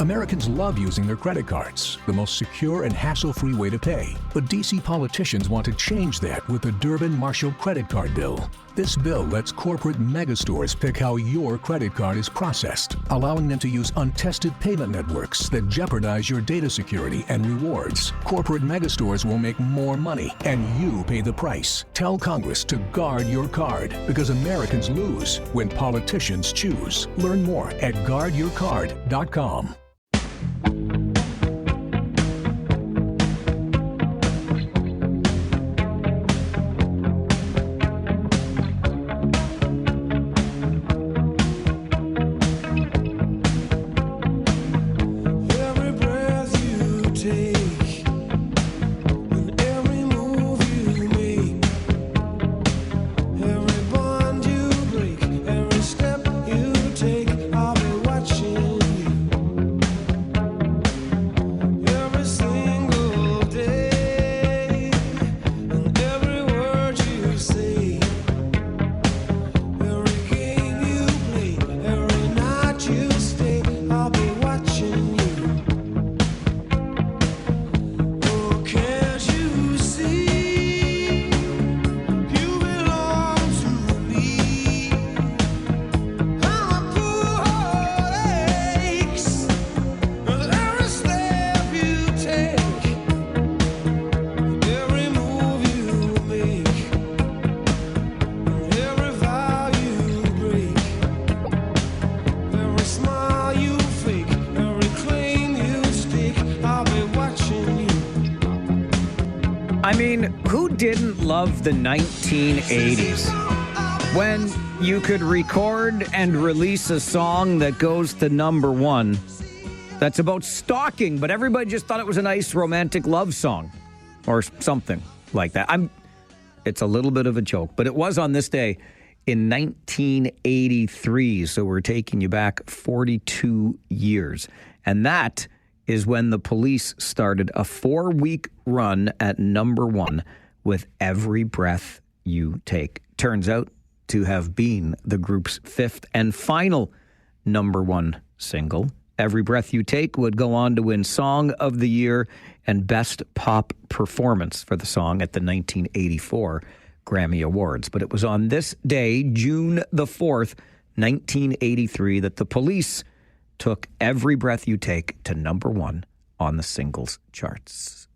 Americans love using their credit cards, the most secure and hassle-free way to pay. But DC politicians want to change that with the Durbin-Marshall credit card bill. This bill lets corporate megastores pick how your credit card is processed, allowing them to use untested payment networks that jeopardize your data security and rewards. Corporate megastores will make more money, and you pay the price. Tell Congress to guard your card, because Americans lose when politicians choose. Learn more at guardyourcard.com. I mean, who didn't love the 1980s? When you could record and release a song that goes to number one that's about stalking, but everybody just thought it was a nice romantic love song or something like that. It's a little bit of a joke, but it was on this day in 1983, so we're taking you back 42 years. And that is when the Police started a 4-week run at number one with Every Breath You Take. Turns out to have been the group's fifth and final number one single. Every Breath You Take would go on to win Song of the Year and Best Pop Performance for the song at the 1984 Grammy Awards. But it was on this day, June the 4th, 1983, that the Police took Every Breath You Take to number one on the singles charts.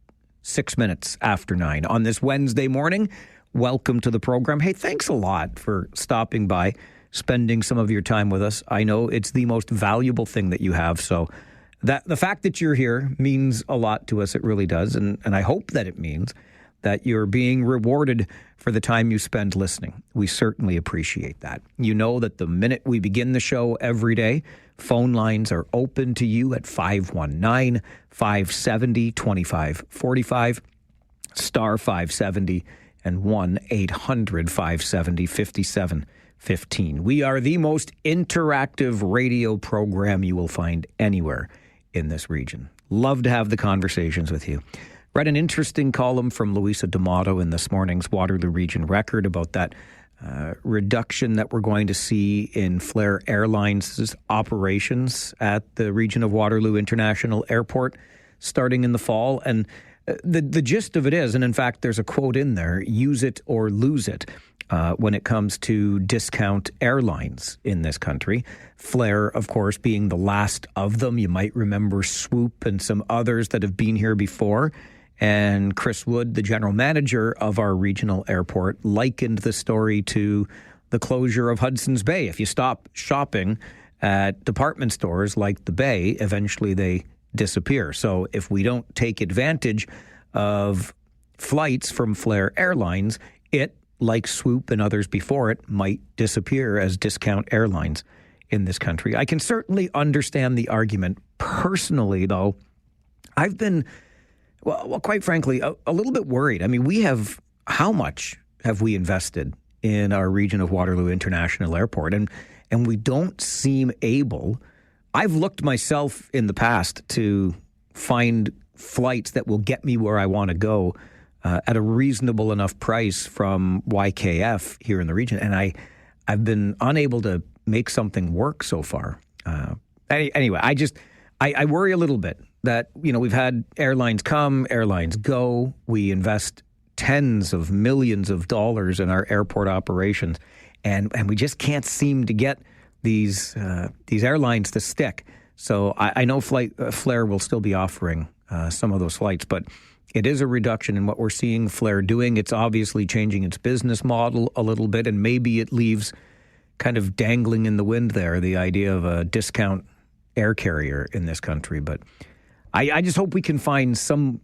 6 minutes after 9 on this Wednesday morning. Welcome to the program. Hey, thanks a lot for stopping by, spending some of your time with us. I know it's the most valuable thing that you have, so that the fact that you're here means a lot to us. It really does, and I hope that it means that you're being rewarded for the time you spend listening. We certainly appreciate that. You know that the minute we begin the show every day, phone lines are open to you at 519-570-2545, star 570, and 1-800-570-5715. We are the most interactive radio program you will find anywhere in this region. Love to have the conversations with you. Read an interesting column from Louisa D'Amato in this morning's Waterloo Region Record about that reduction that we're going to see in Flair Airlines' operations at the region of Waterloo International Airport starting in the fall. And the gist of it is, and in fact, there's a quote in there, use it or lose it when it comes to discount airlines in this country. Flair, of course, being the last of them. You might remember Swoop and some others that have been here before. And Chris Wood, the general manager of our regional airport, likened the story to the closure of Hudson's Bay. If you stop shopping at department stores like the Bay, eventually they disappear. So if we don't take advantage of flights from Flair Airlines, it, like Swoop and others before it, might disappear as discount airlines in this country. I can certainly understand the argument. Personally, though, I've been... Well, quite frankly, a little bit worried. I mean, how much have we invested in our region of Waterloo International Airport? And we don't seem able. I've looked myself in the past to find flights that will get me where I want to go at a reasonable enough price from YKF here in the region. And I've been unable to make something work so far. Anyway, I worry a little bit that, we've had airlines come, airlines go. We invest tens of millions of dollars in our airport operations, and we just can't seem to get these airlines to stick. So I know Flair will still be offering some of those flights, but it is a reduction in what we're seeing Flair doing. It's obviously changing its business model a little bit, and maybe it leaves kind of dangling in the wind there the idea of a discount air carrier in this country. But I just hope we can find something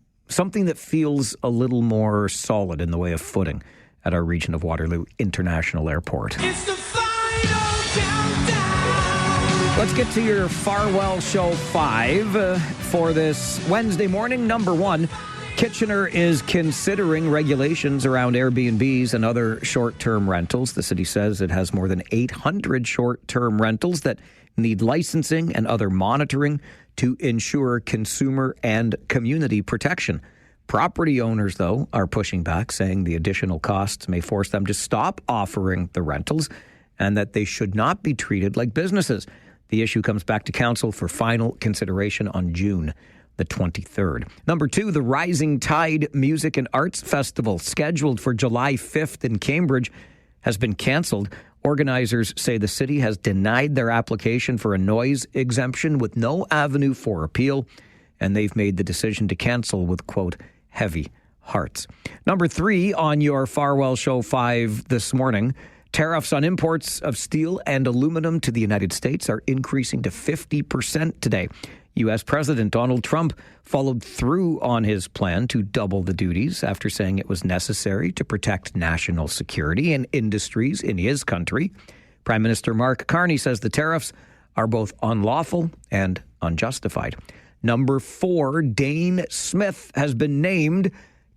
that feels a little more solid in the way of footing at our region of Waterloo International Airport. It's the final countdown. Let's get to your Farwell Show 5 for this Wednesday morning. Number 1, Kitchener is considering regulations around Airbnbs and other short-term rentals. The city says it has more than 800 short-term rentals that need licensing and other monitoring to ensure consumer and community protection. Property owners, though, are pushing back, saying the additional costs may force them to stop offering the rentals and that they should not be treated like businesses. The issue comes back to council for final consideration on June the 23rd. Number 2, the Rising Tide Music and Arts Festival, scheduled for July 5th in Cambridge, has been cancelled. Organizers say the city has denied their application for a noise exemption with no avenue for appeal, and they've made the decision to cancel with, quote, heavy hearts. Number 3 on your Farwell Show 5 this morning, tariffs on imports of steel and aluminum to the United States are increasing to 50% today. U.S. President Donald Trump followed through on his plan to double the duties after saying it was necessary to protect national security and industries in his country. Prime Minister Mark Carney says the tariffs are both unlawful and unjustified. Number 4, Dane Smith has been named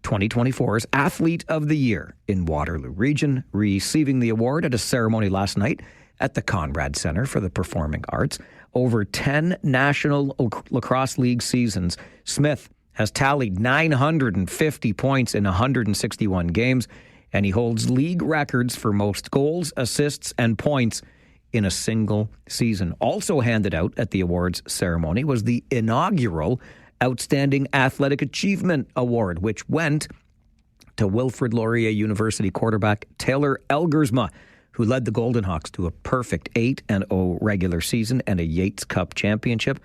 2024's Athlete of the Year in Waterloo Region, receiving the award at a ceremony last night at the Conrad Centre for the Performing Arts. Over 10 National Lacrosse League seasons, Smith has tallied 950 points in 161 games, and he holds league records for most goals, assists, and points in a single season. Also handed out at the awards ceremony was the inaugural Outstanding Athletic Achievement Award, which went to Wilfrid Laurier University quarterback Taylor Elgersma, who led the Golden Hawks to a perfect 8-0 regular season and a Yates Cup championship.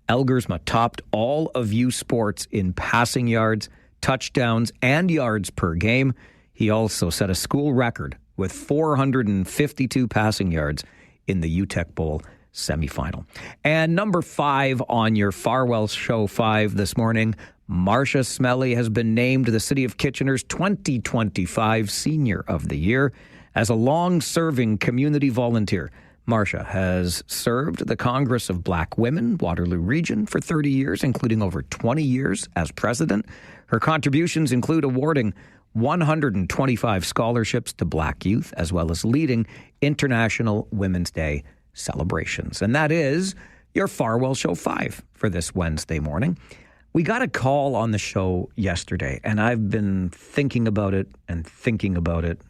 Elgersma topped all of U Sports in passing yards, touchdowns, and yards per game. He also set a school record with 452 passing yards in the UTEC Bowl semifinal. And number 5 on your Farwell Show 5 this morning, Marcia Smelly has been named the City of Kitchener's 2025 Senior of the Year. As a long-serving community volunteer, Marcia has served the Congress of Black Women, Waterloo Region, for 30 years, including over 20 years as president. Her contributions include awarding 125 scholarships to Black youth, as well as leading International Women's Day celebrations. And that is your Farwell Show 5 for this Wednesday morning. We got a call on the show yesterday, and I've been thinking about it and thinking about it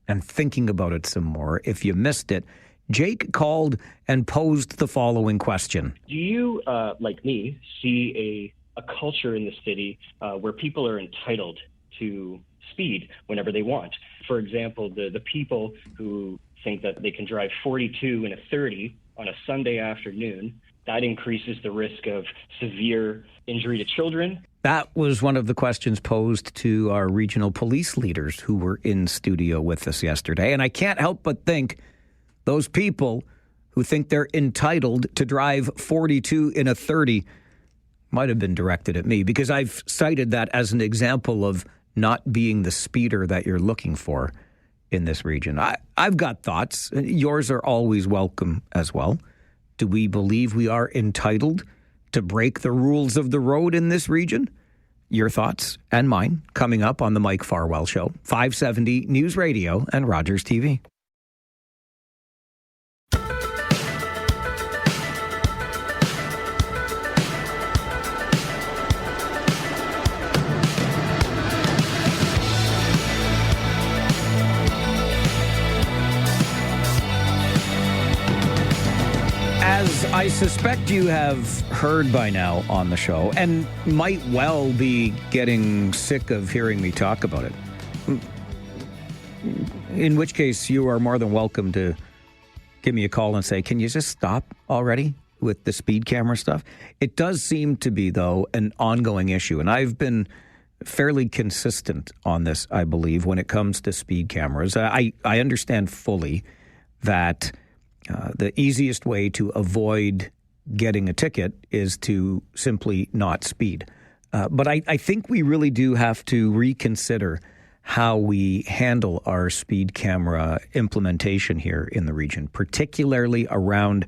and thinking about it some more. If you missed it, Jake called and posed the following question. Do you, like me, see a culture in the city where people are entitled to speed whenever they want? For example, the people who think that they can drive 42 in a 30 on a Sunday afternoon, that increases the risk of severe injury to children. That was one of the questions posed to our regional police leaders who were in studio with us yesterday. And I can't help but think those people who think they're entitled to drive 42 in a 30 might have been directed at me, because I've cited that as an example of not being the speeder that you're looking for in this region. I've got thoughts. Yours are always welcome as well. Do we believe we are entitled to break the rules of the road in this region? Your thoughts and mine coming up on the Mike Farwell Show, 570 News Radio and Rogers TV. As I suspect you have heard by now on the show and might well be getting sick of hearing me talk about it. In which case, you are more than welcome to give me a call and say, can you just stop already with the speed camera stuff? It does seem to be, though, an ongoing issue. And I've been fairly consistent on this, I believe, when it comes to speed cameras. I understand fully that the easiest way to avoid getting a ticket is to simply not speed. But I think we really do have to reconsider how we handle our speed camera implementation here in the region, particularly around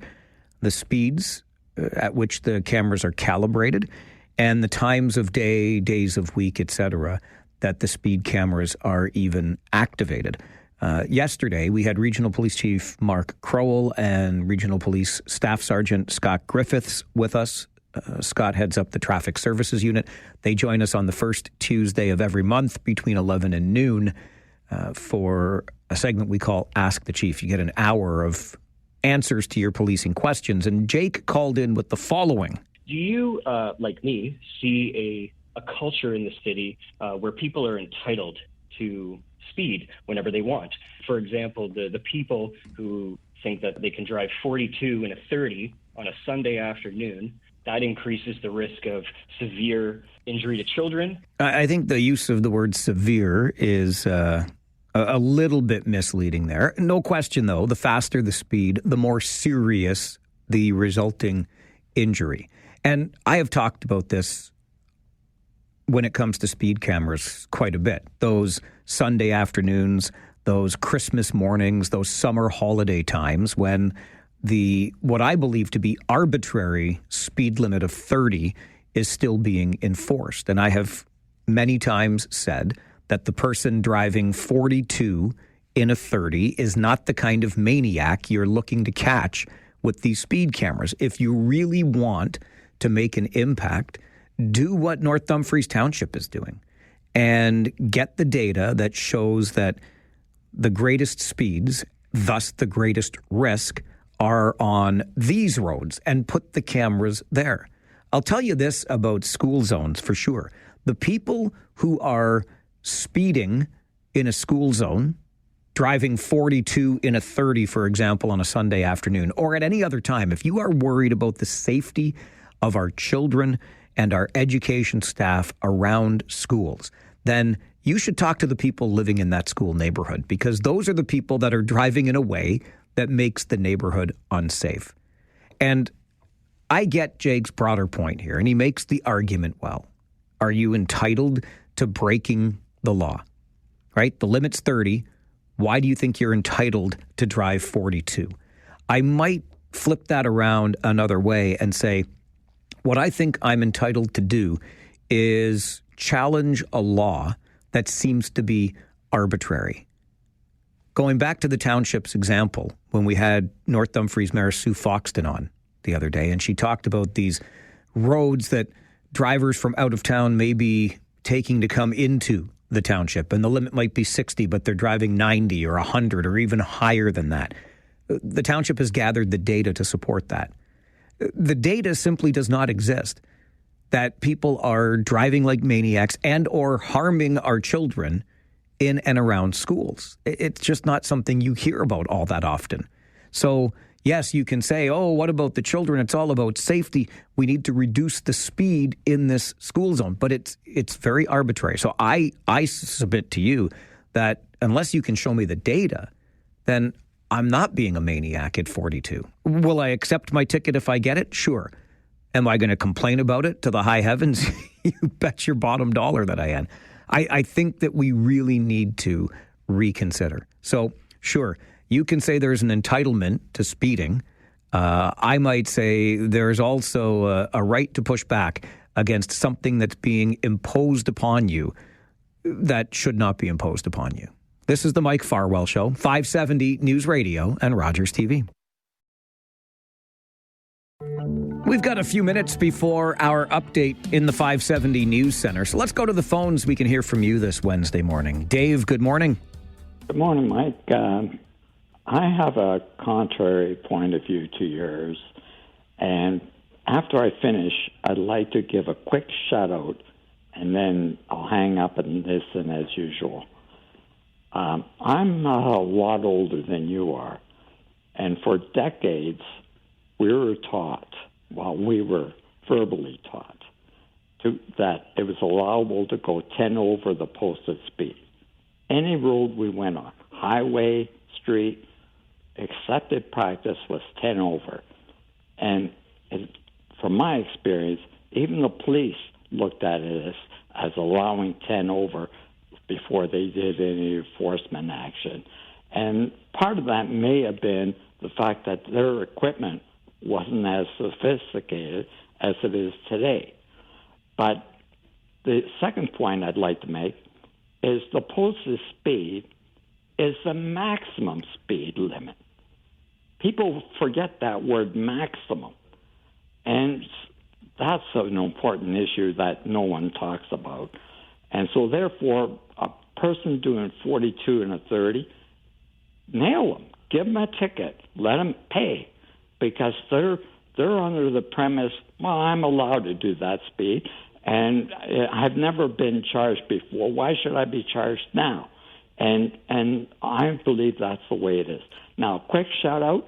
the speeds at which the cameras are calibrated and the times of day, days of week, etc., that the speed cameras are even activated. Yesterday, we had Regional Police Chief Mark Crowell and Regional Police Staff Sergeant Scott Griffiths with us. Scott heads up the Traffic Services Unit. They join us on the first Tuesday of every month between 11 and noon for a segment we call Ask the Chief. You get an hour of answers to your policing questions. And Jake called in with the following. Do you, like me, see a culture in the city where people are entitled to speed whenever they want? For example, the people who think that they can drive 42 in a 30 on a Sunday afternoon, that increases the risk of severe injury to children. I think the use of the word severe is a little bit misleading there. No question, though, the faster the speed, the more serious the resulting injury. And I have talked about this when it comes to speed cameras quite a bit. Those Sunday afternoons, those Christmas mornings, those summer holiday times when what I believe to be arbitrary speed limit of 30 is still being enforced. And I have many times said that the person driving 42 in a 30 is not the kind of maniac you're looking to catch with these speed cameras. If you really want to make an impact, do what North Dumfries Township is doing and get the data that shows that the greatest speeds, thus the greatest risk, are on these roads and put the cameras there. I'll tell you this about school zones for sure. The people who are speeding in a school zone, driving 42 in a 30, for example, on a Sunday afternoon or at any other time, if you are worried about the safety of our children and our education staff around schools, then you should talk to the people living in that school neighborhood, because those are the people that are driving in a way that makes the neighborhood unsafe. And I get Jake's broader point here, and he makes the argument well. Are you entitled to breaking the law? Right? The limit's 30. Why do you think you're entitled to drive 42? I might flip that around another way and say, what I think I'm entitled to do is challenge a law that seems to be arbitrary. Going back to the township's example, when we had North Dumfries Mayor Sue Foxton on the other day, and she talked about these roads that drivers from out of town may be taking to come into the township, and the limit might be 60, but they're driving 90 or 100 or even higher than that. The township has gathered the data to support that. The data simply does not exist that people are driving like maniacs and or harming our children in and around schools. It's just not something you hear about all that often. So, yes, you can say, oh, what about the children? It's all about safety. We need to reduce the speed in this school zone. But it's very arbitrary. So I submit to you that unless you can show me the data, then I'm not being a maniac at 42. Will I accept my ticket if I get it? Sure. Am I going to complain about it to the high heavens? You bet your bottom dollar that I am. I think that we really need to reconsider. So, sure, you can say there's an entitlement to speeding. I might say there's also a right to push back against something that's being imposed upon you that should not be imposed upon you. This is the Mike Farwell Show, 570 News Radio and Rogers TV. We've got a few minutes before our update in the 570 News Center. So let's go to the phones. We can hear from you this Wednesday morning. Dave, good morning. Good morning, Mike. I have a contrary point of view to yours. And after I finish, I'd like to give a quick shout-out, and then I'll hang up and listen as usual. I'm a lot older than you are, and for decades, we were taught, we were verbally taught, that it was allowable to go 10 over the posted speed. Any road we went on, highway, street, accepted practice was 10 over. And from my experience, even the police looked at it as allowing 10 over before they did any enforcement action. And part of that may have been the fact that their equipment wasn't as sophisticated as it is today. But the second point I'd like to make is the posted speed is the maximum speed limit. People forget that word maximum. And that's an important issue that no one talks about. And so therefore, a person doing 42 and a 30, nail them. Give them a ticket. Let them pay. Because they're under the premise, well, I'm allowed to do that speed, and I've never been charged before. Why should I be charged now? And I believe that's the way it is. Now, quick shout-out.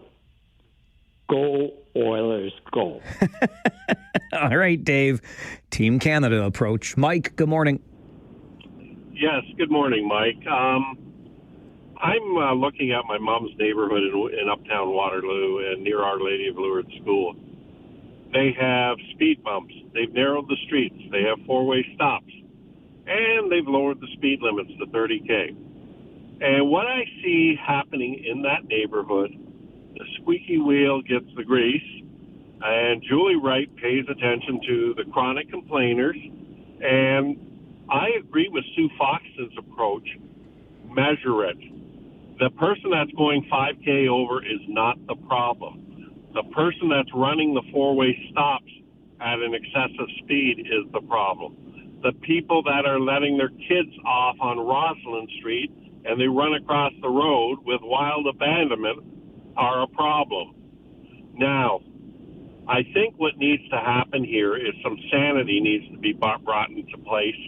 Go Oilers, go. All right, Dave. Team Canada approach. Mike, good morning. Yes, good morning, Mike. I'm looking at my mom's neighborhood in uptown Waterloo and near Our Lady of Lourdes School. They have speed bumps. They've narrowed the streets. They have four-way stops. And they've lowered the speed limits to 30K. And what I see happening in that neighborhood, the squeaky wheel gets the grease, and Julie Wright pays attention to the chronic complainers. And I agree with Sue Foxton's approach. Measure it. The person that's going 5K over is not the problem. The person that's running the four-way stops at an excessive speed is the problem. The people that are letting their kids off on Roslyn Street and they run across the road with wild abandonment are a problem. Now, I think what needs to happen here is some sanity needs to be brought into place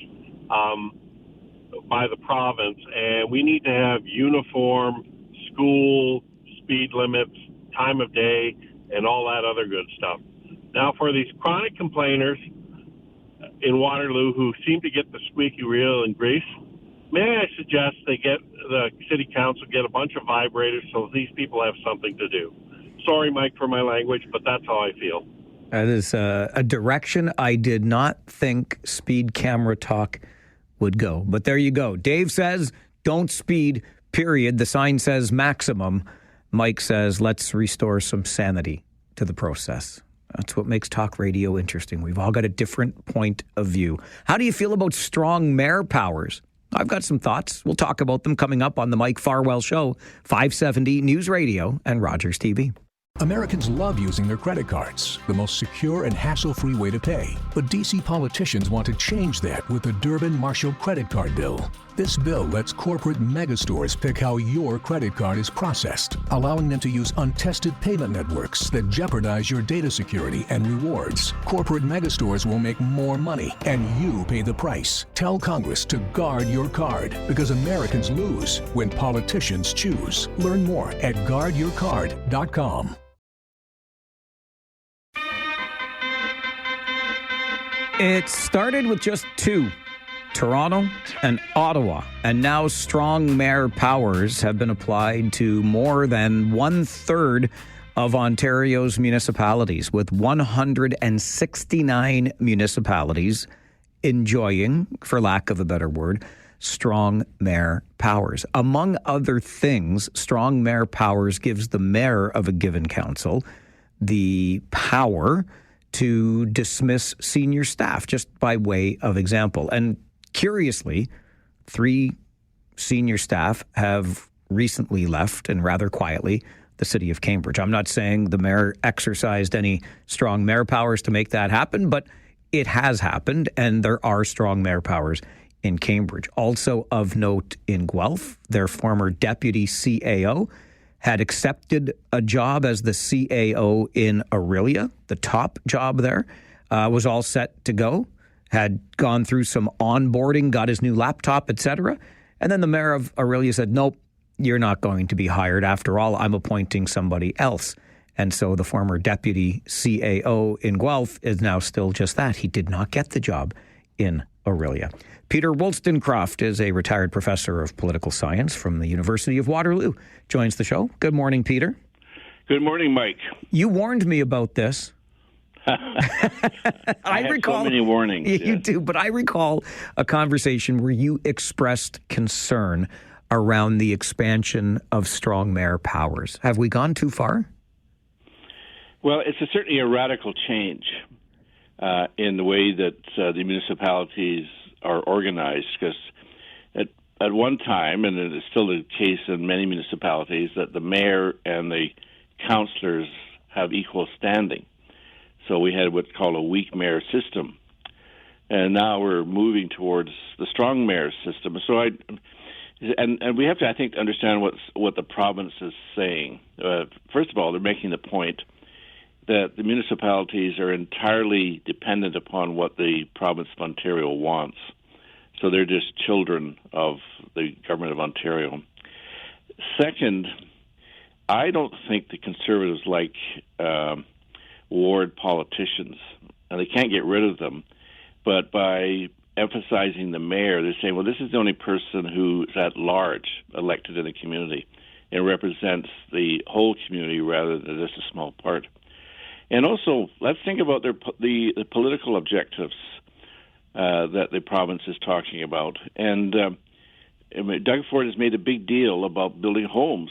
by the province, and we need to have uniform school speed limits, time of day, and all that other good stuff. Now, for these chronic complainers in Waterloo who seem to get the squeaky wheel and grease, may I suggest the city council get a bunch of vibrators so these people have something to do. Sorry, Mike, for my language, but that's how I feel. That is a direction I did not think speed camera talk would go. But there you go. Dave says, don't speed, period. The sign says maximum. Mike says, let's restore some sanity to the process. That's what makes talk radio interesting. We've all got a different point of view. How do you feel about strong mayor powers? I've got some thoughts. We'll talk about them coming up on the Mike Farwell Show, 570 News Radio and Rogers TV. Americans love using their credit cards, the most secure and hassle-free way to pay. But DC politicians want to change that with the Durbin-Marshall credit card bill. This bill lets corporate megastores pick how your credit card is processed, allowing them to use untested payment networks that jeopardize your data security and rewards. Corporate megastores will make more money, and you pay the price. Tell Congress to guard your card, because Americans lose when politicians choose. Learn more at guardyourcard.com. It started with just two, Toronto and Ottawa, and now strong mayor powers have been applied to more than 1/3 of Ontario's municipalities, with 169 municipalities enjoying, for lack of a better word, strong mayor powers. Among other things, strong mayor powers gives the mayor of a given council the power to dismiss senior staff, just by way of example. And curiously, 3 senior staff have recently left, and rather quietly, the city of Cambridge. I'm not saying the mayor exercised any strong mayor powers to make that happen, but it has happened, and there are strong mayor powers in Cambridge. Also of note in Guelph, their former deputy CAO had accepted a job as the CAO in Aurelia, the top job there, was all set to go, had gone through some onboarding, got his new laptop, etc. And then the mayor of Aurelia said, nope, you're not going to be hired. After all, I'm appointing somebody else. And so the former deputy CAO in Guelph is now still just that. He did not get the job in Aurelia. Peter Wollstonecroft is a retired professor of political science from the University of Waterloo. Joins the show. Good morning, Peter. Good morning, Mike. You warned me about this. I recall so many warnings. You do, but I recall a conversation where you expressed concern around the expansion of strong mayor powers. Have we gone too far? Well, it's certainly a radical change in the way that the municipalities are organized, because at one time, and it is still the case in many municipalities, that the mayor and the councillors have equal standing. So we had what's called a weak mayor system, and now we're moving towards the strong mayor system. So and we have to, I think, understand what the province is saying. First of all, they're making the point that the municipalities are entirely dependent upon what the province of Ontario wants. So they're just children of the government of Ontario. Second, I don't think the Conservatives like ward politicians, and they can't get rid of them. But by emphasizing the mayor, they're saying, well, this is the only person who is at large elected in the community and represents the whole community rather than just a small part. And also, let's think about the political objectives that the province is talking about. And Doug Ford has made a big deal about building homes.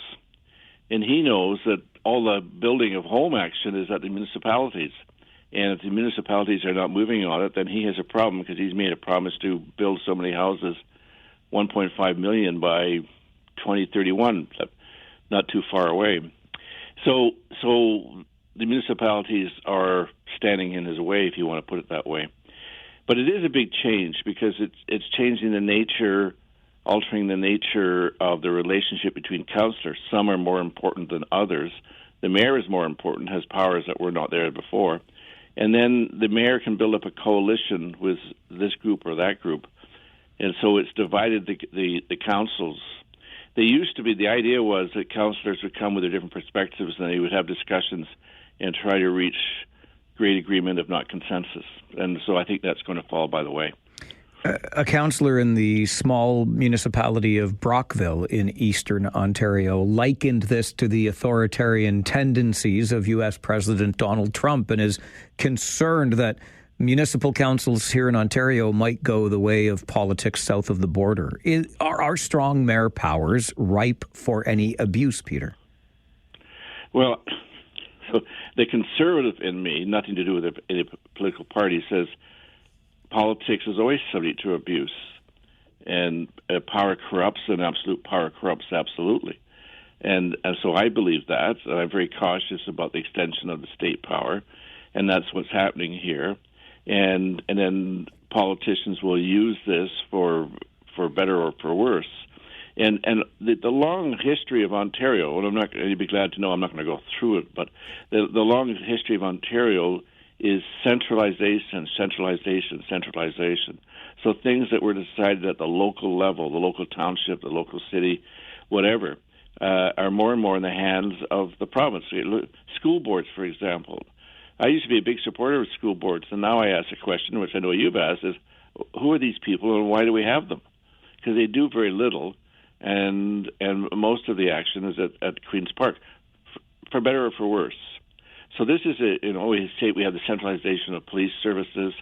And he knows that all the building of home action is at the municipalities. And if the municipalities are not moving on it, then he has a problem, because he's made a promise to build so many houses, 1.5 million by 2031, not too far away. So the municipalities are standing in his way, if you want to put it that way. But it is a big change, because it's changing the nature, altering the nature of the relationship between councillors. Some are more important than others. The mayor is more important, has powers that were not there before. And then the mayor can build up a coalition with this group or that group. And so it's divided the councils. They used to be, the idea was that councillors would come with their different perspectives, and they would have discussions and try to reach great agreement, if not consensus. And so I think that's going to fall by the way. A councillor in the small municipality of Brockville in eastern Ontario likened this to the authoritarian tendencies of U.S. President Donald Trump, and is concerned that municipal councils here in Ontario might go the way of politics south of the border. Are our strong mayor powers ripe for any abuse, Peter? Well, so the conservative in me, nothing to do with any political party, says politics is always subject to abuse, and power corrupts, and absolute power corrupts absolutely. And so I believe that, and I'm very cautious about the extension of the state power, and that's what's happening here. And then politicians will use this for better or for worse. And the long history of Ontario, and you'd be glad to know I'm not going to go through it, but the long history of Ontario is centralization. So things that were decided at the local level, the local township, the local city, whatever, are more and more in the hands of the province. School boards, for example. I used to be a big supporter of school boards, and now I ask a question, which I know you've asked, is who are these people and why do we have them? Because they do very little, and most of the action is at Queen's Park, for better or for worse. So this is we say we have the centralization of police services,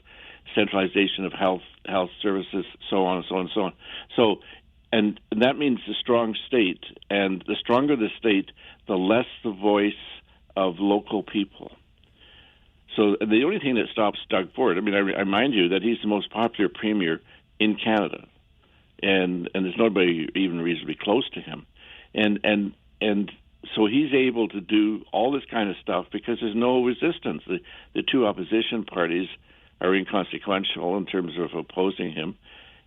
centralization of health services, so on and so on and so on. So, and that means the strong state, and the stronger the state, the less the voice of local people. So the only thing that stops Doug Ford, I remind you that he's the most popular premier in Canada, and there's nobody even reasonably close to him, and so he's able to do all this kind of stuff because there's no resistance. The two opposition parties are inconsequential in terms of opposing him,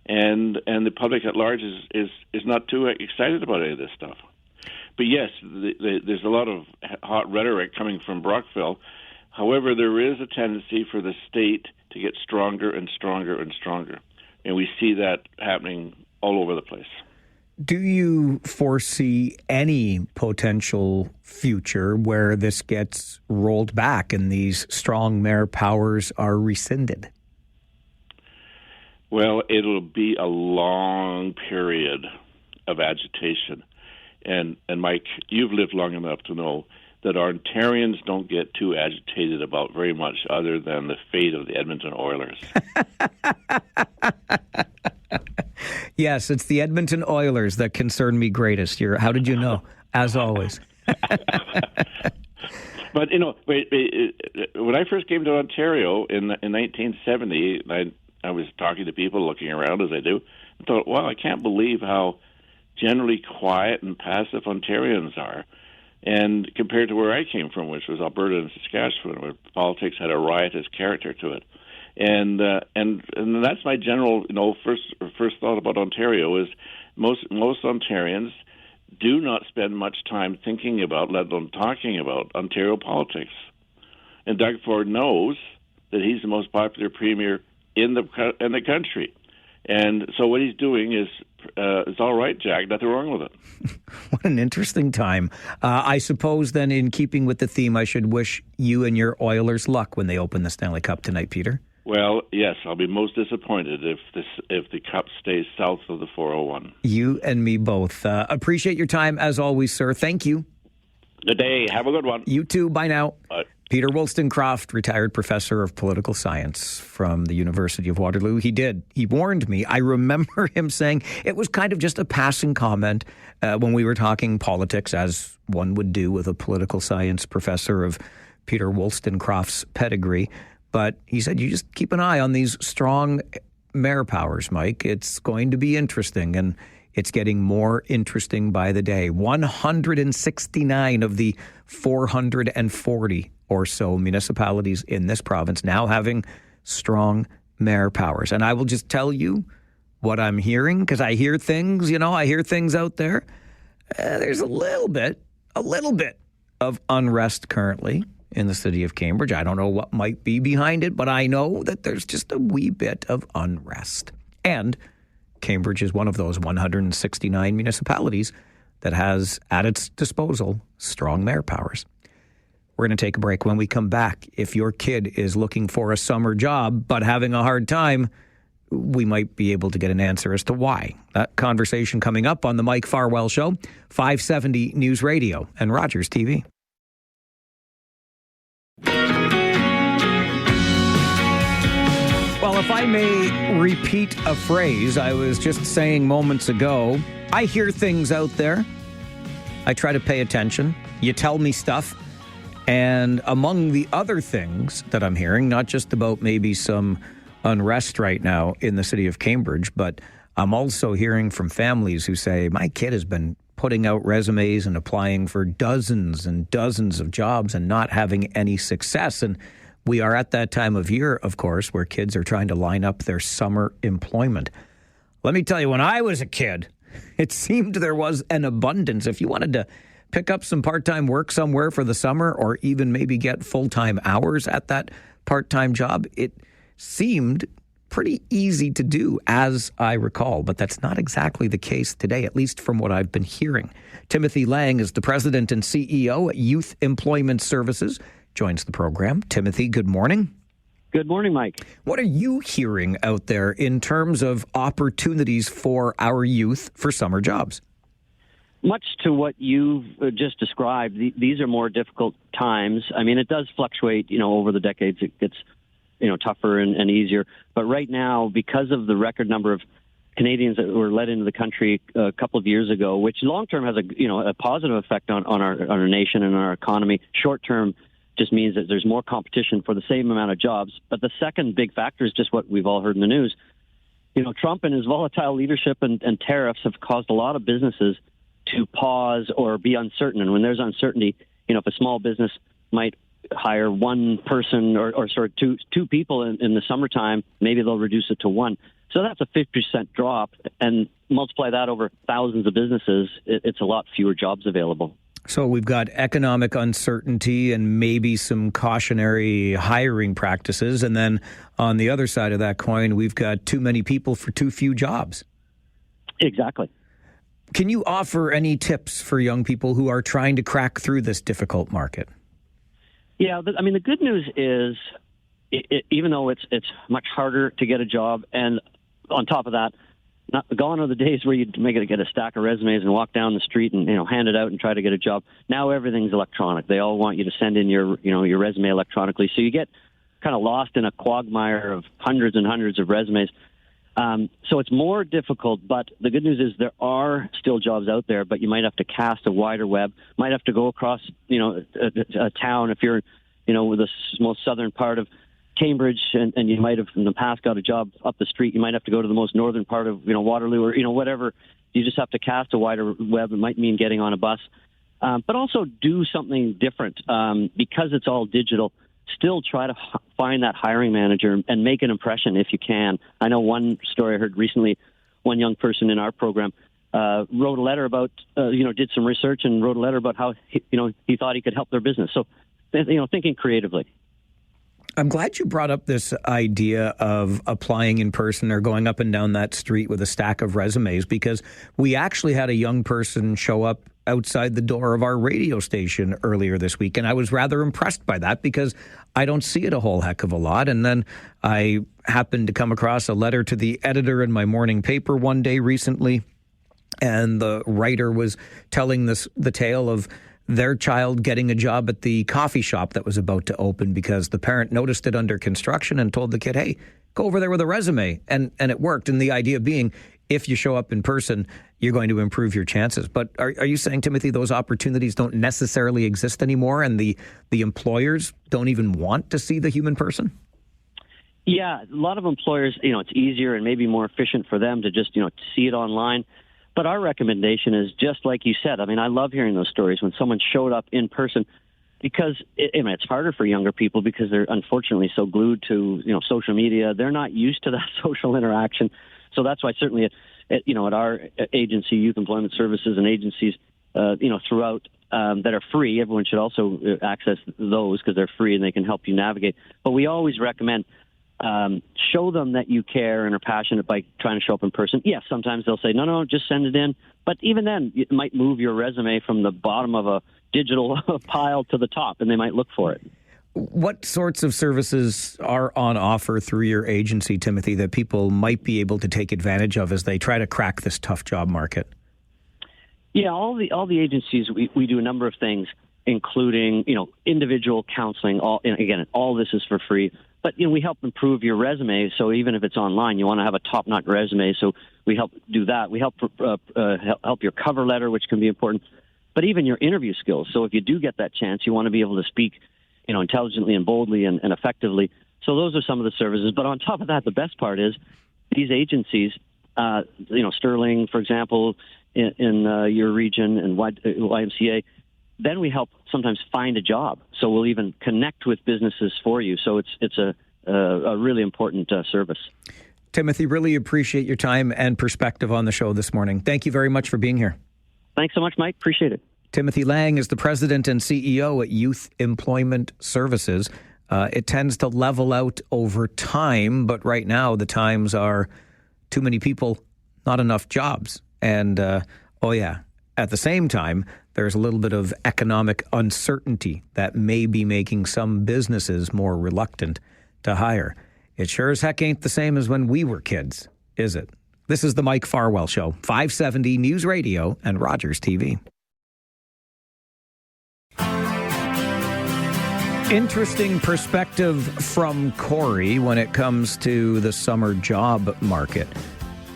and the public at large is not too excited about any of this stuff. But yes, there's a lot of hot rhetoric coming from Brockville. However, there is a tendency for the state to get stronger and stronger and stronger. And we see that happening all over the place. Do you foresee any potential future where this gets rolled back and these strong mayor powers are rescinded? Well, it'll be a long period of agitation. And Mike, you've lived long enough to know that Ontarians don't get too agitated about very much other than the fate of the Edmonton Oilers. Yes, it's the Edmonton Oilers that concern me greatest. How did you know? As always. But, when I first came to Ontario in 1970, I was talking to people, looking around as I do, and thought, wow, I can't believe how generally quiet and passive Ontarians are. And compared to where I came from, which was Alberta and Saskatchewan, where politics had a riotous character to it. And that's my general, first thought about Ontario is most Ontarians do not spend much time thinking about, let alone talking about, Ontario politics. And Doug Ford knows that he's the most popular premier in the country. And so what he's doing is all right, Jack. Nothing wrong with it. What an interesting time. I suppose then, in keeping with the theme, I should wish you and your Oilers luck when they open the Stanley Cup tonight, Peter. Well, yes, I'll be most disappointed if the cup stays south of the 401. You and me both. Appreciate your time as always, sir. Thank you. Good day. Have a good one. You too. Bye now. Bye. Peter Wollstonecroft, retired professor of political science from the University of Waterloo. He warned me. I remember him saying it was kind of just a passing comment when we were talking politics, as one would do with a political science professor of Peter Wollstonecraft's pedigree. But he said, you just keep an eye on these strong mayor powers, Mike. It's going to be interesting, and it's getting more interesting by the day. 169 of the 440 or so municipalities in this province now having strong mayor powers. And I will just tell you what I'm hearing, because I hear things, I hear things out there. There's a little bit of unrest currently in the city of Cambridge. I don't know what might be behind it, but I know that there's just a wee bit of unrest. And Cambridge is one of those 169 municipalities that has at its disposal strong mayor powers. We're going to take a break. When we come back, if your kid is looking for a summer job but having a hard time, we might be able to get an answer as to why. That conversation coming up on the Mike Farwell Show, 570 News Radio and Rogers TV. Well, if I may repeat a phrase I was just saying moments ago, I hear things out there. I try to pay attention. You tell me stuff. And among the other things that I'm hearing, not just about maybe some unrest right now in the city of Cambridge, but I'm also hearing from families who say, my kid has been putting out resumes and applying for dozens and dozens of jobs and not having any success. And we are at that time of year, of course, where kids are trying to line up their summer employment. Let me tell you, when I was a kid, it seemed there was an abundance. If you wanted to pick up some part-time work somewhere for the summer, or even maybe get full-time hours at that part-time job, it seemed pretty easy to do, as I recall. But that's not exactly the case today, at least from what I've been hearing. Timothy Lang is the president and CEO at Youth Employment Services, joins the program. Timothy, good morning. Good morning, Mike. What are you hearing out there in terms of opportunities for our youth for summer jobs? Much to what you've just described, these are more difficult times. I mean, it does fluctuate, over the decades. It gets, tougher and easier. But right now, because of the record number of Canadians that were let into the country a couple of years ago, which long-term has a positive effect on our nation and our economy, short-term just means that there's more competition for the same amount of jobs. But the second big factor is just what we've all heard in the news. Trump and his volatile leadership and tariffs have caused a lot of businesses to pause or be uncertain. And when there's uncertainty, if a small business might hire one person or two people in the summertime, maybe they'll reduce it to one. So that's a 50% drop, and multiply that over thousands of businesses, it's a lot fewer jobs available. So we've got economic uncertainty and maybe some cautionary hiring practices. And then on the other side of that coin, we've got too many people for too few jobs. Exactly. Can you offer any tips for young people who are trying to crack through this difficult market? Yeah, I mean, the good news is, even though it's much harder to get a job, and on top of that, not gone are the days where you'd get a stack of resumes and walk down the street and hand it out and try to get a job. Now everything's electronic. They all want you to send in your resume electronically. So you get kind of lost in a quagmire of hundreds and hundreds of resumes. So it's more difficult. But the good news is there are still jobs out there. But you might have to cast a wider web. Might have to go across a town if you're the most southern part of Cambridge, and you might have in the past got a job up the street. You might have to go to the most northern part of Waterloo, or whatever. You just have to cast a wider web. It might mean getting on a bus, but also do something different because it's all digital. Still try to find that hiring manager and make an impression if you can. I know one story I heard recently. One young person in our program wrote a letter about did some research and wrote a letter about how he thought he could help their business. So thinking creatively. I'm glad you brought up this idea of applying in person or going up and down that street with a stack of resumes, because we actually had a young person show up outside the door of our radio station earlier this week, and I was rather impressed by that because I don't see it a whole heck of a lot. And then I happened to come across a letter to the editor in my morning paper one day recently, and the writer was telling the tale of their child getting a job at the coffee shop that was about to open because the parent noticed it under construction and told the kid, hey, go over there with a resume. And it worked. And the idea being, if you show up in person, you're going to improve your chances. But are you saying, Timothy, those opportunities don't necessarily exist anymore and the employers don't even want to see the human person? Yeah, a lot of employers, it's easier and maybe more efficient for them to just, see it online. But our recommendation is just like you said. I mean, I love hearing those stories when someone showed up in person, because it's harder for younger people because they're unfortunately so glued to social media. They're not used to that social interaction. So that's why certainly at our agency, Youth Employment Services, and agencies throughout that are free, everyone should also access those because they're free and they can help you navigate. But we always recommend show them that you care and are passionate by trying to show up in person. Yes, sometimes they'll say, no, just send it in. But even then, it might move your resume from the bottom of a digital pile to the top, and they might look for it. What sorts of services are on offer through your agency, Timothy, that people might be able to take advantage of as they try to crack this tough job market? Yeah, all the agencies, we do a number of things, including, individual counseling. All this is for free. But we help improve your resume. So even if it's online, you want to have a top-notch resume. So we help do that. We help help your cover letter, which can be important. But even your interview skills. So if you do get that chance, you want to be able to speak, intelligently and boldly and effectively. So those are some of the services. But on top of that, the best part is these agencies. Sterling, for example, in your region, and YMCA. Then we help sometimes find a job. So we'll even connect with businesses for you. So it's a really important service. Timothy, really appreciate your time and perspective on the show this morning. Thank you very much for being here. Thanks so much, Mike. Appreciate it. Timothy Lang is the president and CEO at Youth Employment Services. It tends to level out over time, but right now the times are too many people, not enough jobs. And, at the same time, there's a little bit of economic uncertainty that may be making some businesses more reluctant to hire. It sure as heck ain't the same as when we were kids, is it? This is the Mike Farwell Show, 570 News Radio and Rogers TV. Interesting perspective from Corey when it comes to the summer job market.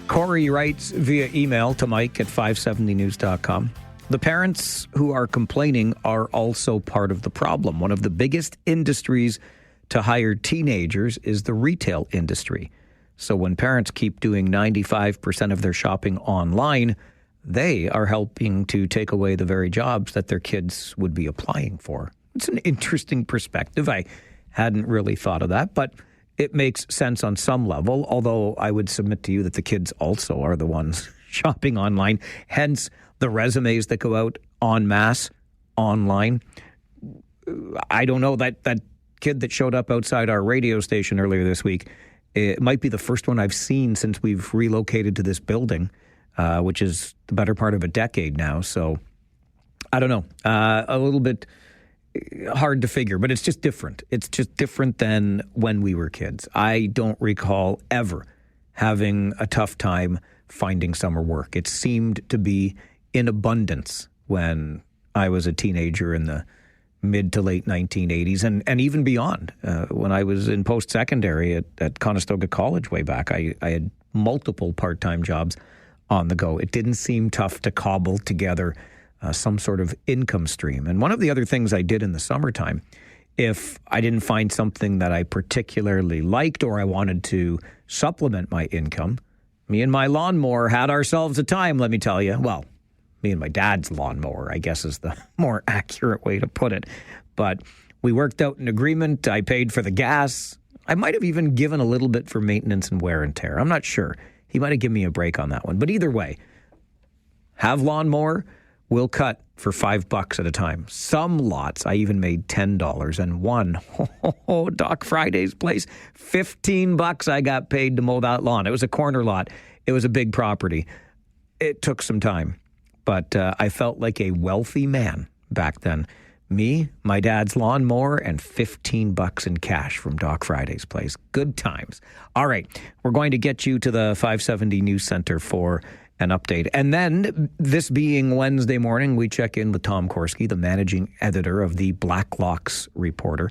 Corey writes via email to Mike at 570news.com. The parents who are complaining are also part of the problem. One of the biggest industries to hire teenagers is the retail industry. So when parents keep doing 95% of their shopping online, they are helping to take away the very jobs that their kids would be applying for. It's an interesting perspective. I hadn't really thought of that, but it makes sense on some level, although I would submit to you that the kids also are the ones shopping online, hence the resumes that go out en masse online. I don't know, that kid that showed up outside our radio station earlier this week, it might be the first one I've seen since we've relocated to this building, which is the better part of a decade now. So I don't know, a little bit hard to figure, but it's just different. It's just different than when we were kids. I don't recall ever having a tough time finding summer work. It seemed to be in abundance when I was a teenager in the mid to late 1980s and even beyond. When I was in post-secondary at Conestoga College way back, I had multiple part-time jobs on the go. It didn't seem tough to cobble together some sort of income stream. And one of the other things I did in the summertime, if I didn't find something that I particularly liked or I wanted to supplement my income, me and my lawnmower had ourselves a time, let me tell you. Well, me and my dad's lawnmower, I guess, is the more accurate way to put it. But we worked out an agreement. I paid for the gas. I might have even given a little bit for maintenance and wear and tear. I'm not sure. He might have given me a break on that one. But either way, have lawnmower, we'll cut for $5 at a time. Some lots, I even made $10, and one, Doc Friday's place, $15 I got paid to mow that lawn. It was a corner lot. It was a big property. It took some time, but I felt like a wealthy man back then. Me, my dad's lawnmower, and $15 in cash from Doc Friday's place. Good times. All right, we're going to get you to the 570 News Center for an update. And then, this being Wednesday morning, we check in with Tom Korski, the managing editor of the Blacklocks Reporter.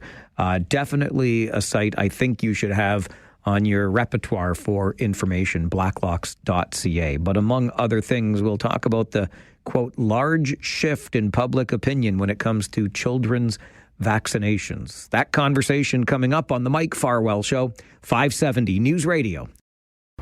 Definitely a site I think you should have on your repertoire for information, blacklocks.ca. But among other things, we'll talk about the, quote, large shift in public opinion when it comes to children's vaccinations. That conversation coming up on the Mike Farwell Show, 570 News Radio.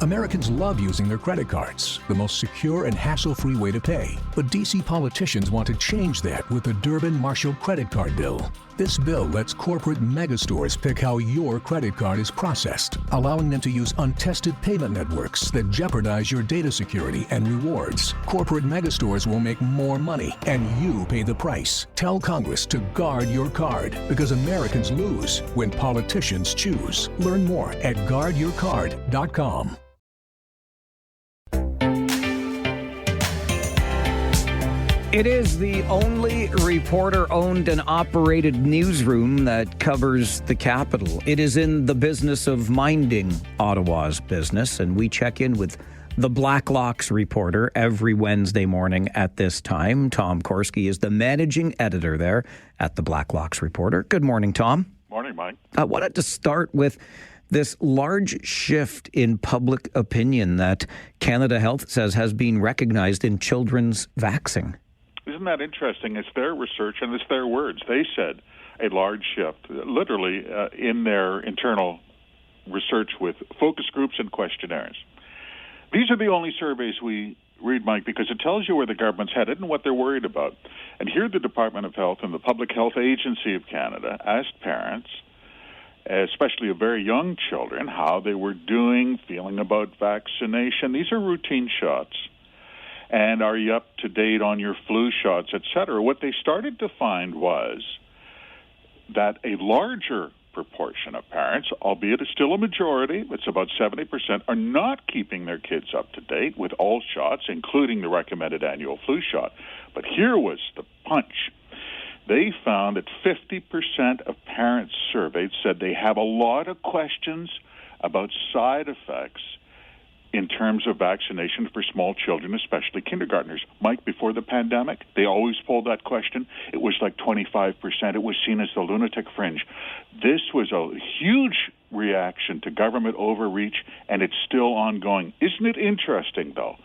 Americans love using their credit cards, the most secure and hassle-free way to pay. But DC politicians want to change that with the Durbin-Marshall credit card bill. This bill lets corporate megastores pick how your credit card is processed, allowing them to use untested payment networks that jeopardize your data security and rewards. Corporate megastores will make more money, and you pay the price. Tell Congress to guard your card, because Americans lose when politicians choose. Learn more at guardyourcard.com. It is the only reporter-owned and operated newsroom that covers the capital. It is in the business of minding Ottawa's business, and we check in with the Blacklocks Reporter every Wednesday morning at this time. Tom Korski is the managing editor there at the Blacklocks Reporter. Good morning, Tom. Morning, Mike. I wanted to start with this large shift in public opinion that Canada Health says has been recognized in children's vaccine. Isn't that interesting? It's their research and it's their words. They said a large shift, literally in their internal research with focus groups and questionnaires. These are the only surveys we read, Mike, because it tells you where the government's headed and what they're worried about. And here the Department of Health and the Public Health Agency of Canada asked parents, especially of very young children, how they were doing, feeling about vaccination. These are routine shots. And are you up to date on your flu shots, et cetera? What they started to find was that a larger proportion of parents, albeit it's still a majority, it's about 70%, are not keeping their kids up to date with all shots, including the recommended annual flu shot. But here was the punch. They found that 50% of parents surveyed said they have a lot of questions about side effects in terms of vaccination for small children, especially kindergartners. Mike, before the pandemic, they always polled that question. It was like 25%. It was seen as the lunatic fringe. This was a huge reaction to government overreach, and it's still ongoing. Isn't it interesting, though,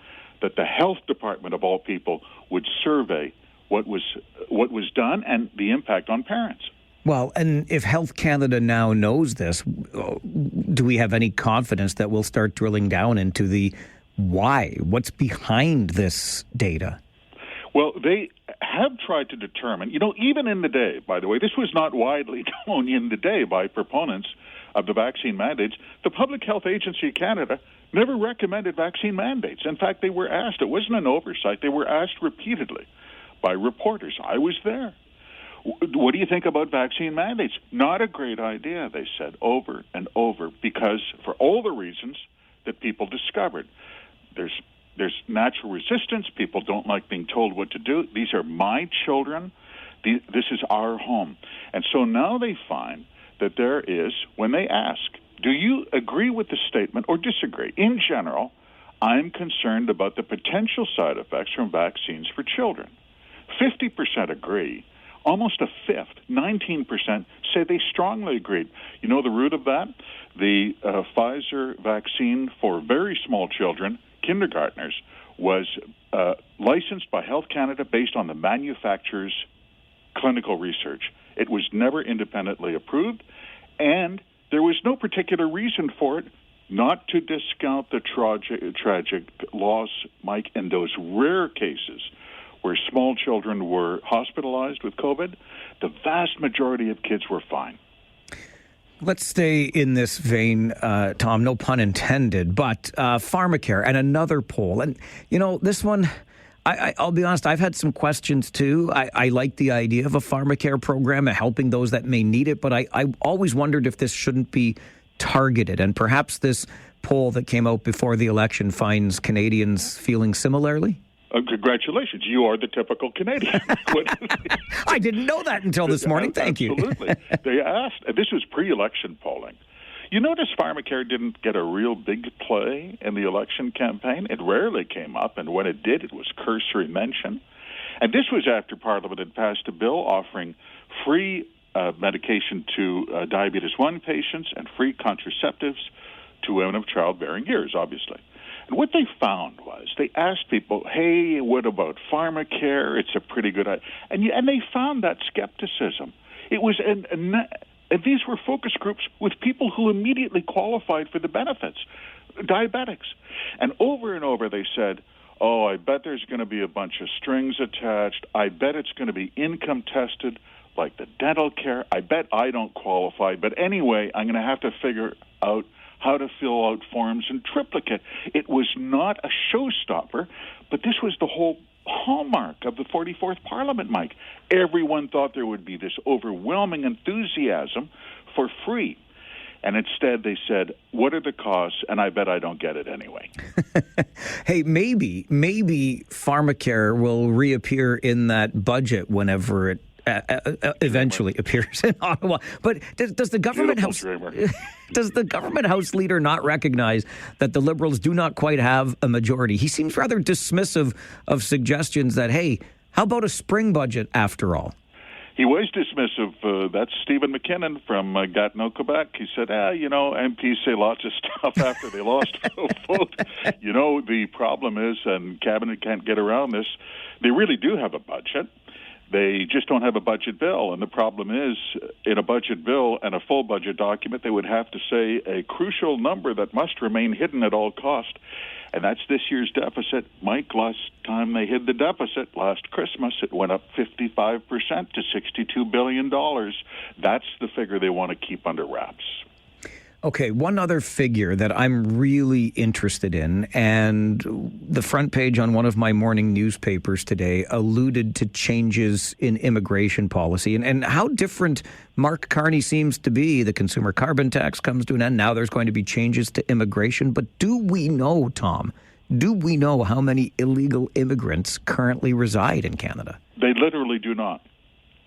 that the health department, of all people, would survey what was done and the impact on parents? Well, and if Health Canada now knows this, do we have any confidence that we'll start drilling down into the why? What's behind this data? Well, they have tried to determine, even in the day, by the way, this was not widely known in the day by proponents of the vaccine mandates, the Public Health Agency of Canada never recommended vaccine mandates. In fact, they were asked. It wasn't an oversight. They were asked repeatedly by reporters. I was there. What do you think about vaccine mandates? Not a great idea, they said over and over, because for all the reasons that people discovered. There's natural resistance. People don't like being told what to do. These are my children. This is our home. And so now they find that there is, when they ask, do you agree with the statement or disagree? In general, I'm concerned about the potential side effects from vaccines for children. 50% agree. Almost a fifth, 19%, say they strongly agreed. You know the root of that? The Pfizer vaccine for very small children, kindergartners, was licensed by Health Canada based on the manufacturer's clinical research. It was never independently approved, and there was no particular reason for it, not to discount the tragic loss, Mike, in those rare cases where small children were hospitalized with COVID. The vast majority of kids were fine. Let's stay in this vein, Tom, no pun intended, but pharmacare and another poll. And, you know, this one, I'll be honest, I've had some questions too. I like the idea of a pharmacare program, helping those that may need it, but I always wondered if this shouldn't be targeted. And perhaps this poll that came out before the election finds Canadians feeling similarly? Congratulations. You are the typical Canadian. I didn't know that until this morning. Thank you. Absolutely. They asked, this was pre-election polling. You notice pharmacare didn't get a real big play in the election campaign. It rarely came up, and when it did, it was cursory mention. And this was after Parliament had passed a bill offering free medication to diabetes 1 patients and free contraceptives to women of childbearing years, obviously. And what they found was they asked people, hey, what about pharmacare? It's a pretty good idea. And they found that skepticism. It was, and these were focus groups with people who immediately qualified for the benefits, diabetics. And over they said, oh, I bet there's going to be a bunch of strings attached. I bet it's going to be income tested like the dental care. I bet I don't qualify. But anyway, I'm going to have to figure out how to fill out forms in triplicate. It was not a showstopper, but this was the whole hallmark of the 44th Parliament, Mike. Everyone thought there would be this overwhelming enthusiasm for free. And instead they said, what are the costs? And I bet I don't get it anyway. Hey, maybe pharmacare will reappear in that budget whenever it eventually appears in Ottawa. But does the government house does the government house leader not recognize that the Liberals do not quite have a majority? He seems rather dismissive of suggestions that, hey, how about a spring budget after all? He was dismissive. That's Stephen McKinnon from Gatineau, Quebec. He said, MPs say lots of stuff after they lost a vote. The problem is, and Cabinet can't get around this, they really do have a budget. They just don't have a budget bill. And the problem is, in a budget bill and a full budget document, they would have to say a crucial number that must remain hidden at all cost. And that's this year's deficit. Mike, last time they hid the deficit, last Christmas, it went up 55% to $62 billion. That's the figure they want to keep under wraps. Okay, one other figure that I'm really interested in, and the front page on one of my morning newspapers today alluded to changes in immigration policy and how different Mark Carney seems to be. The consumer carbon tax comes to an end. Now there's going to be changes to immigration. But do we know, Tom, how many illegal immigrants currently reside in Canada? They literally do not.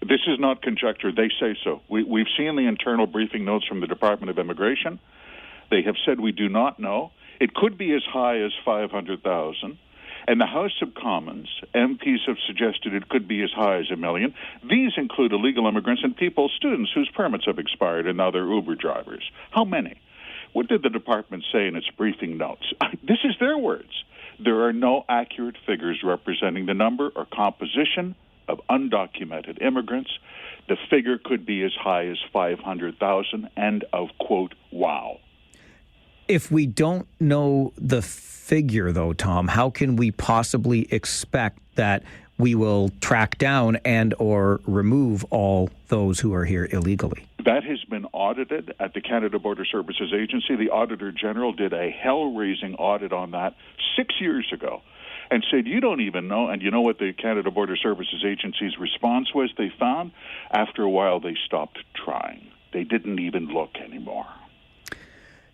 This is not conjecture. They say so. We've seen the internal briefing notes from the Department of Immigration. They have said we do not know. It could be as high as 500,000. And the House of Commons, MPs have suggested it could be as high as 1 million. These include illegal immigrants and students whose permits have expired and now they're Uber drivers. How many? What did the department say in its briefing notes? This is their words. There are no accurate figures representing the number or composition of undocumented immigrants. The figure could be as high as 500,000, end of quote, wow. If we don't know the figure, though, Tom, how can we possibly expect that we will track down and or remove all those who are here illegally? That has been audited at the Canada Border Services Agency. The Auditor General did a hell-raising audit on that 6 years ago and said, you don't even know. And you know what the Canada Border Services Agency's response was? They found after a while they stopped trying. They didn't even look anymore.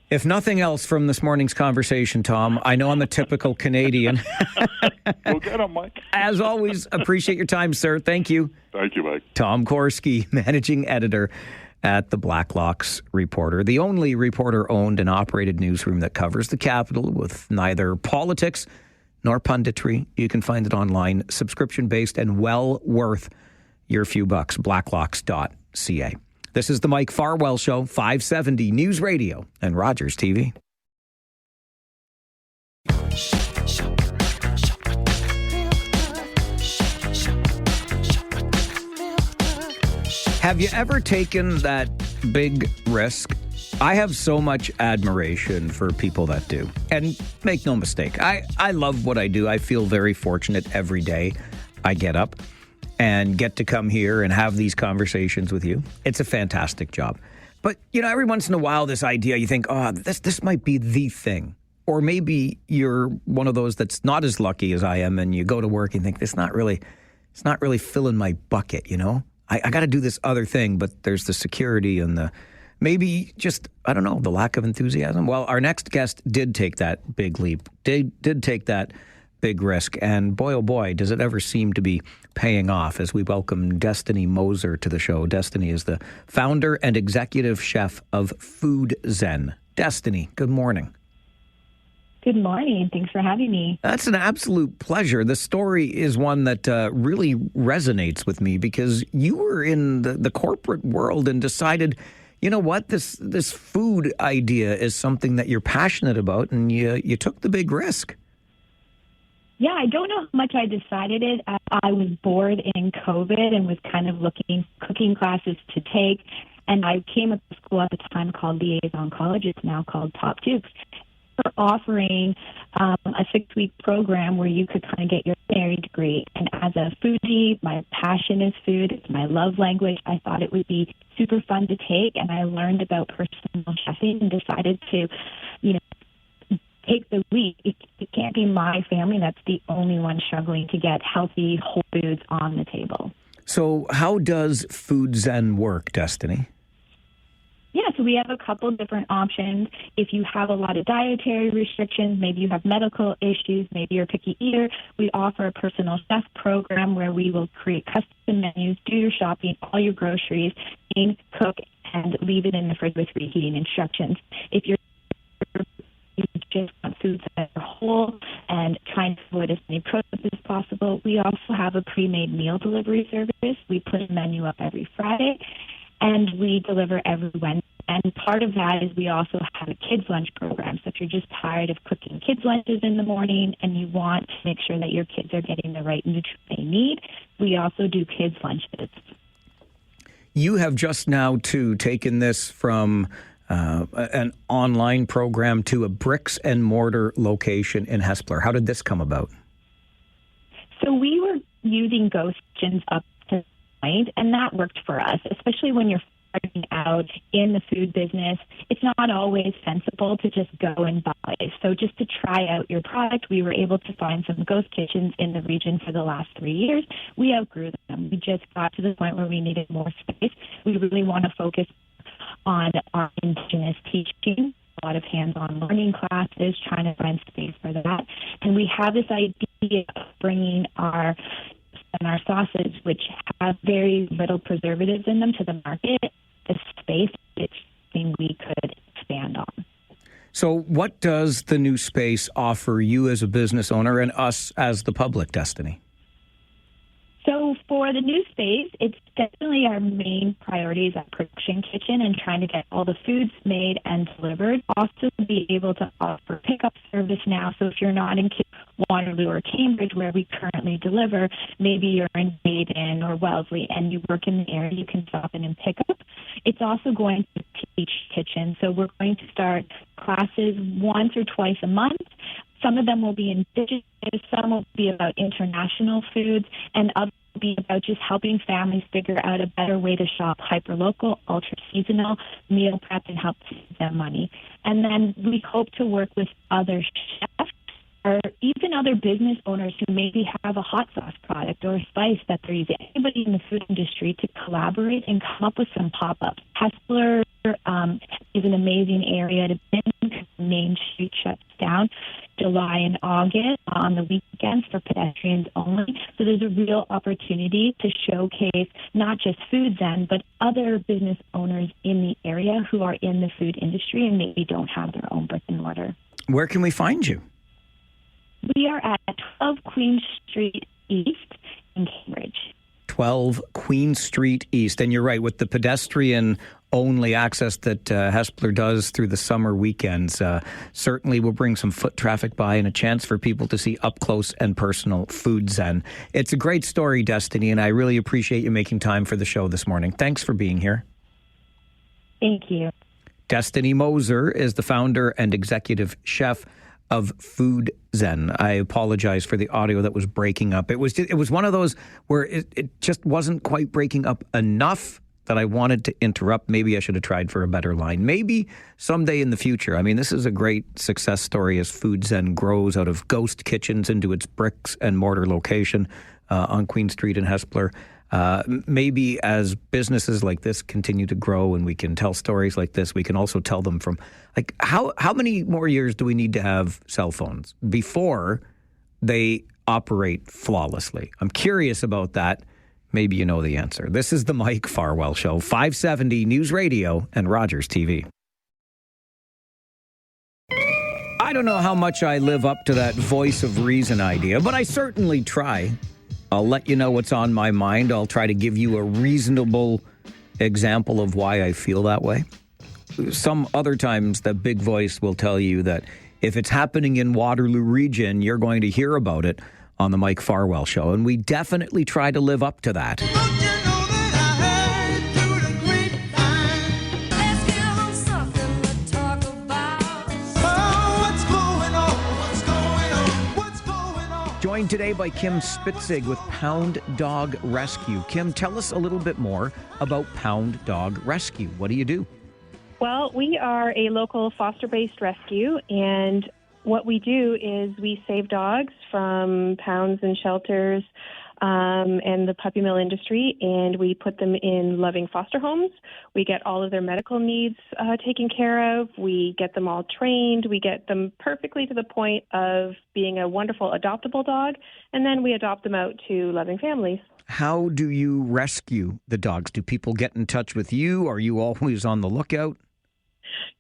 If nothing else from this morning's conversation, Tom, I know I'm a typical Canadian. We'll get him, Mike. As always, appreciate your time, sir. Thank you. Thank you, Mike. Tom Korski, managing editor at the Blacklocks Reporter, the only reporter-owned and operated newsroom that covers the capital with neither politics nor punditry. You can find it online, subscription-based and well worth your few bucks, blacklocks.ca. This is the Mike Farwell Show, 570 News Radio and Rogers TV. Have you ever taken that big risk? I have so much admiration for people that do. And make no mistake, I love what I do. I feel very fortunate every day I get up and get to come here and have these conversations with you. It's a fantastic job. But, every once in a while, this idea, you think, this might be the thing. Or maybe you're one of those that's not as lucky as I am, and you go to work and think, it's not really filling my bucket, I got to do this other thing, but there's the security and the maybe just, I don't know, the lack of enthusiasm. Well, our next guest did take that big leap, did take that big risk. And boy, oh boy, does it ever seem to be paying off as we welcome Destiny Moser to the show. Destiny is the founder and executive chef of Food Zen. Destiny, good morning. Good morning. Thanks for having me. That's an absolute pleasure. The story is one that really resonates with me because you were in the corporate world and decided, you know what, this food idea is something that you're passionate about, and you took the big risk. Yeah, I don't know how much I decided it. I was bored in COVID and was kind of looking cooking classes to take. And I came up to school at the time called Liaison College. It's now called Top Dukes. We're offering a 6-week program where you could kind of get your culinary degree. And as a foodie, my passion is food. It's my love language. I thought it would be super fun to take. And I learned about personal chefing and decided to, take the leap. It can't be my family that's the only one struggling to get healthy, whole foods on the table. So how does Food Zen work, Destiny? Yeah, so we have a couple different options. If you have a lot of dietary restrictions, maybe you have medical issues, maybe you're a picky eater, we offer a personal chef program where we will create custom menus, do your shopping, all your groceries, cook, and leave it in the fridge with reheating instructions. If you just want foods that are whole and trying to avoid as many proteins as possible, we also have a pre-made meal delivery service. We put a menu up every Friday, and we deliver every Wednesday. And part of that is we also have a kids' lunch program. So if you're just tired of cooking kids' lunches in the morning and you want to make sure that your kids are getting the right nutrients they need, we also do kids' lunches. You have just now, too, taken this from an online program to a bricks and mortar location in Hespeler. How did this come about? So we were using ghost kitchens up to the point, and that worked for us, especially when you're starting out in the food business. It's not always sensible to just go and buy. So just to try out your product, we were able to find some ghost kitchens in the region for the last 3 years. We outgrew them. We just got to the point where we needed more space. We really want to focus on our Indigenous teaching, a lot of hands-on learning classes, trying to find space for that. And we have this idea of bringing our sauces, which have very little preservatives in them, to the market. The space is something we could expand on. So what does the new space offer you as a business owner and us as the public, Destiny? So for the new space, it's definitely our main priority is that production kitchen and trying to get all the foods made and delivered. Also be able to offer pickup service now. So if you're not in Waterloo or Cambridge where we currently deliver, maybe you're in Baden or Wellesley and you work in the area, you can stop in and pick up. It's also going to teach kitchen. So we're going to start classes once or twice a month. Some of them will be Indigenous, some will be about international foods, and other be about just helping families figure out a better way to shop hyperlocal, ultra-seasonal, meal prep, and help save them money. And then we hope to work with other chefs or even other business owners who maybe have a hot sauce product or a spice that they're using, anybody in the food industry, to collaborate and come up with some pop-ups. Hessler is an amazing area to be in because the main street shuts down July and August on the weekends for pedestrians only. So there's a real opportunity to showcase not just Food Zen, but other business owners in the area who are in the food industry and maybe don't have their own brick and mortar. Where can we find you? We are at 12 Queen Street East in Cambridge. 12 Queen Street East. And you're right, with the pedestrian-only access that Hespler does through the summer weekends, certainly will bring some foot traffic by and a chance for people to see up close and personal Food Zen. It's a great story, Destiny, and I really appreciate you making time for the show this morning. Thanks for being here. Thank you. Destiny Moser is the founder and executive chef of Food Zen. I apologize for the audio that was breaking up. It was one of those where it just wasn't quite breaking up enough that I wanted to interrupt. Maybe I should have tried for a better line. Maybe someday in the future. I mean, this is a great success story as Food Zen grows out of ghost kitchens into its bricks and mortar location on Queen Street in Hespler. Maybe as businesses like this continue to grow and we can tell stories like this, we can also tell them from, like, how many more years do we need to have cell phones before they operate flawlessly? I'm curious about that. Maybe you know the answer. This is the Mike Farwell Show, 570 News Radio and Rogers TV. I don't know how much I live up to that voice of reason idea, but I certainly try. I'll let you know what's on my mind. I'll try to give you a reasonable example of why I feel that way. Some other times, the big voice will tell you that if it's happening in Waterloo region, you're going to hear about it on the Mike Farwell Show. And we definitely try to live up to that. Joined today by Kim Spitzig with Pound Dog Rescue. Kim, tell us a little bit more about Pound Dog Rescue. What do you do? Well, we are a local foster-based rescue, and what we do is we save dogs from pounds and shelters and the puppy mill industry, and we put them in loving foster homes. We get all of their medical needs taken care of. We get them all trained. We get them perfectly to the point of being a wonderful adoptable dog, and then we adopt them out to loving families. How do you rescue the dogs? Do people get in touch with you? Are you always on the lookout?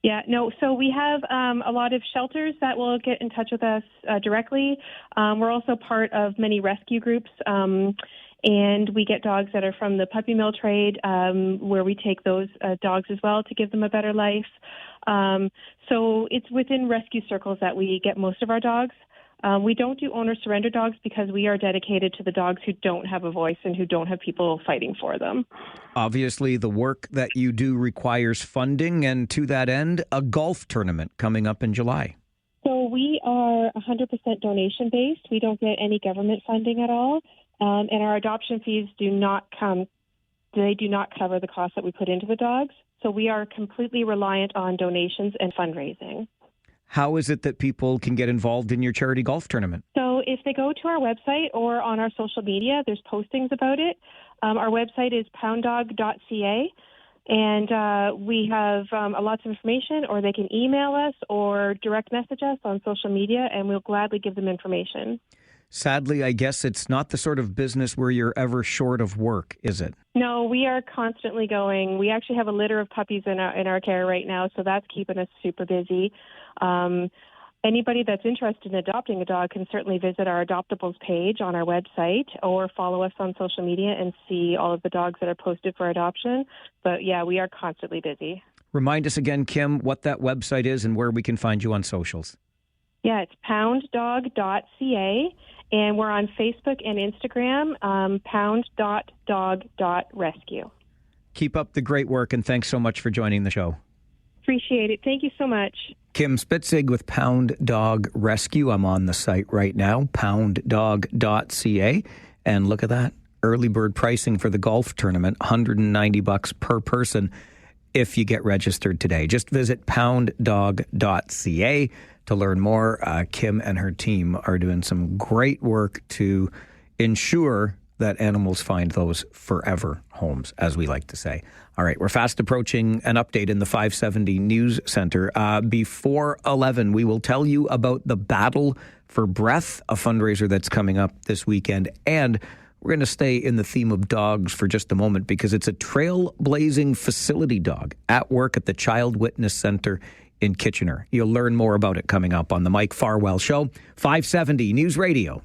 Yeah, no, so we have a lot of shelters that will get in touch with us directly. We're also part of many rescue groups, and we get dogs that are from the puppy mill trade, where we take those dogs as well to give them a better life. So it's within rescue circles that we get most of our dogs. We don't do owner surrender dogs because we are dedicated to the dogs who don't have a voice and who don't have people fighting for them. Obviously, the work that you do requires funding, and to that end, a golf tournament coming up in July. So we are 100% donation-based. We don't get any government funding at all, and our adoption fees do not cover the cost that we put into the dogs. So we are completely reliant on donations and fundraising. How is it that people can get involved in your charity golf tournament? So if they go to our website or on our social media, there's postings about it. Our website is pounddog.ca, and we have lots of information, or they can email us or direct message us on social media, and we'll gladly give them information. Sadly, I guess it's not the sort of business where you're ever short of work, is it? No, we are constantly going. We actually have a litter of puppies in our care right now, so that's keeping us super busy. Anybody that's interested in adopting a dog can certainly visit our adoptables page on our website or follow us on social media and see all of the dogs that are posted for adoption. But yeah, we are constantly busy. Remind us again, Kim, what that website is and where we can find you on socials. Yeah, it's pounddog.ca, and we're on Facebook and Instagram, pound.dog.rescue. Keep up the great work, and thanks so much for joining the show. Appreciate it. Thank you so much. Kim Spitzig with Pound Dog Rescue. I'm on the site right now, pounddog.ca. And look at that. early bird pricing for the golf tournament, $190 per person if you get registered today. Just visit pounddog.ca to learn more. Kim and her team are doing some great work to ensure that animals find those forever homes, as we like to say. All right, we're fast approaching an update in the 570 News Center. Before 11, we will tell you about the Battle for Breath, a fundraiser that's coming up this weekend. And we're going to stay in the theme of dogs for just a moment because it's a trailblazing facility dog at work at the Child Witness Center in Kitchener. You'll learn more about it coming up on the Mike Farwell Show, 570 News Radio.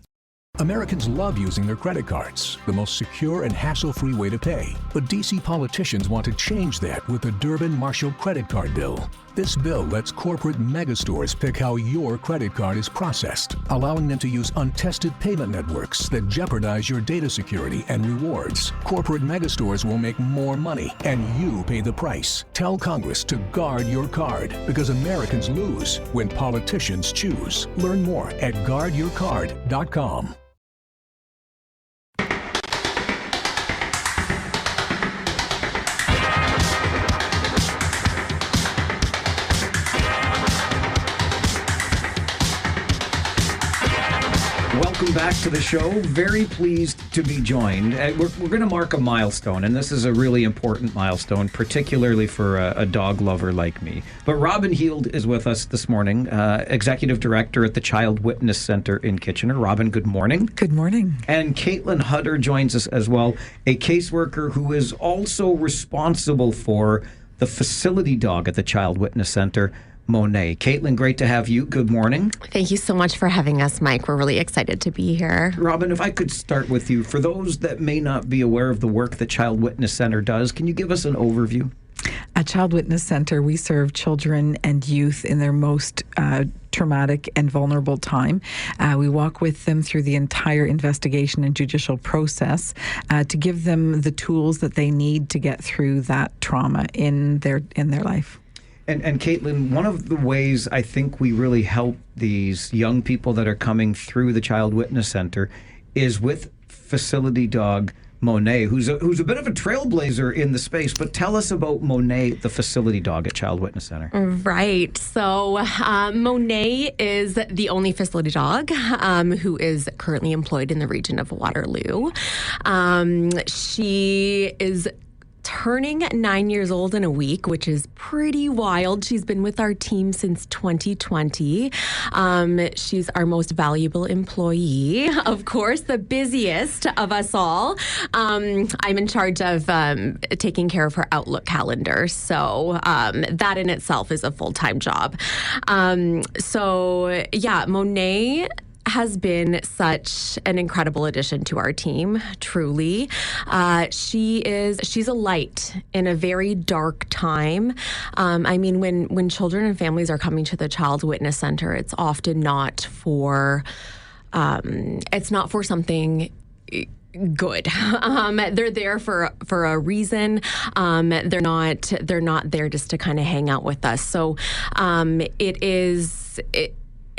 Americans love using their credit cards, the most secure and hassle-free way to pay. But DC politicians want to change that with the Durbin-Marshall credit card bill. This bill lets corporate megastores pick how your credit card is processed, allowing them to use untested payment networks that jeopardize your data security and rewards. Corporate megastores will make more money, and you pay the price. Tell Congress to guard your card, because Americans lose when politicians choose. Learn more at guardyourcard.com. Welcome back to the show. Very pleased to be joined. We're going to mark a milestone, and this is a really important milestone, particularly for a dog lover like me. But Robin Heald is with us this morning, Executive Director at the Child Witness Center in Kitchener. Robin, good morning. Good morning. And Caitlin Hutter joins us as well, a caseworker who is also responsible for the facility dog at the Child Witness Center, Monet. Caitlin, great to have you. Good morning. Thank you so much for having us, Mike. We're really excited to be here. Robin, if I could start with you. For those that may not be aware of the work the Child Witness Center does, can you give us an overview? At Child Witness Center, we serve children and youth in their most traumatic and vulnerable time. We walk with them through the entire investigation and judicial process to give them the tools that they need to get through that trauma in their life. And Caitlin, one of the ways I think we really help these young people that are coming through the Child Witness Center is with facility dog Monet, who's a bit of a trailblazer in the space. But tell us about Monet, the facility dog at Child Witness Center. Right. So Monet is the only facility dog who is currently employed in the region of Waterloo. She is turning 9 years old in a week, which is pretty wild. She's been with our team since 2020. She's our most valuable employee, of course, the busiest of us all. I'm in charge of taking care of her Outlook calendar. So that in itself is a full-time job. Monet has been such an incredible addition to our team, truly. She's a light in a very dark time. When children and families are coming to the Child Witness Center, it's often not for something good. They're there for a reason. They're not there just to kind of hang out with us. So it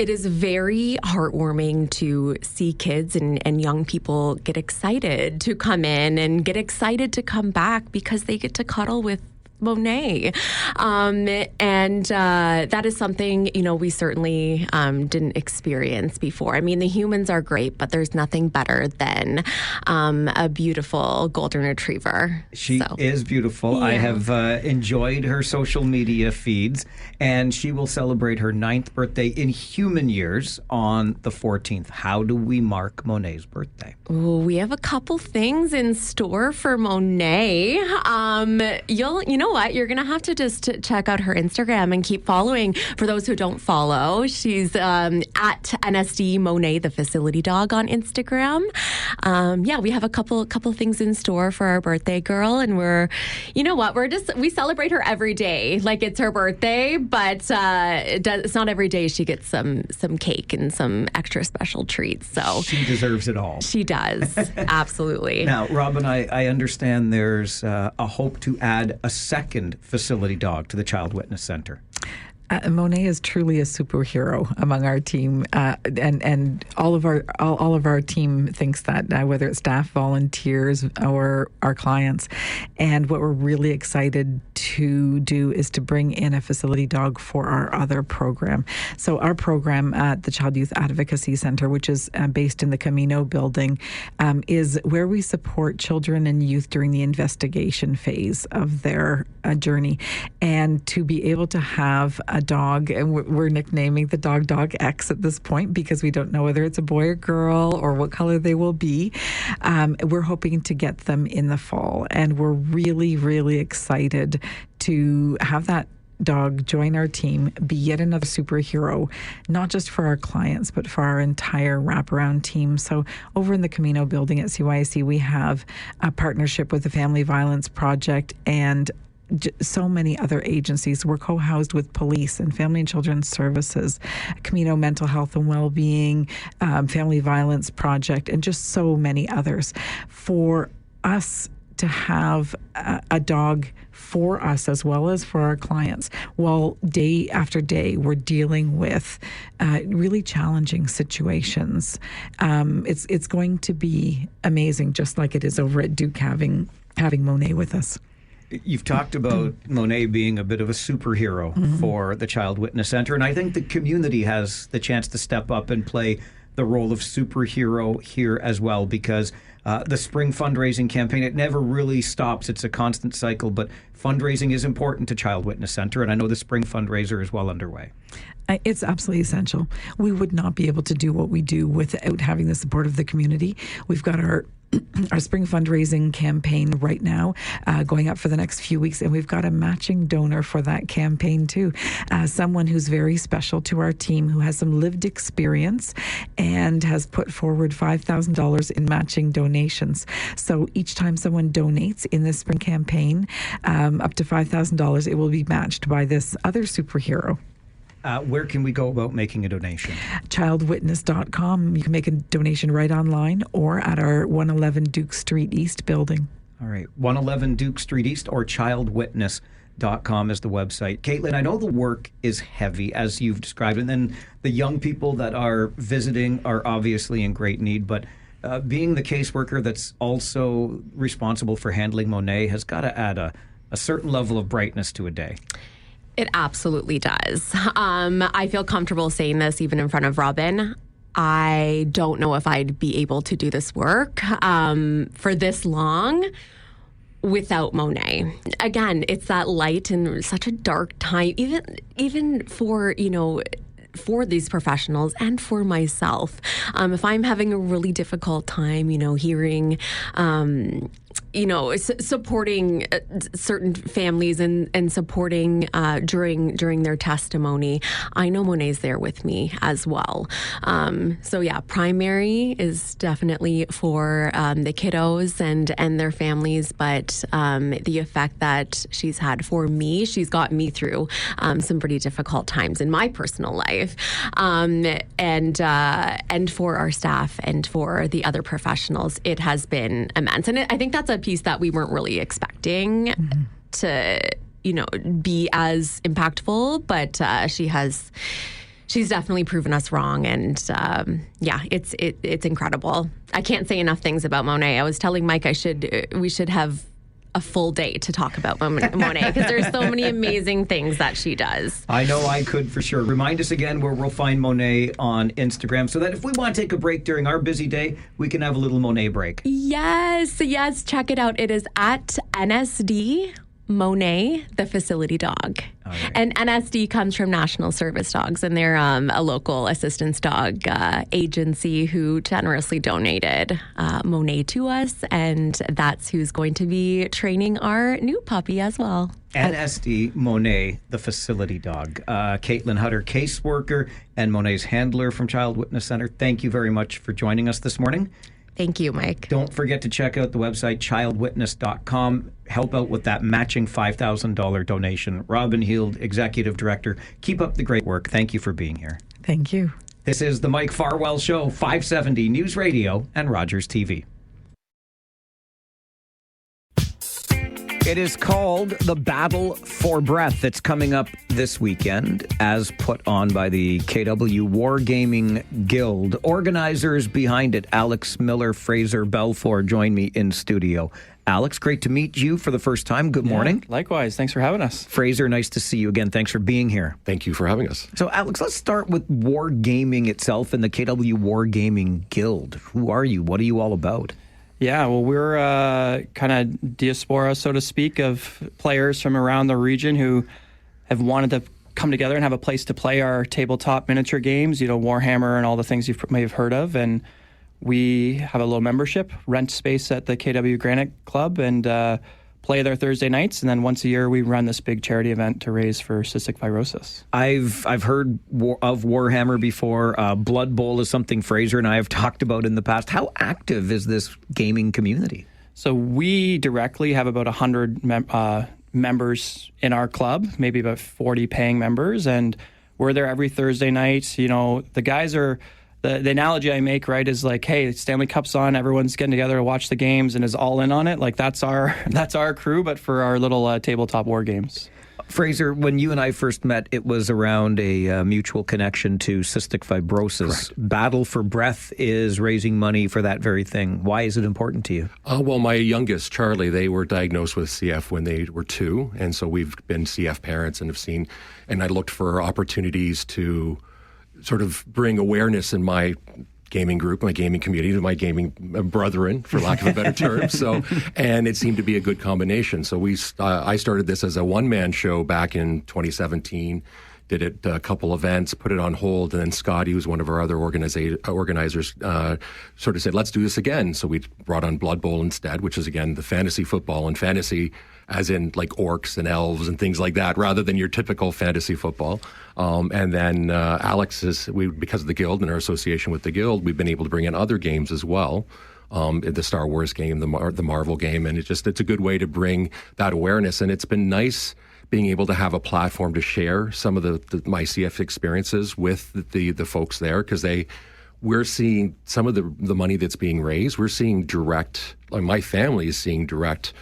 is very heartwarming to see kids and young people get excited to come in and get excited to come back because they get to cuddle with Monet. That is something, we certainly didn't experience before. I mean, the humans are great, but there's nothing better than a beautiful golden retriever. She is beautiful. Yeah. I have enjoyed her social media feeds, and she will celebrate her 9th birthday in human years on the 14th. How do we mark Monet's birthday? Ooh, we have a couple things in store for Monet. You know what? You're going to have to just check out her Instagram and keep following. For those who don't follow, she's at NSD Monet, the facility dog, on Instagram. We have a couple things in store for our birthday girl, and we celebrate her every day like it's her birthday, but it's not every day she gets some cake and some extra special treats. So she deserves it all. She does. Absolutely. Now, Robin, I understand there's a hope to add a second facility dog to the Child Witness Center. Monet is truly a superhero among our team, and all of our team thinks that, whether it's staff, volunteers, or our clients. And what we're really excited to do is to bring in a facility dog for our other program. So our program at the Child Youth Advocacy Center, which is based in the Camino building, is where we support children and youth during the investigation phase of their journey. And to be able to have a dog, and we're nicknaming the dog X at this point because we don't know whether it's a boy or girl or what color they will be. We're hoping to get them in the fall, and we're really, really excited to have that dog join our team, be yet another superhero, not just for our clients, but for our entire wraparound team. So over in the Camino building at CYC, we have a partnership with the Family Violence Project and so many other agencies. We're co-housed with police and Family and Children's Services, Camino Mental Health and Wellbeing, Family Violence Project, and just so many others. For us to have a dog for us as well as for our clients, while day after day we're dealing with really challenging situations. It's going to be amazing, just like it is over at Duke having Monet with us. You've talked about Monet being a bit of a superhero for the Child Witness Center, and I think the community has the chance to step up and play the role of superhero here as well, because the spring fundraising campaign, it never really stops. It's a constant cycle, but fundraising is important to Child Witness Center, and I know the spring fundraiser is well underway. It's absolutely essential. We would not be able to do what we do without having the support of the community. We've got our spring fundraising campaign right now going up for the next few weeks, and we've got a matching donor for that campaign too. Someone who's very special to our team, who has some lived experience and has put forward $5,000 in matching donations. So each time someone donates in this spring campaign, up to $5,000, it will be matched by this other superhero. Where can we go about making a donation? Childwitness.com. You can make a donation right online or at our 111 Duke Street East building. All right, 111 Duke Street East or childwitness.com is the website. Caitlin, I know the work is heavy, as you've described, and then the young people that are visiting are obviously in great need, but being the caseworker that's also responsible for handling Monet has got to add a certain level of brightness to a day. It absolutely does. I feel comfortable saying this even in front of Robin. I don't know if I'd be able to do this work for this long without Monet. Again, it's that light in such a dark time, even for, for these professionals and for myself. If I'm having a really difficult time, hearing, supporting certain families and supporting during their testimony, I know Monet's there with me as well. So yeah, primary is definitely for the kiddos and their families, but the effect that she's had for me, she's got me through some pretty difficult times in my personal life, and for our staff and for the other professionals, it has been immense. And I think that's a piece that we weren't really expecting to, be as impactful, but she's definitely proven us wrong. And it's incredible. I can't say enough things about Monet. I was telling Mike we should have a full day to talk about Monet because there's so many amazing things that she does. I know I could for sure. Remind us again where we'll find Monet on Instagram so that if we want to take a break during our busy day, we can have a little Monet break. Yes, check it out. It is at NSD Monet, the facility dog. Right. And NSD comes from National Service Dogs, and they're a local assistance dog agency who generously donated Monet to us, and that's who's going to be training our new puppy as well. NSD Monet, the facility dog. Caitlin Hutter, caseworker, and Monet's handler from Child Witness Center. Thank you very much for joining us this morning. Thank you, Mike. Don't forget to check out the website, childwitness.com. Help out with that matching $5,000 donation. Robin Heald, Executive Director. Keep up the great work. Thank you for being here. Thank you. This is the Mike Farwell Show, 570 News Radio and Rogers TV. It is called the Battle for Breath. It's coming up this weekend, as put on by the KW Wargaming Guild. Organizers behind it, Alex Miller, Fraser Belfour, join me in studio. Alex, great to meet you for the first time. Good morning. Likewise. Thanks for having us. Fraser, nice to see you again. Thanks for being here. Thank you for having us. So, Alex, let's start with Wargaming itself and the KW Wargaming Guild. Who are you? What are you all about? Yeah, well, we're kind of diaspora, so to speak, of players from around the region who have wanted to come together and have a place to play our tabletop miniature games, Warhammer and all the things you may have heard of. And we have a little membership, rent space at the KW Granite Club, and play there Thursday nights. And then once a year, we run this big charity event to raise for cystic fibrosis. I've heard of Warhammer before. Blood Bowl is something Fraser and I have talked about in the past. How active is this gaming community? So we directly have about 100 members in our club, maybe about 40 paying members, and we're there every Thursday night. The guys are... The analogy I make, right, is like, hey, Stanley Cup's on, everyone's getting together to watch the games and is all in on it. Like, that's our crew, but for our little tabletop war games. Fraser, when you and I first met, it was around a mutual connection to cystic fibrosis. Correct. Battle for Breath is raising money for that very thing. Why is it important to you? Well, my youngest, Charlie, they were diagnosed with CF when they were 2, and so we've been CF parents and I looked for opportunities to sort of bring awareness in my gaming group, my gaming community, to my gaming brethren, for lack of a better term. So, and it seemed to be a good combination. So I started this as a one-man show back in 2017, did it a couple events, put it on hold, and then Scotty, who's one of our other organizers, sort of said, let's do this again. So we brought on Blood Bowl instead, which is, again, the fantasy football, and fantasy as in like orcs and elves and things like that, rather than your typical fantasy football. And then Alex because of the Guild and our association with the Guild, we've been able to bring in other games as well. The Star Wars game, the Marvel game, and it's a good way to bring that awareness. And it's been nice being able to have a platform to share some of my CF experiences with the folks there, because we're seeing some of the money that's being raised. We're seeing direct. My family is seeing direct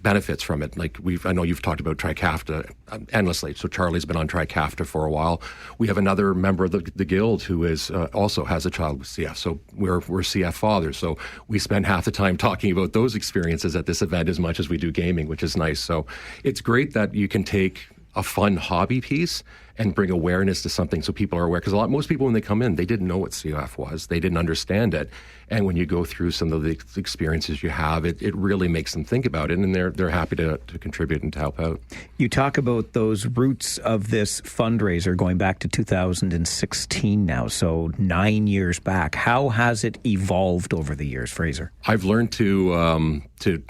benefits from it. I know you've talked about Trikafta endlessly. So Charlie's been on Trikafta for a while. We have another member of the Guild who is also has a child with CF. So we're CF fathers. So we spend half the time talking about those experiences at this event as much as we do gaming, which is nice. So it's great that you can take a fun hobby piece and bring awareness to something so people are aware. Because most people, when they come in, they didn't know what CF was. They didn't understand it. And when you go through some of the experiences you have, it really makes them think about it, and they're happy to contribute and to help out. You talk about those roots of this fundraiser going back to 2016 now, so 9 years back. How has it evolved over the years, Fraser? I've learned to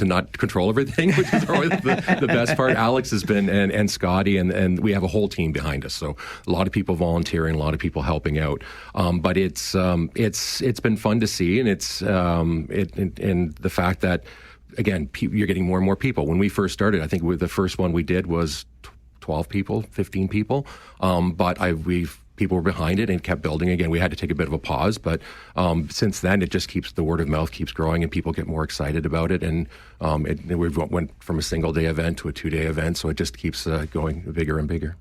not control everything, which is always the best part. Alex has been, and Scotty, and we have a whole team behind us. So a lot of people volunteering, a lot of people helping out. But it's been fun to see, and and the fact that, again, you're getting more and more people. When we first started, I think the first one we did was 12 people, 15 people. But people were behind it and kept building. Again, we had to take a bit of a pause, but since then, the word of mouth keeps growing, and people get more excited about it. And we went from a single-day event to a 2-day event, so it just keeps going bigger and bigger.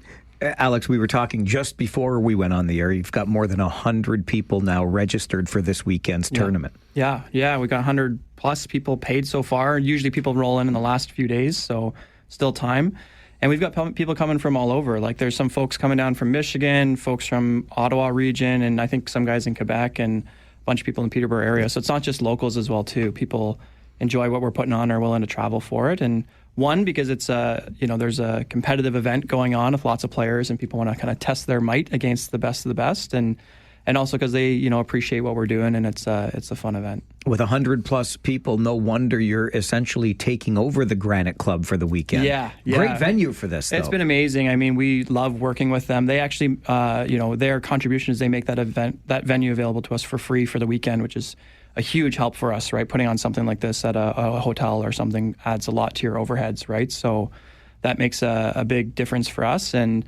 Alex, we were talking just before we went on the air. You've got more than 100 people now registered for this weekend's tournament. Yeah, we got 100 plus people paid so far. Usually people roll in the last few days, so still time. And we've got people coming from all over. Like, there's some folks coming down from Michigan, folks from Ottawa region, and I think some guys in Quebec, and a bunch of people in the Peterborough area. So it's not just locals as well, too. People enjoy what we're putting on, are willing to travel for it. And one, because it's there's a competitive event going on with lots of players, and people want to kind of test their might against the best of the best, and also because they appreciate what we're doing, and it's a fun event. With 100 plus people, no wonder you're essentially taking over the Granite Club for the weekend. Yeah. Great venue for this, though. It's been amazing. I mean, we love working with them. They actually, their contributions, they make that venue available to us for free for the weekend, which is a huge help for us, right? Putting on something like this at a hotel or something adds a lot to your overheads, right? So that makes a big difference for us. And,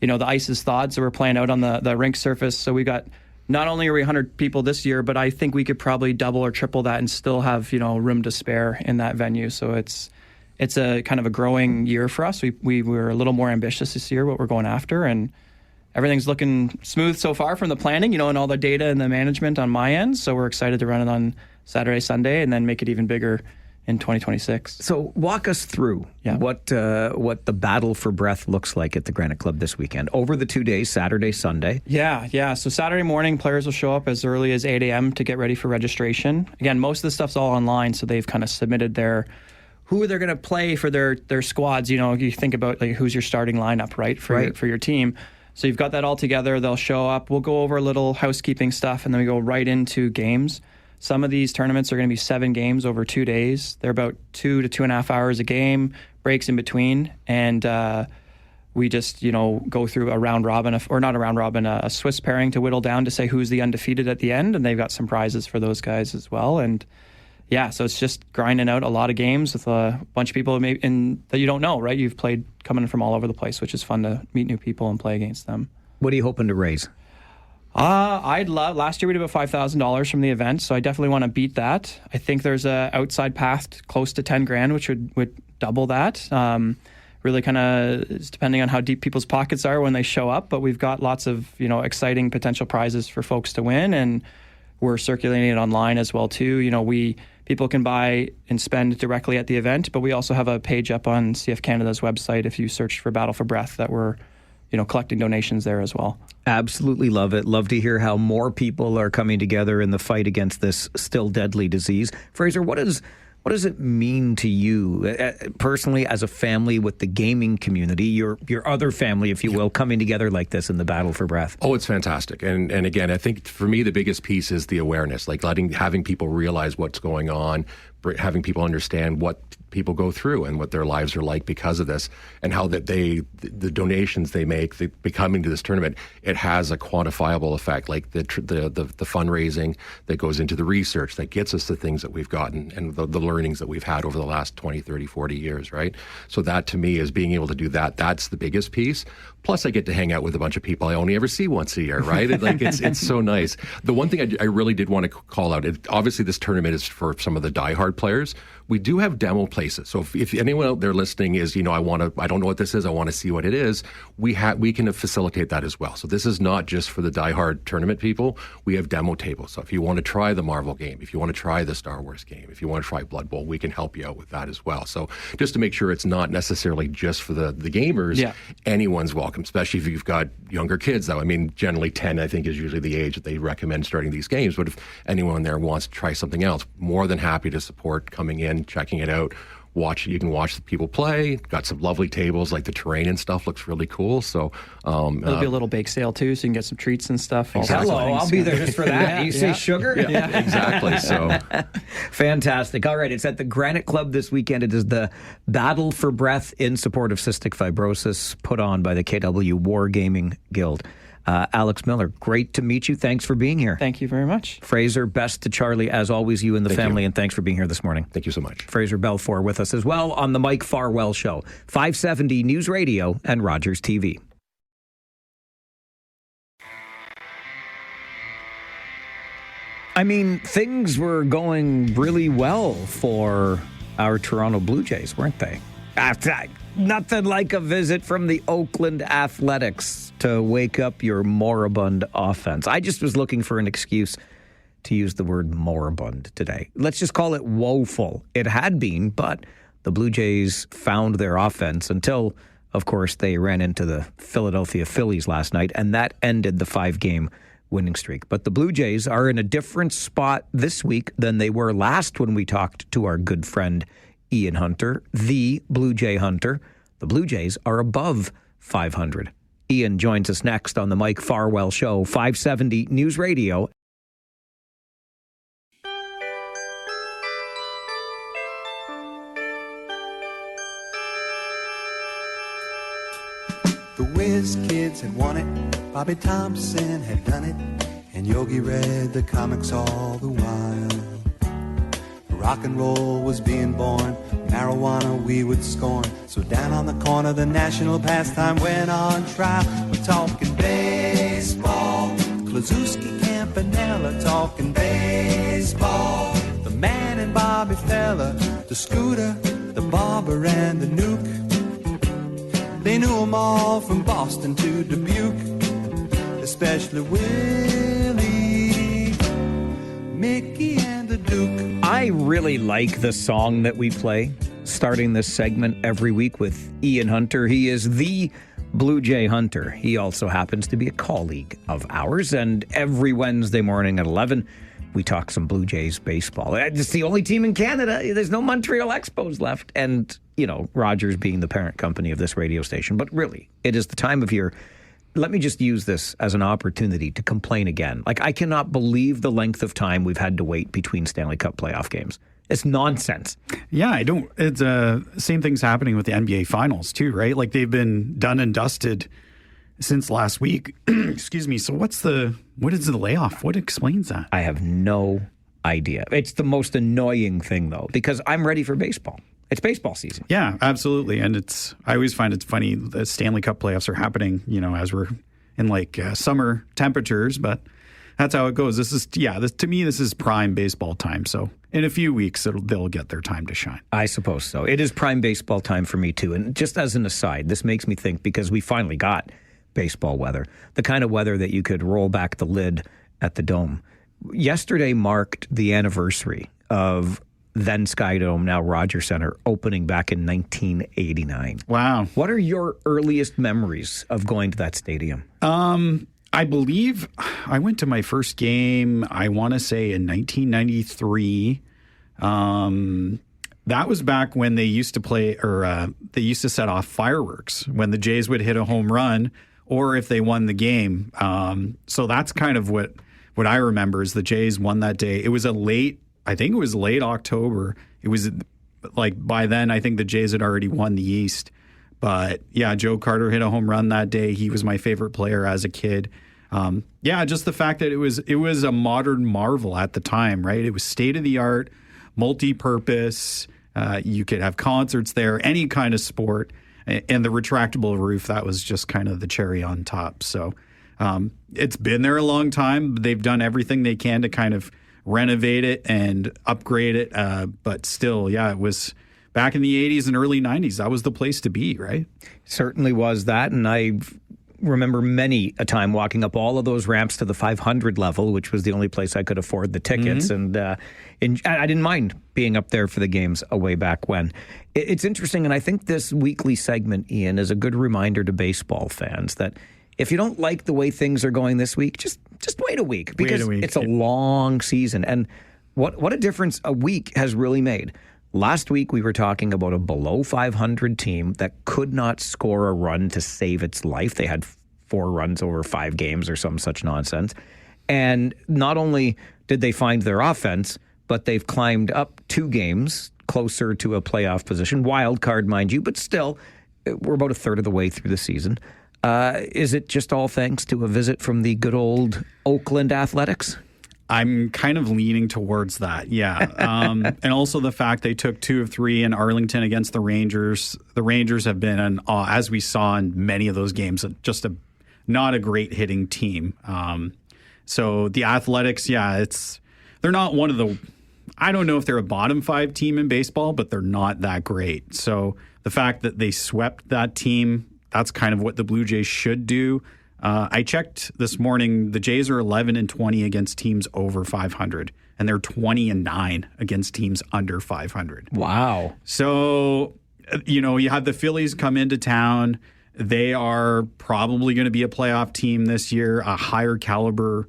the ice is thawed, so we're playing out on the rink surface. So we got, not only are we 100 people this year, but I think we could probably double or triple that and still have, room to spare in that venue. So it's it's a kind of a growing year for us. We were a little more ambitious this year, what we're going after, and everything's looking smooth so far from the planning, and all the data and the management on my end. So we're excited to run it on Saturday, Sunday, and then make it even bigger in 2026. So walk us through what the battle for breath looks like at the Granite Club this weekend over the 2 days, Saturday, Sunday. Yeah. So Saturday morning, players will show up as early as 8 a.m. to get ready for registration. Again, most of the stuff's all online, so they've kind of submitted who they're going to play for their squads. You think about who's your starting lineup, right, for your team. So you've got that all together. They'll show up. We'll go over a little housekeeping stuff, and then we go right into games. Some of these tournaments are going to be 7 games over 2 days. They're about 2 to 2.5 hours a game, breaks in between. And we just, go through a round robin, a Swiss pairing to whittle down to say who's the undefeated at the end. And they've got some prizes for those guys as well. And yeah, so it's just grinding out a lot of games with a bunch of people that you don't know, right? You've played coming in from all over the place, which is fun to meet new people and play against them. What are you hoping to raise? Last year we did about $5,000 from the event, so I definitely want to beat that. I think there's a outside path close to 10 grand, which would double that. Really kind of is depending on how deep people's pockets are when they show up, but we've got lots of, exciting potential prizes for folks to win, and we're circulating it online as well too. People can buy and spend directly at the event, but we also have a page up on CF Canada's website if you search for Battle for Breath that we're collecting donations there as well. Absolutely love it. Love to hear how more people are coming together in the fight against this still deadly disease. Fraser, what does it mean to you personally as a family with the gaming community, your other family, if you will, coming together like this in the battle for breath? Oh, it's fantastic. And again, I think for me, the biggest piece is the awareness, having people realize what's going on, having people understand what people go through and what their lives are like because of this, and how that the donations they make, coming to this tournament, it has a quantifiable effect, like the fundraising that goes into the research that gets us the things that we've gotten and the learnings that we've had over the last 20, 30, 40 years, right? So that to me is being able to do that. That's the biggest piece. Plus, I get to hang out with a bunch of people I only ever see once a year, right? It's so nice. The one thing I really did want to call out, obviously this tournament is for some of the diehard players. We do have demo places. So if anyone out there listening is, I don't know what this is, I want to see what it is, we can facilitate that as well. So this is not just for the diehard tournament people. We have demo tables. So if you want to try the Marvel game, if you want to try the Star Wars game, if you want to try Blood Bowl, we can help you out with that as well. So just to make sure it's not necessarily just for the gamers, anyone's welcome, especially if you've got younger kids, though. I mean, generally 10, I think, is usually the age that they recommend starting these games. But if anyone there wants to try something else, more than happy to support coming in, checking it out. You can watch the people play. Got some lovely tables, like the terrain and stuff looks really cool. So there'll be a little bake sale too, so you can get some treats and stuff. Exactly. Hello, I'll be there just for that. You say sugar? Yeah, exactly. So fantastic. All right, it's at the Granite Club this weekend. It is the Battle for Breath in support of cystic fibrosis, put on by the KW Wargaming Guild. Alex Miller, great to meet you. Thanks for being here. Thank you very much. Fraser, best to Charlie, as always, you and the family, and thanks for being here this morning. Thank you so much. Fraser Balfour with us as well on the Mike Farwell Show, 570 News Radio and Rogers TV. I mean, things were going really well for our Toronto Blue Jays, weren't they? Nothing like a visit from the Oakland Athletics to wake up your moribund offense. I just was looking for an excuse to use the word moribund today. Let's just call it woeful. It had been, but the Blue Jays found their offense until, of course, they ran into the Philadelphia Phillies last night, and that ended the 5-game winning streak. But the Blue Jays are in a different spot this week than they were last when we talked to our good friend Ian Hunter, the Blue Jay Hunter. The Blue Jays are above 500. Ian joins us next on the Mike Farwell Show, 570 News Radio. The Whiz Kids had won it, Bobby Thompson had done it, and Yogi read the comics all the while. Rock and roll was being born, marijuana we would scorn. So down on the corner the national pastime went on trial. We're talking baseball, Klazuski, Campanella, talking baseball. The man and Bobby Fella, the Scooter, the barber and the nuke. They knew 'em all from Boston to Dubuque, especially Willie, Mickey, and the Duke. I really like the song that we play, starting this segment every week with Ian Hunter. He is the Blue Jay Hunter. He also happens to be a colleague of ours, and every Wednesday morning at 11, we talk some Blue Jays baseball. It's the only team in Canada. There's no Montreal Expos left. And, you know, Rogers being the parent company of this radio station. But really, it is the time of year. Let me just use this as an opportunity to complain again. Like, I cannot believe the length of time we've had to wait between Stanley Cup playoff games. It's nonsense. Yeah, I don't. It's same thing's happening with the NBA Finals too, right? Like, they've been done and dusted since last week. Excuse me. So what is the layoff? What explains that? I have no idea. It's the most annoying thing, though, because I'm ready for baseball. It's baseball season. Yeah, absolutely. And I always find it's funny the Stanley Cup playoffs are happening, you know, as we're in like summer temperatures, but that's how it goes. To me, this is prime baseball time. So in a few weeks, they'll get their time to shine. I suppose so. It is prime baseball time for me, too. And just as an aside, this makes me think, because we finally got baseball weather, the kind of weather that you could roll back the lid at the Dome. Yesterday marked the anniversary of then Sky Dome, now Rogers Center, opening back in 1989. Wow. What are your earliest memories of going to that stadium? I believe I went to my first game, I want to say in 1993. That was back when they used to play, or they used to set off fireworks when the Jays would hit a home run or if they won the game. So that's kind of what I remember is the Jays won that day. It was late October. It was like by then I think the Jays had already won the East. But yeah, Joe Carter hit a home run that day. He was my favorite player as a kid. Just the fact that it was a modern marvel at the time, right? It was state of the art, multi-purpose. You could have concerts there, any kind of sport, and the retractable roof. That was just kind of the cherry on top. So it's been there a long time. They've done everything they can to kind of renovate it and upgrade it. But still, yeah, it was back in the 80s and early 90s. That was the place to be, right? Certainly was that. And I remember many a time walking up all of those ramps to the 500 level, which was the only place I could afford the tickets. Mm-hmm. And I didn't mind being up there for the games way back when. It's interesting. And I think this weekly segment, Ian, is a good reminder to baseball fans that if you don't like the way things are going this week, just wait a week, because it's a long season. And what a difference a week has really made. Last week, we were talking about a below 500 team that could not score a run to save its life. They had 4 runs over 5 games or some such nonsense. And not only did they find their offense, but they've climbed up 2 games closer to a playoff position. Wild card, mind you, but still, we're about a third of the way through the season. Is it just all thanks to a visit from the good old Oakland Athletics? I'm kind of leaning towards that, yeah. And also the fact they took 2 of 3 in Arlington against the Rangers. The Rangers have been, as we saw in many of those games, just not a great hitting team. So the Athletics, yeah, they're not one of the, I don't know if they're a bottom 5 team in baseball, but they're not that great. So the fact that they swept that team, that's kind of what the Blue Jays should do. I checked this morning. The Jays are 11-20 against teams over 500, and they're 20-9 against teams under 500. Wow! So, you have the Phillies come into town. They are probably going to be a playoff team this year, a higher caliber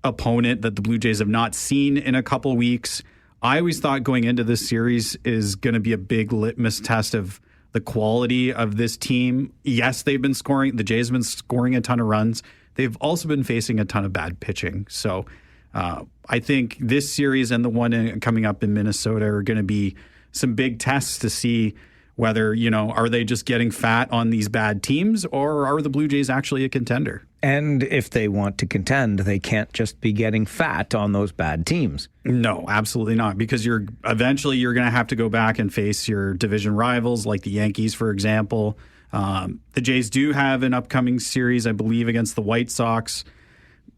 opponent that the Blue Jays have not seen in a couple weeks. I always thought going into this series is going to be a big litmus test of the quality of this team. Yes, they've been scoring. The Jays have been scoring a ton of runs. They've also been facing a ton of bad pitching. So I think this series and the one coming up in Minnesota are going to be some big tests to see whether, are they just getting fat on these bad teams, or are the Blue Jays actually a contender? And if they want to contend, they can't just be getting fat on those bad teams. No, absolutely not, because eventually you're going to have to go back and face your division rivals like the Yankees, for example. The Jays do have an upcoming series, I believe, against the White Sox.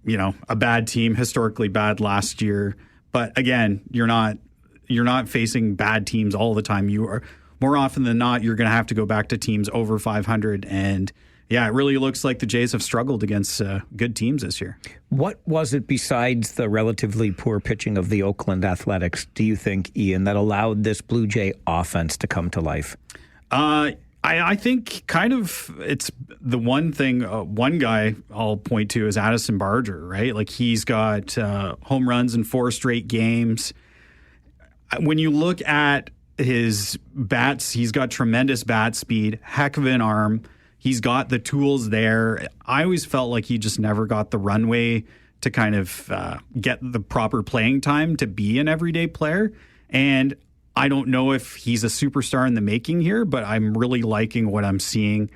A bad team, historically bad last year. But again, you're not you're not facing bad teams all the time. You are more often than not, you're going to have to go back to teams over 500. And yeah, it really looks like the Jays have struggled against good teams this year. What was it besides the relatively poor pitching of the Oakland Athletics, do you think, Ian, that allowed this Blue Jay offense to come to life? I think kind of it's the one thing, one guy I'll point to is Addison Barger, right? Like he's got home runs in 4 straight games. When you look at his bats, he's got tremendous bat speed, heck of an arm. He's got the tools there. I always felt like he just never got the runway to kind of get the proper playing time to be an everyday player. And I don't know if he's a superstar in the making here, but I'm really liking what I'm seeing.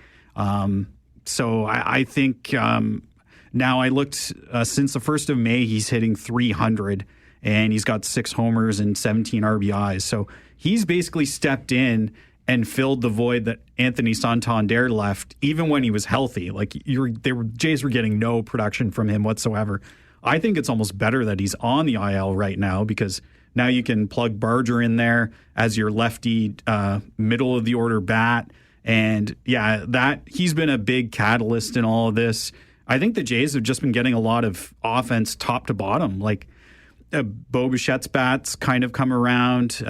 So I think now I looked since the 1st of May, he's hitting 300 and he's got 6 homers and 17 RBIs. So he's basically stepped in and filled the void that Anthony Santander left, even when he was healthy. Like Jays were getting no production from him whatsoever. I think it's almost better that he's on the IL right now because now you can plug Barger in there as your lefty middle of the order bat. And yeah, that he's been a big catalyst in all of this. I think the Jays have just been getting a lot of offense top to bottom. Like Bo Bichette's bats kind of come around.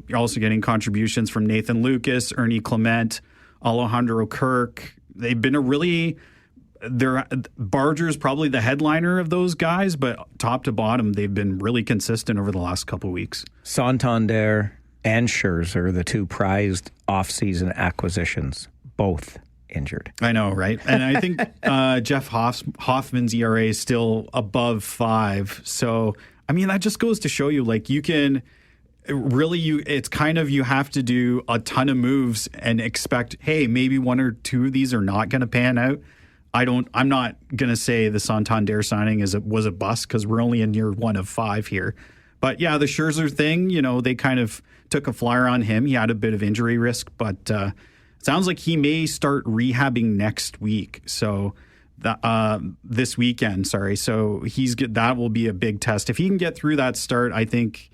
You're also getting contributions from Nathan Lucas, Ernie Clement, Alejandro Kirk. They've been Barger's probably the headliner of those guys, but top to bottom, they've been really consistent over the last couple of weeks. Santander and Scherzer, the 2 prized offseason acquisitions, both injured. I know, right? And I think Jeff Hoffman's ERA is still above 5. So, I mean, that just goes to show you, like, you can really, it's kind of, you have to do a ton of moves and expect, hey, maybe 1 or 2 of these are not going to pan out. I'm not going to say the Santander signing was a bust because we're only in year 1 of 5 here. But yeah, the Scherzer thing, they kind of took a flyer on him. He had a bit of injury risk, but it sounds like he may start rehabbing next week. So this weekend, sorry. So that will be a big test. If he can get through that start, I think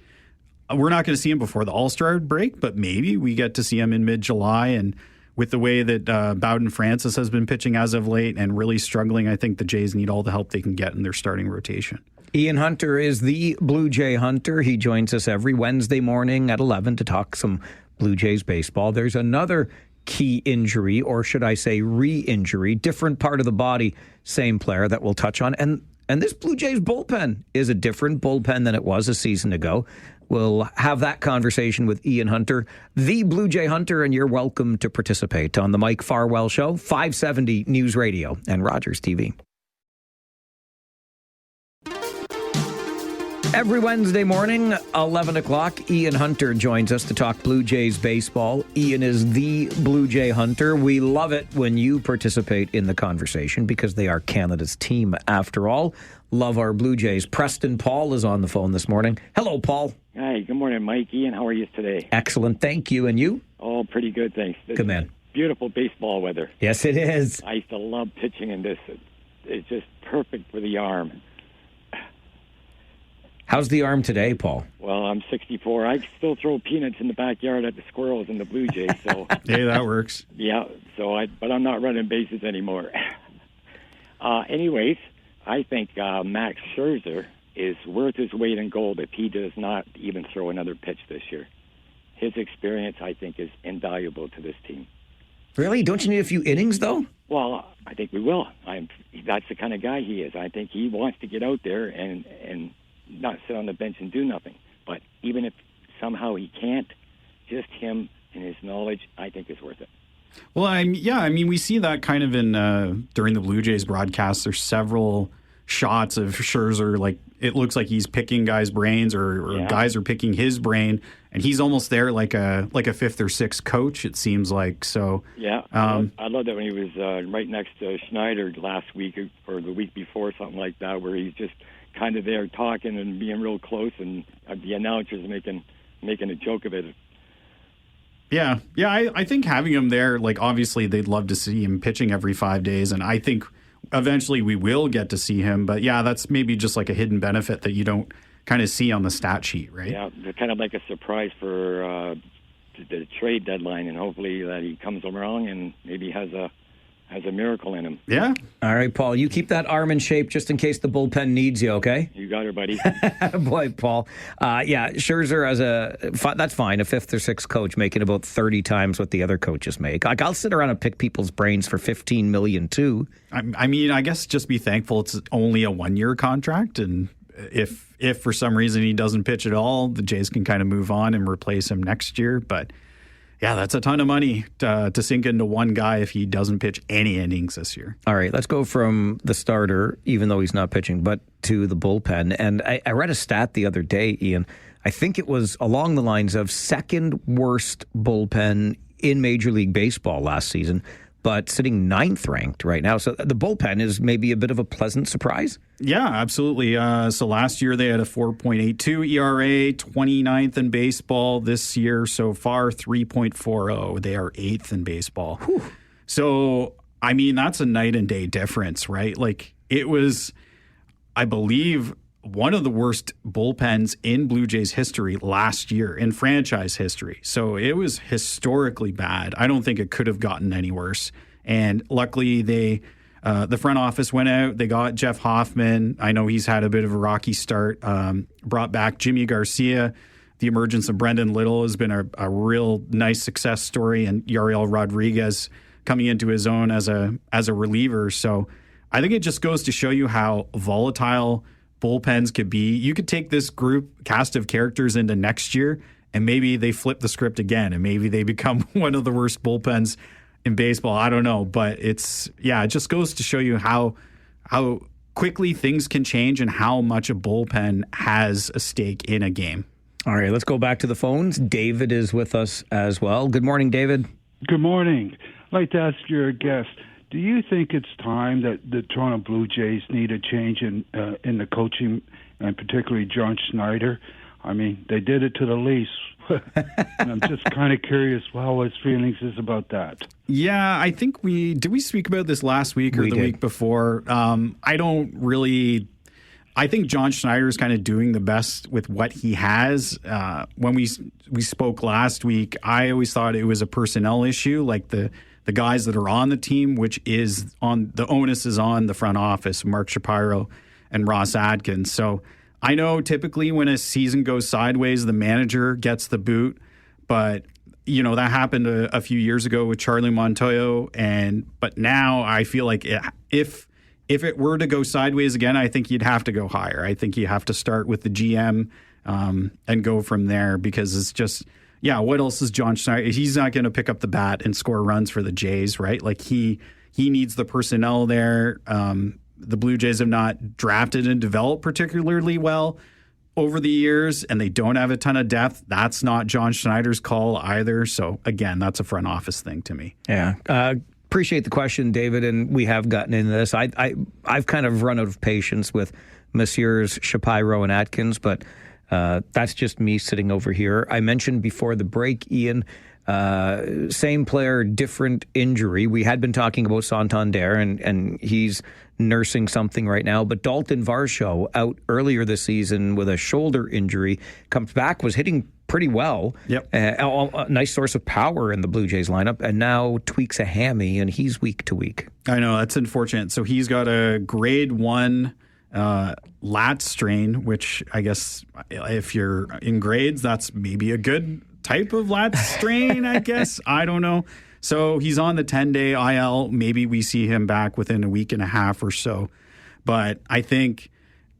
we're not going to see him before the All-Star break, but maybe we get to see him in mid-July. And with the way that Bowden Francis has been pitching as of late and really struggling, I think the Jays need all the help they can get in their starting rotation. Ian Hunter is the Blue Jay Hunter. He joins us every Wednesday morning at 11 to talk some Blue Jays baseball. There's another key injury, or should I say re-injury, different part of the body, same player that we'll touch on. And this Blue Jays bullpen is a different bullpen than it was a season ago. We'll have that conversation with Ian Hunter, the Blue Jay Hunter, and you're welcome to participate on the Mike Farwell Show, 570 News Radio and Rogers TV. Every Wednesday morning, 11 o'clock, Ian Hunter joins us to talk Blue Jays baseball. Ian is the Blue Jay Hunter. We love it when you participate in the conversation because they are Canada's team after all. Love our Blue Jays. Preston Paul is on the phone this morning. Hello, Paul. Hi, good morning, Mike. Ian, how are you today? Excellent, thank you. And you? Oh, pretty good, thanks. Good man. Beautiful baseball weather. Yes, it is. I used to love pitching in this. It's just perfect for the arm. How's the arm today, Paul? Well, I'm 64. I still throw peanuts in the backyard at the squirrels and the Blue Jays. So hey, that works. Yeah. But I'm not running bases anymore. Anyways, I think Max Scherzer is worth his weight in gold if he does not even throw another pitch this year. His experience, I think, is invaluable to this team. Really? Don't you need a few innings, though? Well, I think we will. That's the kind of guy he is. I think he wants to get out there and not sit on the bench and do nothing. But even if somehow he can't, just him and his knowledge, I think is worth it. Well, we see that kind of in during the Blue Jays broadcast. There's several shots of Scherzer, like it looks like he's picking guys' brains or guys are picking his brain, and he's almost there like a fifth or sixth coach, it seems like. So yeah, I love that when he was right next to Schneider last week or the week before, something like that, where he's just kind of there talking and being real close, and the announcers making a joke of it. Yeah, I think having him there, like obviously they'd love to see him pitching every 5 days, and I think eventually we will get to see him. But yeah, that's maybe just like a hidden benefit that you don't kind of see on the stat sheet, right? Yeah, they're kind of like a surprise for the trade deadline, and hopefully that he comes along and maybe has a miracle in him. Yeah. All right, Paul, you keep that arm in shape just in case the bullpen needs you, okay? You got her, buddy. Boy, Paul. Yeah, Scherzer that's fine, a fifth or sixth coach making about 30 times what the other coaches make. Like, I'll sit around and pick people's brains for $15 million too. I mean, I guess just be thankful it's only a 1-year contract, and if for some reason he doesn't pitch at all, the Jays can kind of move on and replace him next year, but yeah, that's a ton of money to sink into one guy if he doesn't pitch any innings this year. All right, let's go from the starter, even though he's not pitching, but to the bullpen. And I read a stat the other day, Ian. I think it was along the lines of second worst bullpen in Major League Baseball last season, but sitting 9th ranked right now. So the bullpen is maybe a bit of a pleasant surprise. Yeah, absolutely. So last year they had a 4.82 ERA, 29th in baseball. This year so far, 3.40. They are 8th in baseball. Whew. So, I mean, that's a night and day difference, right? Like, it was, I believe, one of the worst bullpens in Blue Jays history last year, in franchise history. So it was historically bad. I don't think it could have gotten any worse. And luckily, the front office went out. They got Jeff Hoffman. I know he's had a bit of a rocky start. Brought back Jimmy Garcia. The emergence of Brendan Little has been a real nice success story, and Yariel Rodriguez coming into his own as a reliever. So I think it just goes to show you how volatile bullpens could be. You could take this cast of characters into next year, and maybe they flip the script again, and maybe they become one of the worst bullpens in baseball. I don't know, but it just goes to show you how quickly things can change and how much a bullpen has a stake in a game. All right, let's go back to the phones. David is with us as well. Good morning, David. Good morning. I'd like to ask your guest, do you think it's time that the Toronto Blue Jays need a change in the coaching, and particularly John Schneider? I mean, they did it to the Leafs. And I'm just kind of curious how his feelings is about that. Yeah, I think did we speak about this last week or the week before? I think John Schneider is kind of doing the best with what he has. When we spoke last week, I always thought it was a personnel issue, like the guys that are on the team, which is the onus is on the front office, Mark Shapiro and Ross Adkins. So I know typically when a season goes sideways, the manager gets the boot, but that happened a few years ago with Charlie Montoyo, but now I feel like if it were to go sideways again, I think you'd have to go higher. I think you have to start with the GM and go from there, because it's just, what else is John Schneider? He's not going to pick up the bat and score runs for the Jays, right? Like he needs the personnel there. The Blue Jays have not drafted and developed particularly well over the years, and they don't have a ton of depth. That's not John Schneider's call either. So again, that's a front office thing to me. Yeah. Appreciate the question, David, and we have gotten into this. I've kind of run out of patience with Messieurs Shapiro and Atkins, but that's just me sitting over here. I mentioned before the break, Ian, same player, different injury. We had been talking about Santander, and he's nursing something right now. But Dalton Varsho, out earlier this season with a shoulder injury, comes back, was hitting pretty well. Yep. A nice source of power in the Blue Jays lineup, and now tweaks a hammy, and he's week to week. I know, that's unfortunate. So he's got a grade 1 lat strain, which I guess if you're in grades, that's maybe a good type of lat strain, I guess. I don't know. So he's on the 10-day IL. Maybe we see him back within a week and a half or so. But I think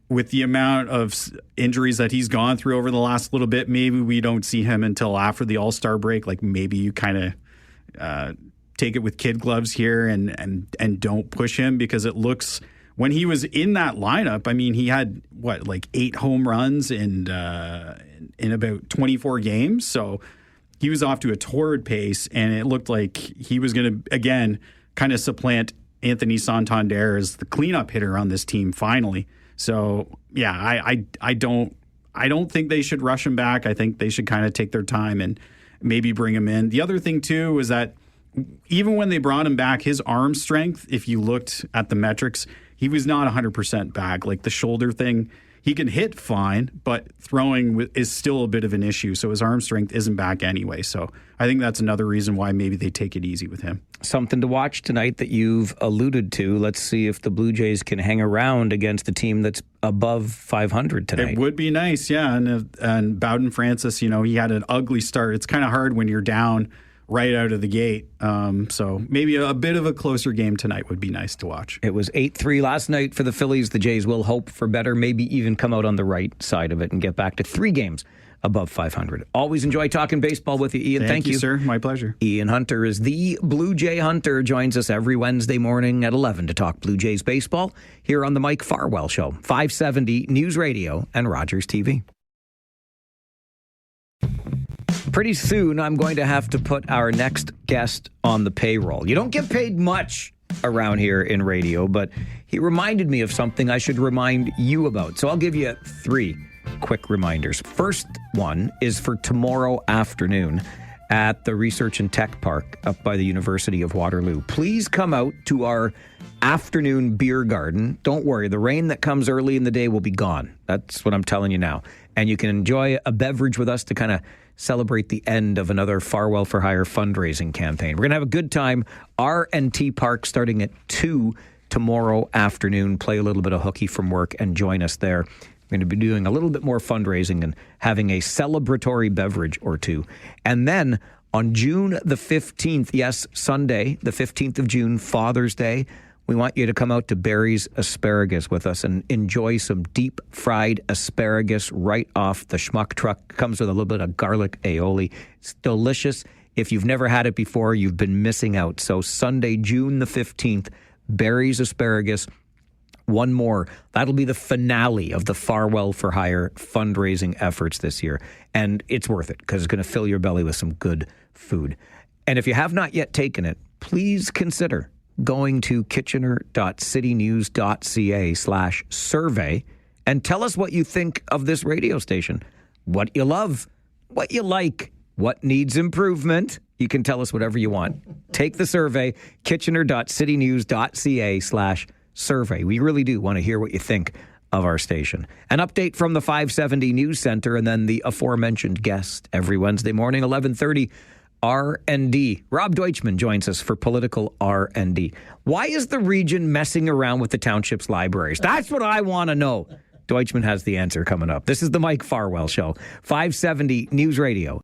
with the amount of injuries that he's gone through over the last little bit, maybe we don't see him until after the All-Star break. Like maybe you kind of take it with kid gloves here and don't push him, because it looks, when he was in that lineup, I mean, he had 8 home runs in about 24 games. So he was off to a torrid pace, and it looked like he was going to, again, kind of supplant Anthony Santander as the cleanup hitter on this team finally. So, yeah, I don't think they should rush him back. I think they should kind of take their time and maybe bring him in. The other thing, too, is that even when they brought him back, his arm strength, if you looked at the metrics, he was not 100% back. Like the shoulder thing, he can hit fine, but throwing is still a bit of an issue. So his arm strength isn't back anyway. So I think that's another reason why maybe they take it easy with him. Something to watch tonight that you've alluded to. Let's see if the Blue Jays can hang around against a team that's above 500 tonight. It would be nice, yeah. And Bowden Francis, he had an ugly start. It's kind of hard when you're down right out of the gate. So maybe a bit of a closer game tonight would be nice to watch. It was 8-3 last night for the Phillies. The Jays will hope for better, maybe even come out on the right side of it and get back to 3 games above 500. Always enjoy talking baseball with you, Ian. Thank you, sir. My pleasure. Ian Hunter is the Blue Jay Hunter. Joins us every Wednesday morning at 11 to talk Blue Jays baseball here on the Mike Farwell Show, 570 News Radio and Rogers TV. Pretty soon, I'm going to have to put our next guest on the payroll. You don't get paid much around here in radio, but he reminded me of something I should remind you about. So I'll give you 3 quick reminders. First one is for tomorrow afternoon at the Research and Tech Park up by the University of Waterloo. Please come out to our afternoon beer garden. Don't worry, the rain that comes early in the day will be gone. That's what I'm telling you now. And you can enjoy a beverage with us to kind of celebrate the end of another Farwell for Hire fundraising campaign. We're going to have a good time. R&T Park starting at 2 tomorrow afternoon. Play a little bit of hooky from work and join us there. We're going to be doing a little bit more fundraising and having a celebratory beverage or two. And then on June the 15th, yes, Sunday, the 15th of June, Father's Day, we want you to come out to Barry's Asparagus with us and enjoy some deep fried asparagus right off the schmuck truck. Comes with a little bit of garlic aioli. It's delicious. If you've never had it before, you've been missing out. So Sunday, June the 15th, Barry's Asparagus. One more. That'll be the finale of the Farwell for Hire fundraising efforts this year. And it's worth it because it's going to fill your belly with some good food. And if you have not yet taken it, please consider going to kitchener.citynews.ca/survey and tell us what you think of this radio station, what you love, what you like, what needs improvement. You can tell us whatever you want. Take the survey, kitchener.citynews.ca/survey. We really do want to hear what you think of our station. An update from the 570 News Center and then the aforementioned guest every Wednesday morning, 11:30. R&D. Rob Deutschman joins us for Political R&D. Why is the region messing around with the township's libraries? That's what I want to know. Deutschman has the answer coming up. This is the Mike Farwell Show, 570 News Radio.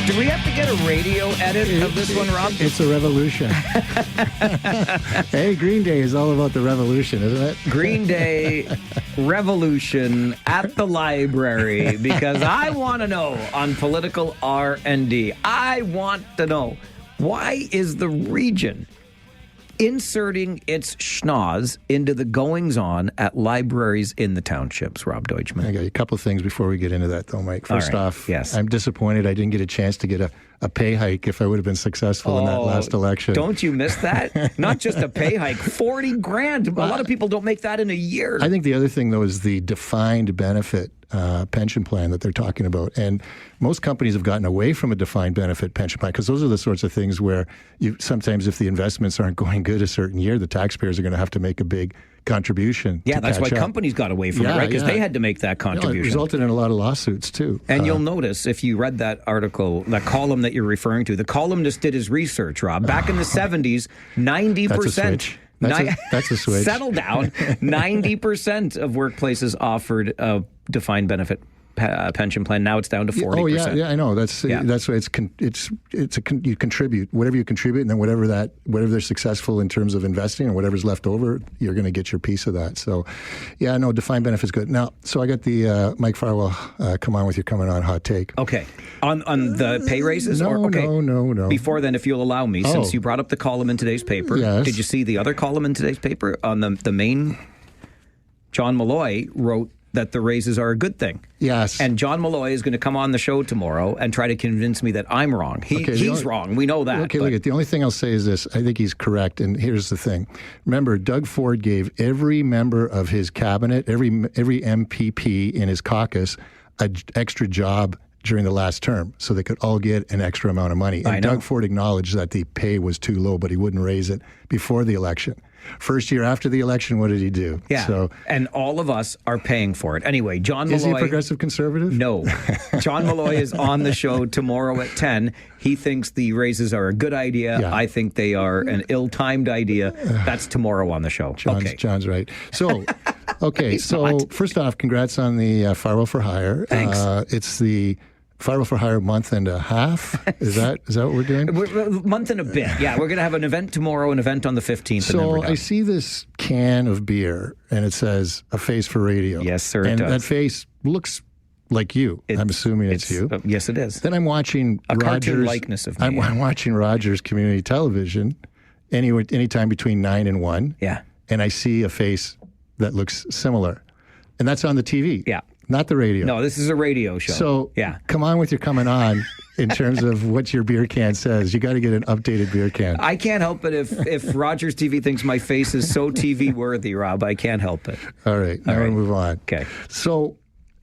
Do we have to get a radio edit of this one, Rob? It's a revolution. Hey, Green Day is all about the revolution, isn't it? Green Day revolution at the library, because I want to know on Political R&D. I want to know, why is the region inserting its schnoz into the goings-on at libraries in the townships, Rob Deutschman? I got a couple of things before we get into that, though, Mike. First off, yes. I'm disappointed I didn't get a chance to get a pay hike if I would have been successful in that last election. Don't you miss that? Not just a pay hike, $40,000. A lot of people don't make that in a year. I think the other thing, though, is the defined benefit pension plan that they're talking about. And most companies have gotten away from a defined benefit pension plan because those are the sorts of things where sometimes if the investments aren't going good a certain year, the taxpayers are going to have to make a big contribution. Yeah, that's why companies got away from it, right? Because they had to make that contribution. It resulted in a lot of lawsuits, too. And you'll notice, if you read that article, that column that you're referring to, the columnist did his research, Rob. Back in the 70s, 90%. That's a switch. That's a switch. Settle down. 90% of workplaths offered a defined benefit pension plan. Now it's down to 40%. Oh yeah, I know. That's why you contribute whatever you contribute, and then whatever they're successful in terms of investing, and whatever's left over, you're going to get your piece of that. So, yeah, no, defined benefit's good. Now, so I got the Mike Farwell, come on with your coming on hot take. Okay, on the pay raises. No. Before then, if you'll allow me, since you brought up the column in today's paper, did you see the other column in today's paper on the main? John Malloy wrote that the raises are a good thing. Yes. And John Malloy is going to come on the show tomorrow and try to convince me that I'm wrong. He's wrong. We know that. Okay, look, the only thing I'll say is this. I think he's correct, and here's the thing. Remember, Doug Ford gave every member of his cabinet, every MPP in his caucus, an extra job during the last term so they could all get an extra amount of money. And Doug Ford acknowledged that the pay was too low, but he wouldn't raise it before the election. First year after the election, what did he do? Yeah, so, and all of us are paying for it. Anyway, John Malloy... Is he a progressive conservative? No. John Malloy is on the show tomorrow at 10. He thinks the raises are a good idea. Yeah. I think they are an ill-timed idea. That's tomorrow on the show. John's right. So, okay, so first off, congrats on the Farwell for Hire. Thanks. It's the Farwell for Hire month and a half. Is that what we're doing? Month and a bit. Yeah, we're going to have an event tomorrow, an event on the 15th. So I see this can of beer, and it says "A Face for Radio." Yes, sir. And it does. that face looks like you. I'm assuming it's you. Yes, it is. Then I'm watching a Rogers, cartoon likeness of me. I'm watching Rogers Community Television, anytime between 9 and 1. Yeah. And I see a face that looks similar, and that's on the TV. Yeah. Not the radio. No, this is a radio show. So come on with your coming on in terms of what your beer can says. You got to get an updated beer can. I can't help it if Rogers TV thinks my face is so TV worthy, Rob. I can't help it. All right. Now we'll move on. Okay. So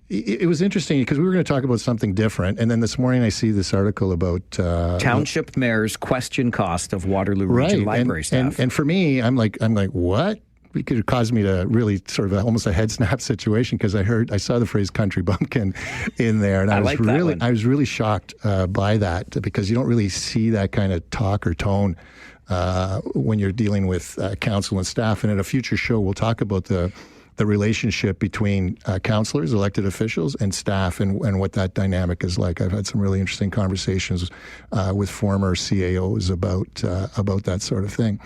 it was interesting because we were going to talk about something different. And then this morning I see this article about... Township mayors question cost of Waterloo Region Library staff. And for me, I'm like, what? It could have caused me to really sort of almost a head snap situation because I saw the phrase country bumpkin in there, and I was really shocked by that because you don't really see that kind of talk or tone when you're dealing with council and staff. And at a future show, we'll talk about the relationship between councillors, elected officials, and staff, and what that dynamic is like. I've had some really interesting conversations with former CAOs about that sort of thing.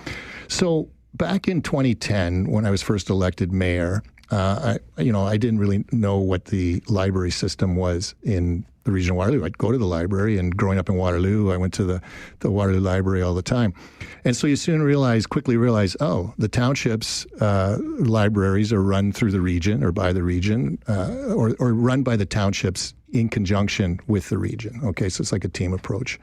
So. Back in 2010, when I was first elected mayor, I didn't really know what the library system was in the region of Waterloo. I'd go to the library, and growing up in Waterloo, I went to the Waterloo Library all the time. And so you quickly realize, the township's libraries are run through the region or by the region or run by the townships in conjunction with the region. Okay, so it's like a team approach.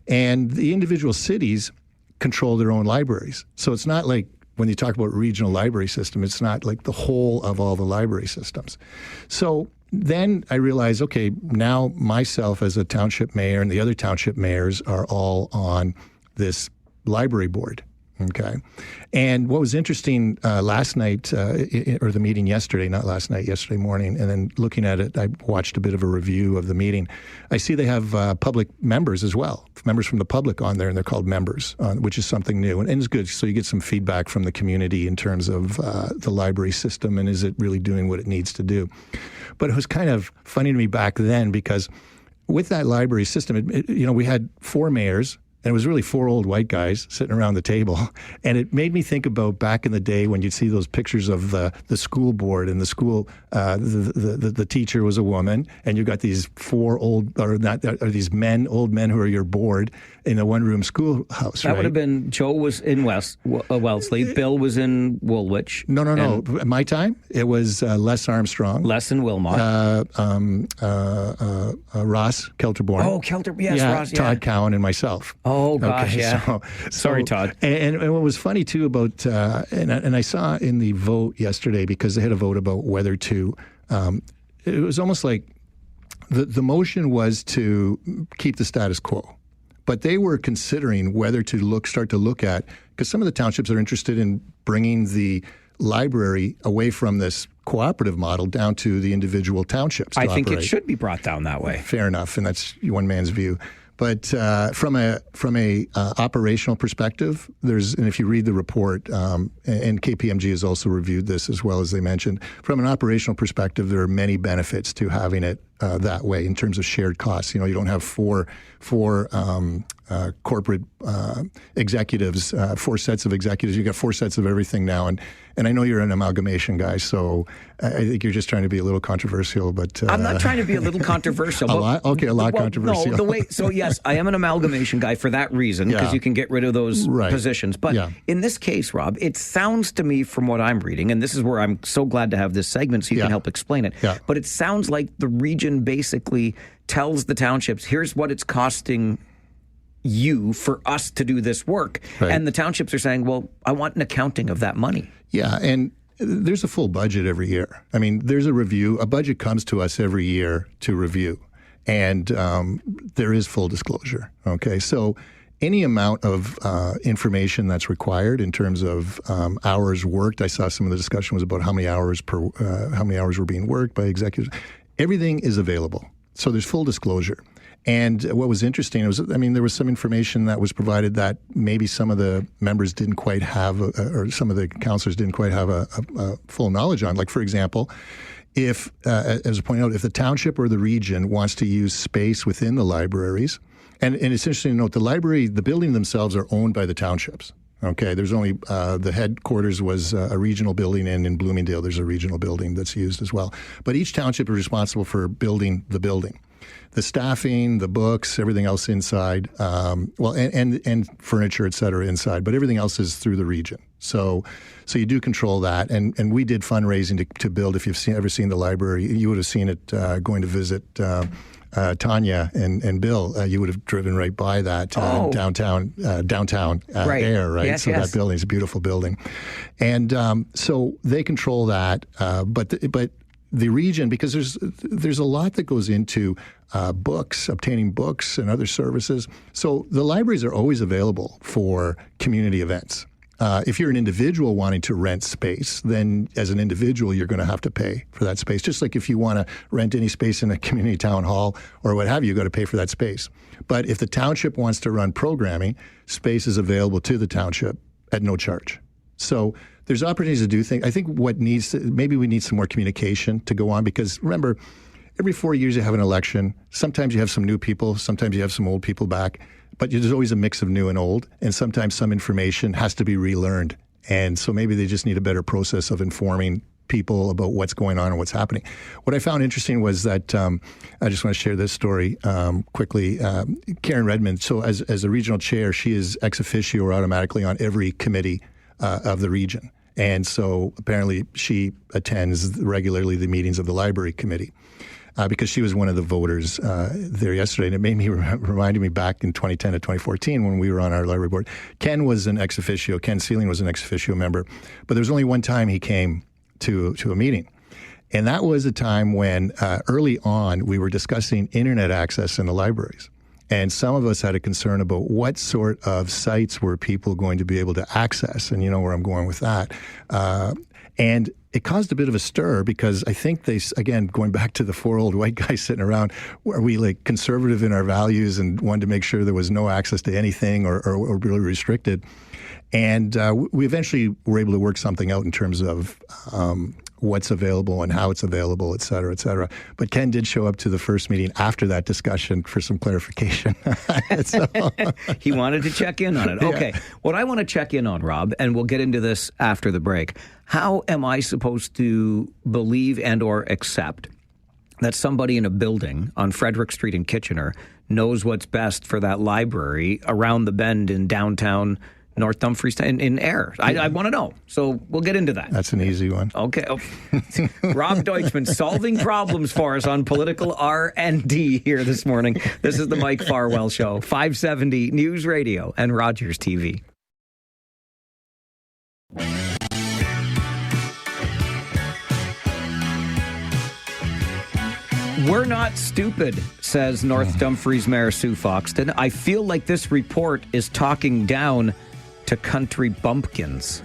And the individual cities control their own libraries. So it's not like when you talk about regional library system, it's not like the whole of all the library systems. So then I realized, okay, now myself as a township mayor and the other township mayors are all on this library board. Okay. And what was interesting last night, or the meeting yesterday, not last night, yesterday morning, and then looking at it, I watched a bit of a review of the meeting. I see they have public members as well, members from the public on there, and they're called members, which is something new. And it's good. So you get some feedback from the community in terms of the library system and is it really doing what it needs to do. But it was kind of funny to me back then because with that library system, we had 4 mayors. And it was really 4 old white guys sitting around the table. And it made me think about back in the day when you'd see those pictures of the school board and the school, the teacher was a woman, and you got these 4 old men who are your board in a one-room schoolhouse. That would have been, Joe was in Wellesley, Bill was in Woolwich. No. At my time, it was Les Armstrong. Les and Wilmot. Ross Kelterborn. Oh, Ross, Todd Cowan and myself. Oh, gosh, okay, yeah. Sorry, Todd. And what was funny, too, about, and I saw in the vote yesterday, because they had a vote about whether to, it was almost like the motion was to keep the status quo. But they were considering whether to start to look at, because some of the townships are interested in bringing the library away from this cooperative model down to the individual townships. I think it should be brought down that way. Fair enough, and that's one man's view. But from a operational perspective, and if you read the report, and KPMG has also reviewed this as well, as they mentioned, from an operational perspective, there are many benefits to having it that way in terms of shared costs. You don't have four corporate executives, 4 sets of executives. You got 4 sets of everything now, and I know you're an amalgamation guy, so I think you're just trying to be a little controversial. But I'm not trying to be a little controversial. A lot controversial. No, so yes, I am an amalgamation guy for that reason, because you can get rid of those positions. But in this case, Rob, it sounds to me from what I'm reading, and this is where I'm so glad to have this segment so you can help explain it. Yeah. But it sounds like the region basically tells the townships, here's what it's costing you for us to do this work. Right. And the townships are saying, well, I want an accounting of that money. Yeah, and there's a full budget every year. I mean, there's a review. A budget comes to us every year to review, and there is full disclosure. Okay, so any amount of information that's required in terms of hours worked. I saw some of the discussion was about how many hours were being worked by executives. Everything is available, so there's full disclosure. And what was interesting was, there was some information that was provided that maybe some of the members didn't quite have, or some of the councillors didn't quite have a full knowledge on. Like, for example, if, as I pointed out, if the township or the region wants to use space within the libraries, and it's interesting to note, the building themselves are owned by the townships. Okay, there's only, the headquarters was a regional building, and in Bloomingdale there's a regional building that's used as well. But each township is responsible for building the building. The staffing, the books, everything else inside, and furniture, et cetera, inside. But everything else is through the region. So you do control that. And we did fundraising to build. If you've ever seen the library, you would have seen it going to visit Tanya and Bill. You would have driven right by that downtown right. Air, right? Yes, so that building is a beautiful building. And so they control that. But the region, because there's a lot that goes into books, obtaining books and other services. So the libraries are always available for community events. If you're an individual wanting to rent space, then as an individual, you're going to have to pay for that space. Just like if you want to rent any space in a community town hall or what have you, you've got to pay for that space. But if the township wants to run programming, space is available to the township at no charge. So there's opportunities to do things. I think maybe we need some more communication to go on, because remember, every 4 years you have an election. Sometimes you have some new people, sometimes you have some old people back, but there's always a mix of new and old, and sometimes some information has to be relearned. And so maybe they just need a better process of informing people about what's going on and what's happening. What I found interesting was that, I just want to share this story quickly. Karen Redmond, so as a regional chair, she is ex officio or automatically on every committee of the region. And so apparently she attends regularly the meetings of the library committee because she was one of the voters there yesterday. And it made me reminded me back in 2010 to 2014 when we were on our library board. Ken was an ex officio. Ken Sealing was an ex officio member. But there was only one time he came to a meeting. And that was a time when early on we were discussing internet access in the libraries. And some of us had a concern about what sort of sites were people going to be able to access. And you know where I'm going with that. And it caused a bit of a stir because I think they, again, going back to the four old white guys sitting around, were we like conservative in our values and wanted to make sure there was no access to anything or really restricted. And we eventually were able to work something out in terms of what's available and how it's available, et cetera, et cetera. But Ken did show up to the first meeting after that discussion for some clarification. He wanted to check in on it. Okay. Yeah. What I want to check in on, Rob, and we'll get into this after the break, how am I supposed to believe and or accept that somebody in a building on Frederick Street in Kitchener knows what's best for that library around the bend in downtown North Dumfries in Ayr? I want to know. So we'll get into that. That's an easy one. Okay. Rob Deutschman solving problems for us on political R&D here this morning. This is the Mike Farwell Show, 570 News Radio and Rogers TV. We're not stupid, says North Dumfries Mayor Sue Foxton. I feel like this report is talking down to country bumpkins.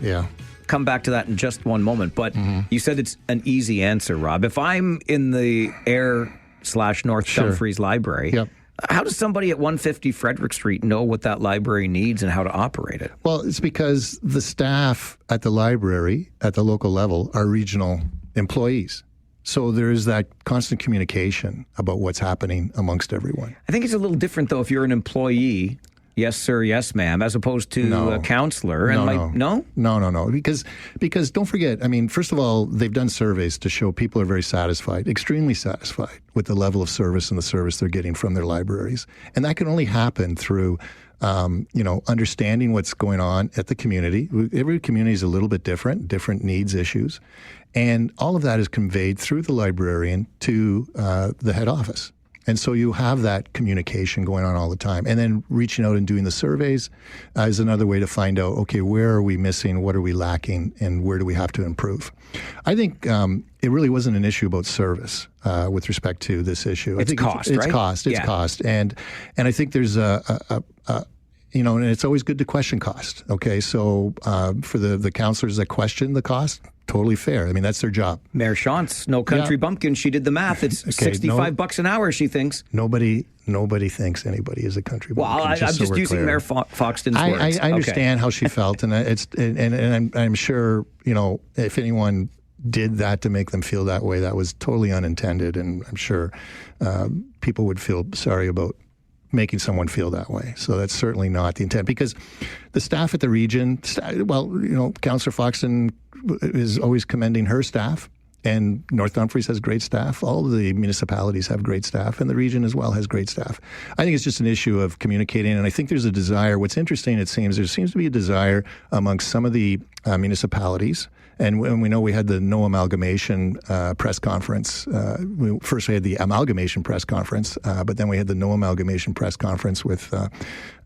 Yeah. Come back to that in just one moment. But you said it's an easy answer, Rob. If I'm in the Ayr/North Dumfries Library, how does somebody at 150 Frederick Street know what that library needs and how to operate it? Well, it's because the staff at the library, at the local level, are regional employees. So there is that constant communication about what's happening amongst everyone. I think it's a little different, though, if you're an employee. Yes, sir. Yes, ma'am. As opposed to a counselor. No. Because don't forget, I mean, first of all, they've done surveys to show people are very satisfied, extremely satisfied with the level of service and the service they're getting from their libraries. And that can only happen through, understanding what's going on at the community. Every community is a little bit different needs, issues. And all of that is conveyed through the librarian to the head office. And so you have that communication going on all the time. And then reaching out and doing the surveys is another way to find out, okay, where are we missing, what are we lacking, and where do we have to improve? I think it really wasn't an issue about service with respect to this issue. It's cost, right? It's cost. It's cost. And I think there's and it's always good to question cost. Okay, so for the councillors that question the cost, totally fair. I mean, that's their job. Mayor Shantz, No Country Bumpkin, she did the math. It's $65 an hour, she thinks. Nobody thinks anybody is a country bumpkin. Well, I'm just using Mayor Foxton's words. I understand how she felt, and I'm sure, if anyone did that to make them feel that way, that was totally unintended, and I'm sure people would feel sorry about making someone feel that way. So that's certainly not the intent, because the staff at the region, Councillor Foxton is always commending her staff, and North Dumfries has great staff. All of the municipalities have great staff, and the region as well has great staff. I think it's just an issue of communicating, and I think there's a desire. What's interesting, there seems to be a desire amongst some of the municipalities. And we know we had the no amalgamation press conference. First we had the amalgamation press conference, but then we had the no amalgamation press conference with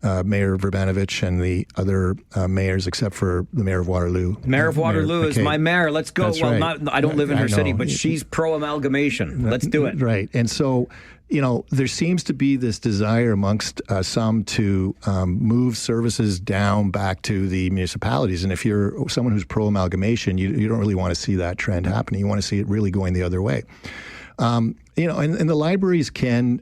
Mayor Verbanovich and the other mayors, except for the Mayor of Waterloo. Mayor of Waterloo is my mayor. Let's go. That's well, right. I don't live in her city, but she's pro-amalgamation. Let's do it. Right. And so, there seems to be this desire amongst some to move services down back to the municipalities. And if you're someone who's pro-amalgamation, you don't really want to see that trend happening. You want to see it really going the other way. And the libraries can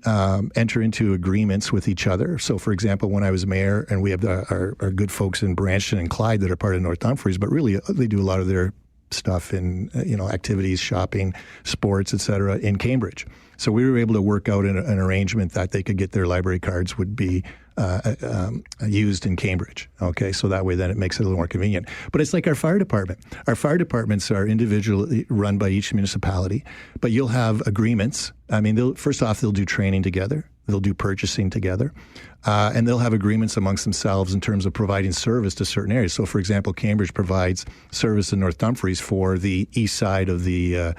enter into agreements with each other. So, for example, when I was mayor, and we have our good folks in Branston and Clyde that are part of North Dumfries, but really they do a lot of their stuff in activities, shopping, sports, etc. in Cambridge. So we were able to work out an arrangement that they could get their library cards would be used in Cambridge. Okay, so that way then it makes it a little more convenient. But it's like our fire department. Our fire departments are individually run by each municipality, but you'll have agreements. I mean, first off, they'll do training together. They'll do purchasing together, and they'll have agreements amongst themselves in terms of providing service to certain areas. So, for example, Cambridge provides service in North Dumfries for the east side of the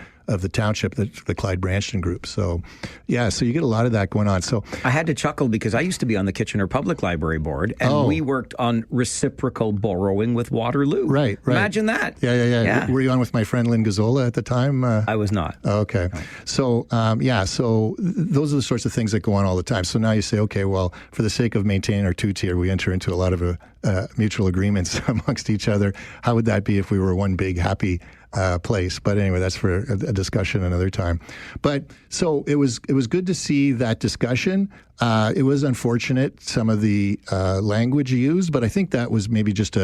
township, the Clyde Branston group. So, so you get a lot of that going on. So I had to chuckle because I used to be on the Kitchener Public Library Board, and we worked on reciprocal borrowing with Waterloo. Right. Imagine that. Yeah. Were you on with my friend Lynn Gazzola at the time? I was not. Okay. So, so those are the sorts of things that go on all the time. So now you say, okay, well, for the sake of maintaining our two-tier, we enter into a lot of mutual agreements amongst each other. How would that be if we were one big happy place? But anyway, that's for a discussion another time. But so it was good to see that discussion. It was unfortunate some of the language used, but I think that was maybe just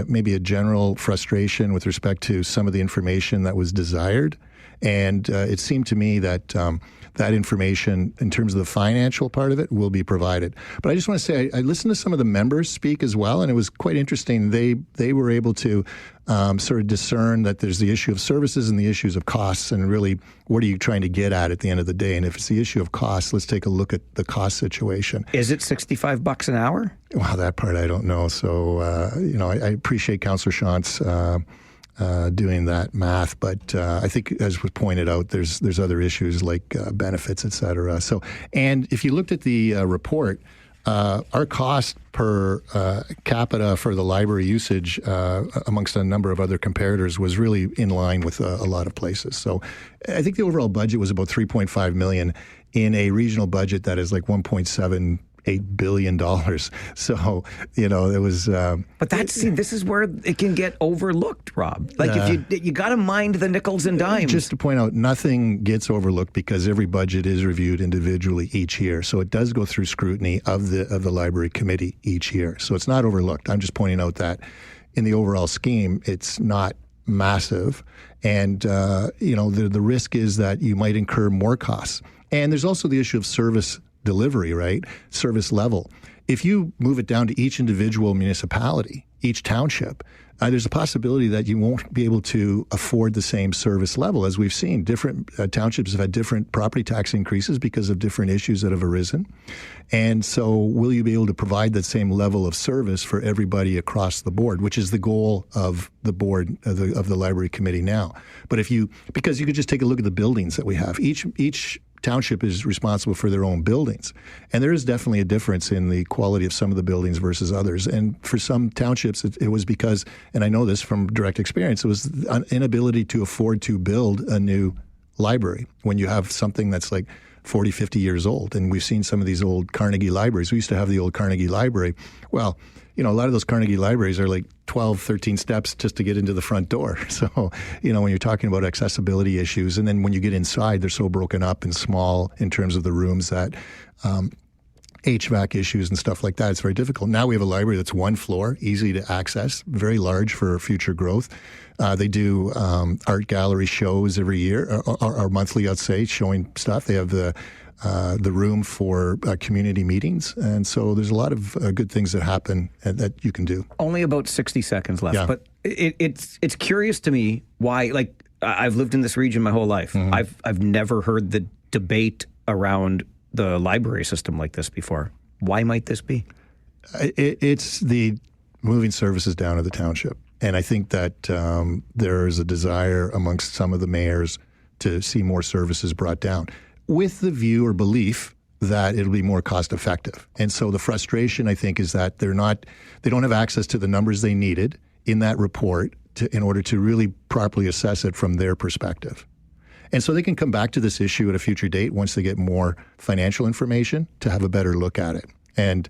maybe a general frustration with respect to some of the information that was desired. And it seemed to me that that information, in terms of the financial part of it, will be provided. But I just want to say, I listened to some of the members speak as well, and it was quite interesting. They were able to sort of discern that there's the issue of services and the issues of costs, and really, what are you trying to get at the end of the day? And if it's the issue of costs, let's take a look at the cost situation. Is it $65 an hour? Well, that part I don't know. So, I appreciate Councillor Shantz doing that math, but I think, as was pointed out, there's other issues like benefits, et cetera. So, and if you looked at the report, our cost per capita for the library usage, amongst a number of other comparators, was really in line with a lot of places. So, I think the overall budget was about $3.5 million in a regional budget that is like $1.78 billion. So, it was... But this is where it can get overlooked, Rob. Like, if you got to mind the nickels and dimes. Just to point out, nothing gets overlooked because every budget is reviewed individually each year. So it does go through scrutiny of the library committee each year. So it's not overlooked. I'm just pointing out that in the overall scheme, it's not massive. And, the risk is that you might incur more costs. And there's also the issue of service delivery, right? Service level. If you move it down to each individual municipality, each township, there's a possibility that you won't be able to afford the same service level. As we've seen, different townships have had different property tax increases because of different issues that have arisen. And so will you be able to provide that same level of service for everybody across the board, which is the goal of the board, of the library committee now. But because you could just take a look at the buildings that we have. Each township is responsible for their own buildings. And there is definitely a difference in the quality of some of the buildings versus others. And for some townships, it was because, and I know this from direct experience, it was an inability to afford to build a new library when you have something that's like 40, 50 years old. And we've seen some of these old Carnegie libraries. We used to have the old Carnegie Library. Well, a lot of those Carnegie libraries are like 12, 13 steps just to get into the front door. So, when you're talking about accessibility issues, and then when you get inside, they're so broken up and small in terms of the rooms that HVAC issues and stuff like that, it's very difficult. Now we have a library that's one floor, easy to access, very large for future growth. They do art gallery shows every year, or monthly, I'd say, showing stuff. They have the room for community meetings. And so there's a lot of good things that happen that you can do. Only about 60 seconds left. Yeah. But it's curious to me why, like, I've lived in this region my whole life. Mm-hmm. I've never heard the debate around the library system like this before. Why might this be? It's the moving services down to the township. And I think that there is a desire amongst some of the mayors to see more services brought down, with the view or belief that it'll be more cost effective. And so the frustration, I think, is that they don't have access to the numbers they needed in that report in order to really properly assess it from their perspective. And so they can come back to this issue at a future date once they get more financial information to have a better look at it. And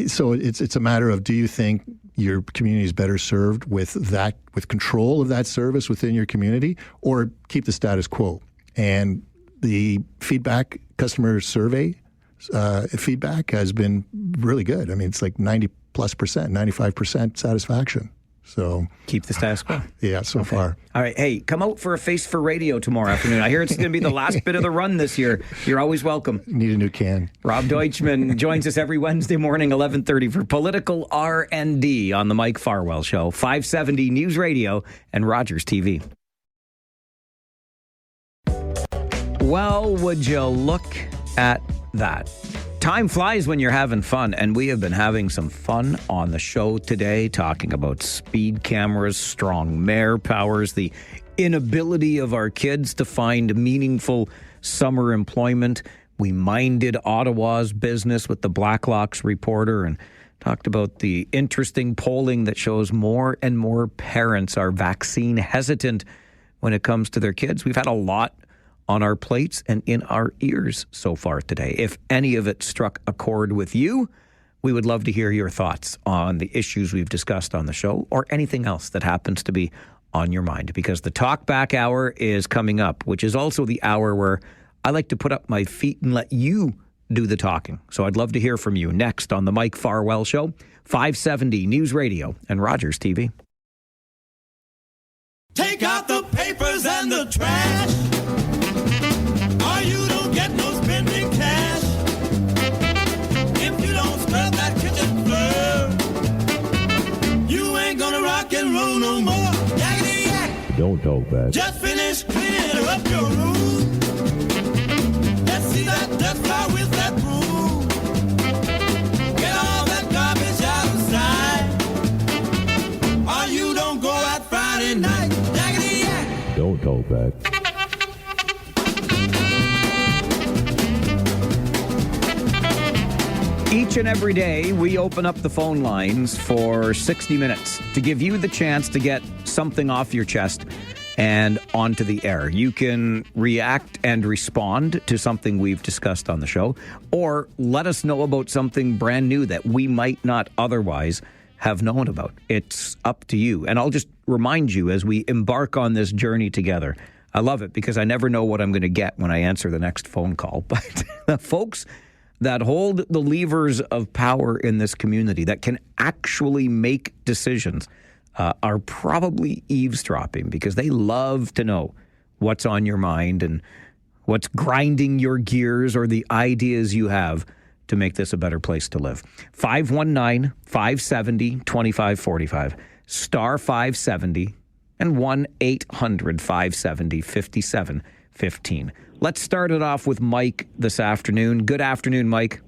so it's a matter of, do you think your community is better served with control of that service within your community, or keep the status quo? And the feedback, customer survey feedback has been really good. I mean, it's like 90+%, 95% satisfaction. So keep the status quo. Yeah, so far. All right. Hey, come out for a Face for Radio tomorrow afternoon. I hear it's going to be the last bit of the run this year. You're always welcome. Need a new can. Rob Deutschman joins us every Wednesday morning, 11:30 for Political R&D on the Mike Farwell Show, 570 News Radio and Rogers TV. Well, would you look at that? Time flies when you're having fun, and we have been having some fun on the show today, talking about speed cameras, strong mayor powers, the inability of our kids to find meaningful summer employment. We minded Ottawa's business with the Blacklocks reporter and talked about the interesting polling that shows more and more parents are vaccine hesitant when it comes to their kids. We've had a lot on our plates and in our ears so far today. If any of it struck a chord with you, we would love to hear your thoughts on the issues we've discussed on the show or anything else that happens to be on your mind, because the Talkback Hour is coming up, which is also the hour where I like to put up my feet and let you do the talking. So I'd love to hear from you next on the Mike Farwell Show, 570 News Radio and Rogers TV. Take out the papers and the trash, or you don't get no spending cash. If you don't scrub that kitchen floor, you ain't gonna rock and roll no more. Yakety yak. Don't talk back. Just finish cleaning up your room. Let's see that dust fly with that broom. Get all that garbage out of sight, or you don't go out Friday night. Yakety yak. Don't talk back. Each and every day, we open up the phone lines for 60 minutes to give you the chance to get something off your chest and onto the air. You can react and respond to something we've discussed on the show, or let us know about something brand new that we might not otherwise have known about. It's up to you. And I'll just remind you as we embark on this journey together, I love it because I never know what I'm going to get when I answer the next phone call. But the folks that hold the levers of power in this community that can actually make decisions are probably eavesdropping, because they love to know what's on your mind and what's grinding your gears or the ideas you have to make this a better place to live. 519-570-2545, star 570, and 1-800-570-5715. Let's start it off with Mike this afternoon. Good afternoon, Mike.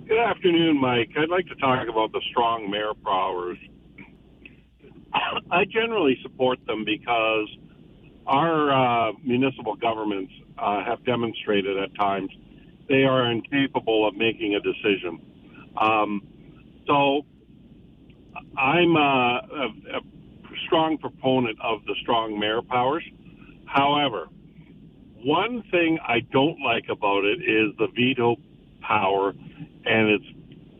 Good afternoon, Mike. I'd like to talk about the strong mayor powers. I generally support them because our municipal governments have demonstrated at times they are incapable of making a decision. So I'm a strong proponent of the strong mayor powers. However, one thing I don't like about it is the veto power, and it's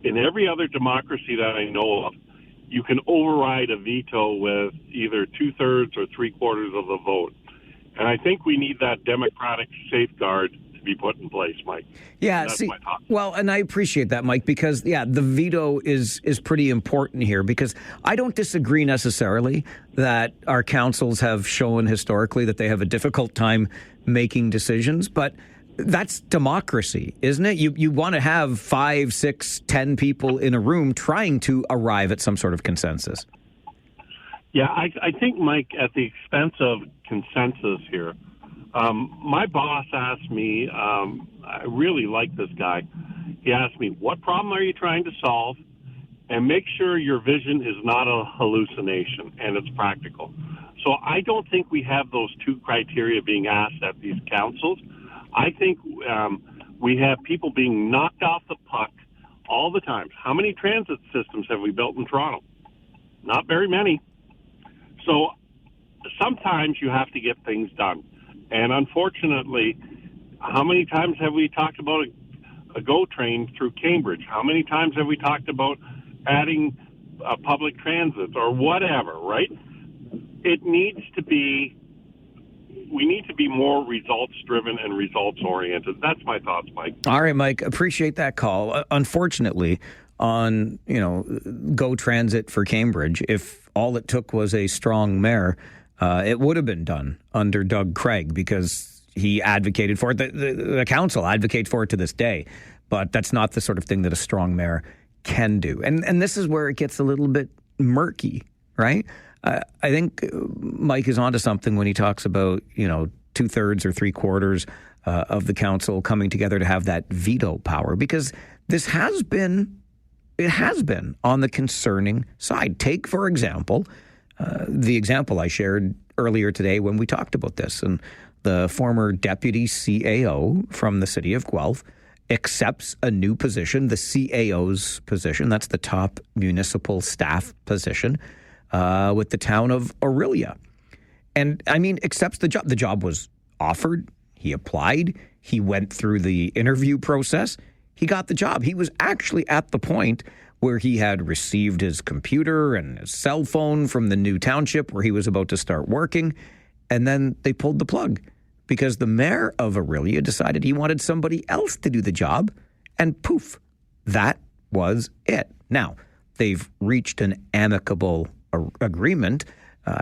in every other democracy that I know of, you can override a veto with either 2/3 or 3/4 of the vote. And I think we need that democratic safeguard to be put in place, Mike. Yeah, and that's see, my thought. well, and I appreciate that, Mike, because, the veto is pretty important here, because I don't disagree necessarily that our councils have shown historically that they have a difficult time making decisions, but that's democracy, isn't it? You want to have 5, 6, 10 people in a room trying to arrive at some sort of consensus. Yeah, I think, Mike, at the expense of consensus here, my boss asked me, I really like this guy, he asked me, what problem are you trying to solve? And make sure your vision is not a hallucination and it's practical. So I don't think we have those two criteria being asked at these councils. I think we have people being knocked off the puck all the time. How many transit systems have we built in Toronto? Not very many. So sometimes you have to get things done. And unfortunately, how many times have we talked about a GO train through Cambridge? How many times have we talked about adding public transit or whatever, right? It needs to be, we need to be more results-driven and results-oriented. That's my thoughts, Mike. All right, Mike, appreciate that call. Unfortunately, on, GO Transit for Cambridge, if all it took was a strong mayor, it would have been done under Doug Craig, because he advocated for it. The council advocates for it to this day, but that's not the sort of thing that a strong mayor can do. And this is where it gets a little bit murky, right? I think Mike is onto something when he talks about, 2/3 or 3/4 of the council coming together to have that veto power, because this has been on the concerning side. Take, for example, the example I shared earlier today when we talked about this, and the former deputy CAO from the city of Guelph accepts a new position, the CAO's position. That's the top municipal staff position with the town of Orillia. And, accepts the job. The job was offered. He applied. He went through the interview process. He got the job. He was actually at the point where he had received his computer and his cell phone from the new township where he was about to start working. And then they pulled the plug because the mayor of Orillia decided he wanted somebody else to do the job. And poof, that was it. Now, they've reached an amicable agreement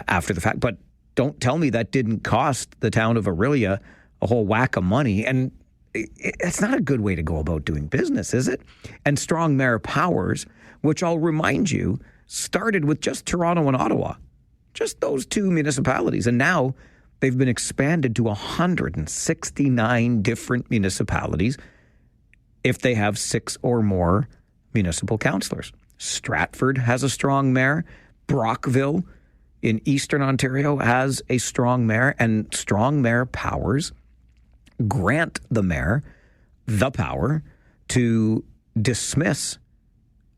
after the fact, but don't tell me that didn't cost the town of Orillia a whole whack of money. And it's not a good way to go about doing business, is it? And strong mayor powers, which I'll remind you, started with just Toronto and Ottawa, just those two municipalities. And now they've been expanded to 169 different municipalities if they have 6 or more municipal councillors. Stratford has a strong mayor. Brockville in Eastern Ontario has a strong mayor, and strong mayor powers grant the mayor the power to dismiss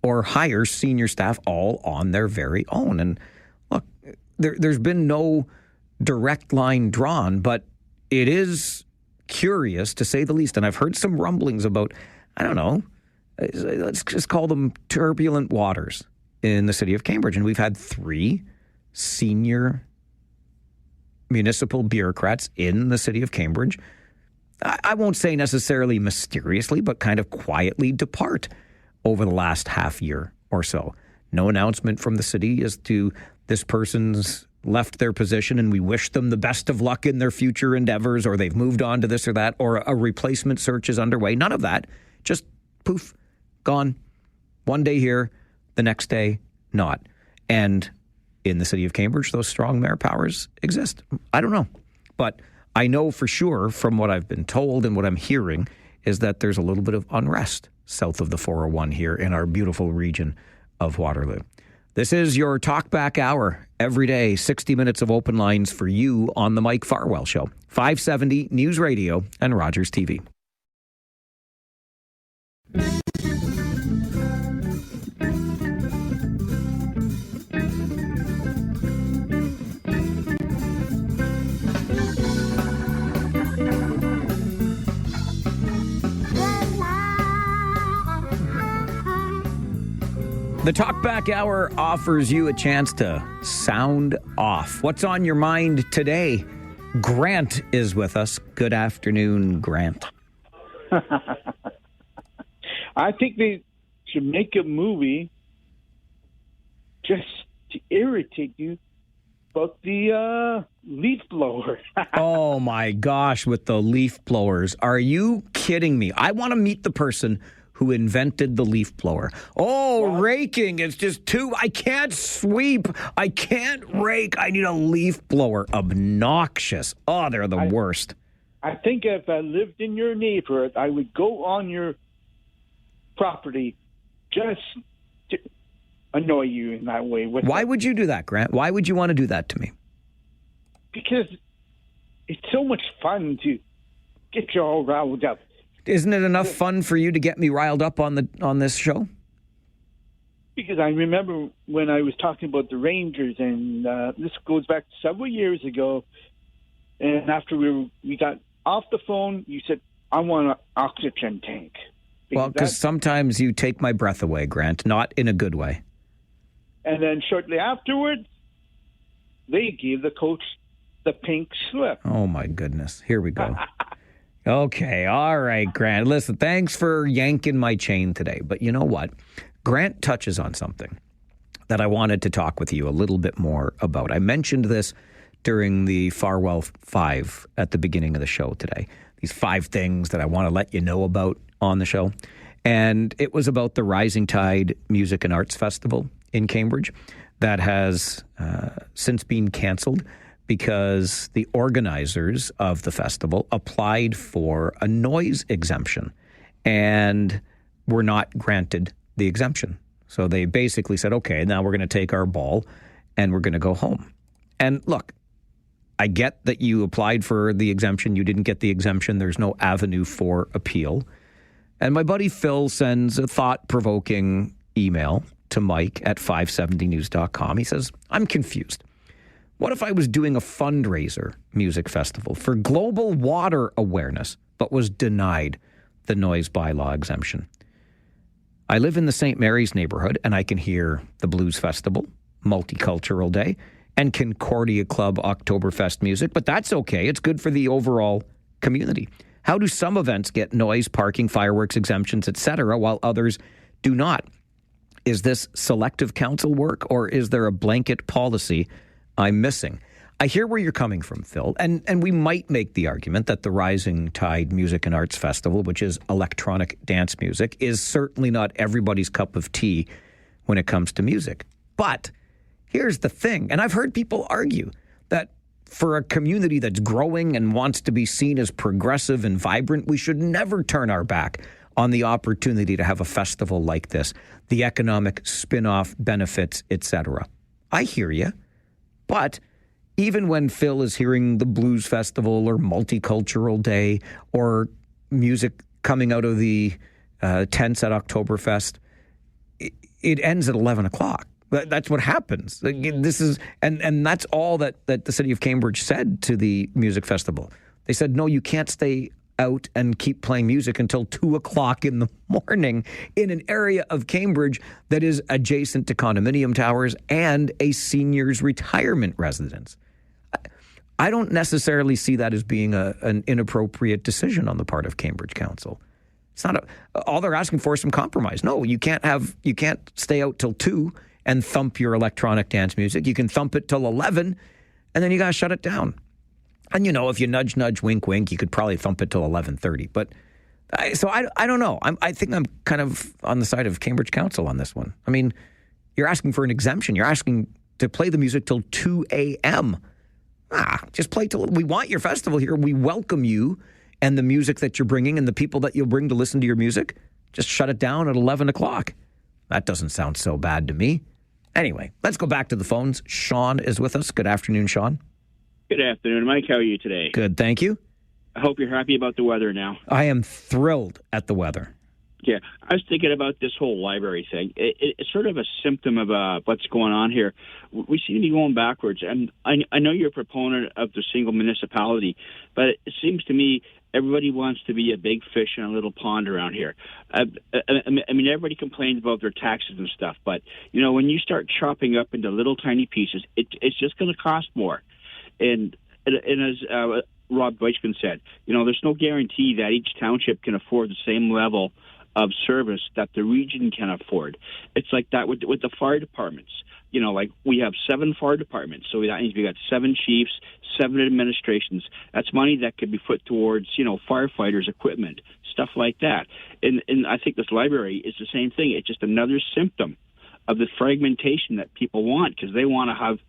or hire senior staff all on their very own. And look, there's been no direct line drawn, but it is curious to say the least. And I've heard some rumblings about, I don't know, let's just call them turbulent waters in the city of Cambridge. And we've had 3 senior municipal bureaucrats in the city of Cambridge, I won't say necessarily mysteriously, but kind of quietly depart over the last half year or so. No announcement from the city as to this person's left their position and we wish them the best of luck in their future endeavors, or they've moved on to this or that, or a replacement search is underway. None of that. Just poof, gone. One day here, the next day not. And in the city of Cambridge, those strong mayor powers exist. I don't know. But I know for sure from what I've been told and what I'm hearing is that there's a little bit of unrest south of the 401 here in our beautiful region of Waterloo. This is your Talkback Hour. Every day, 60 minutes of open lines for you on the Mike Farwell Show. 570 News Radio and Rogers TV. The Talkback Hour offers you a chance to sound off. What's on your mind today? Grant is with us. Good afternoon, Grant. I think they should make a movie just to irritate you about the leaf blower. Oh, my gosh, with the leaf blowers. Are you kidding me? I want to meet the person who invented the leaf blower. Oh, raking. It's just too... I can't sweep. I can't rake. I need a leaf blower. Obnoxious. Oh, they're the worst. I think if I lived in your neighborhood, I would go on your property just to annoy you in that way. Why would you do that, Grant? Why would you want to do that to me? Because it's so much fun to get you all riled up. Isn't it enough fun for you to get me riled up on this show? Because I remember when I was talking about the Rangers, and this goes back several years ago, and after we got off the phone, you said, I want an oxygen tank. Because sometimes you take my breath away, Grant, not in a good way. And then shortly afterwards, they gave the coach the pink slip. Oh, my goodness. Here we go. Okay, all right, Grant. Listen, thanks for yanking my chain today. But you know what? Grant touches on something that I wanted to talk with you a little bit more about. I mentioned this during the Farwell 5 at the beginning of the show today. These 5 things that I want to let you know about on the show. And it was about the Rising Tide Music and Arts Festival in Cambridge that has since been canceled, because the organizers of the festival applied for a noise exemption and were not granted the exemption. So they basically said, okay, now we're going to take our ball and we're going to go home. And look, I get that you applied for the exemption. You didn't get the exemption. There's no avenue for appeal. And my buddy Phil sends a thought-provoking email to Mike at 570news.com. He says, I'm confused. What if I was doing a fundraiser music festival for global water awareness, but was denied the noise bylaw exemption? I live in the St. Mary's neighborhood, and I can hear the Blues Festival, Multicultural Day, and Concordia Club Oktoberfest music, but that's okay. It's good for the overall community. How do some events get noise, parking, fireworks exemptions, etc., while others do not? Is this selective council work, or is there a blanket policy I'm missing? I hear where you're coming from, Phil, and we might make the argument that the Rising Tide Music and Arts Festival, which is electronic dance music, is certainly not everybody's cup of tea when it comes to music. But here's the thing, and I've heard people argue that for a community that's growing and wants to be seen as progressive and vibrant, we should never turn our back on the opportunity to have a festival like this, the economic spin-off benefits, etc. I hear you. But even when Phil is hearing the Blues Festival or Multicultural Day or music coming out of the tents at Oktoberfest, it ends at 11 o'clock. That's what happens. This is, and that's all that the city of Cambridge said to the music festival. They said, no, you can't stay out and keep playing music until 2 o'clock in the morning in an area of Cambridge that is adjacent to condominium towers and a seniors retirement residence. I don't necessarily see that as being an inappropriate decision on the part of Cambridge Council. It's not all they're asking for is some compromise. No, you can't stay out till 2 and thump your electronic dance music. You can thump it till 11 and then you got to shut it down. And, you know, if you nudge, nudge, wink, wink, you could probably thump it till 11:30. But so I don't know. I think I'm kind of on the side of Cambridge Council on this one. I mean, you're asking for an exemption. You're asking to play the music till 2 a.m. Just play till... We want your festival here. We welcome you and the music that you're bringing and the people that you'll bring to listen to your music. Just shut it down at 11 o'clock. That doesn't sound so bad to me. Anyway, let's go back to the phones. Sean is with us. Good afternoon, Sean. Good afternoon, Mike. How are you today? Good, thank you. I hope you're happy about the weather now. I am thrilled at the weather. Yeah, I was thinking about this whole library thing. It's sort of a symptom of what's going on here. We seem to be going backwards. And I know you're a proponent of the single municipality, but it seems to me everybody wants to be a big fish in a little pond around here. I mean, everybody complains about their taxes and stuff, but, you know, when you start chopping up into little tiny pieces, it's just going to cost more. And as Rob Deutschman said, you know, there's no guarantee that each township can afford the same level of service that the region can afford. It's like that with the fire departments. You know, like we have 7 fire departments, so that means we got 7 chiefs, 7 administrations. That's money that could be put towards, you know, firefighters, equipment, stuff like that. And I think this library is the same thing. It's just another symptom of the fragmentation that people want, because they want to have,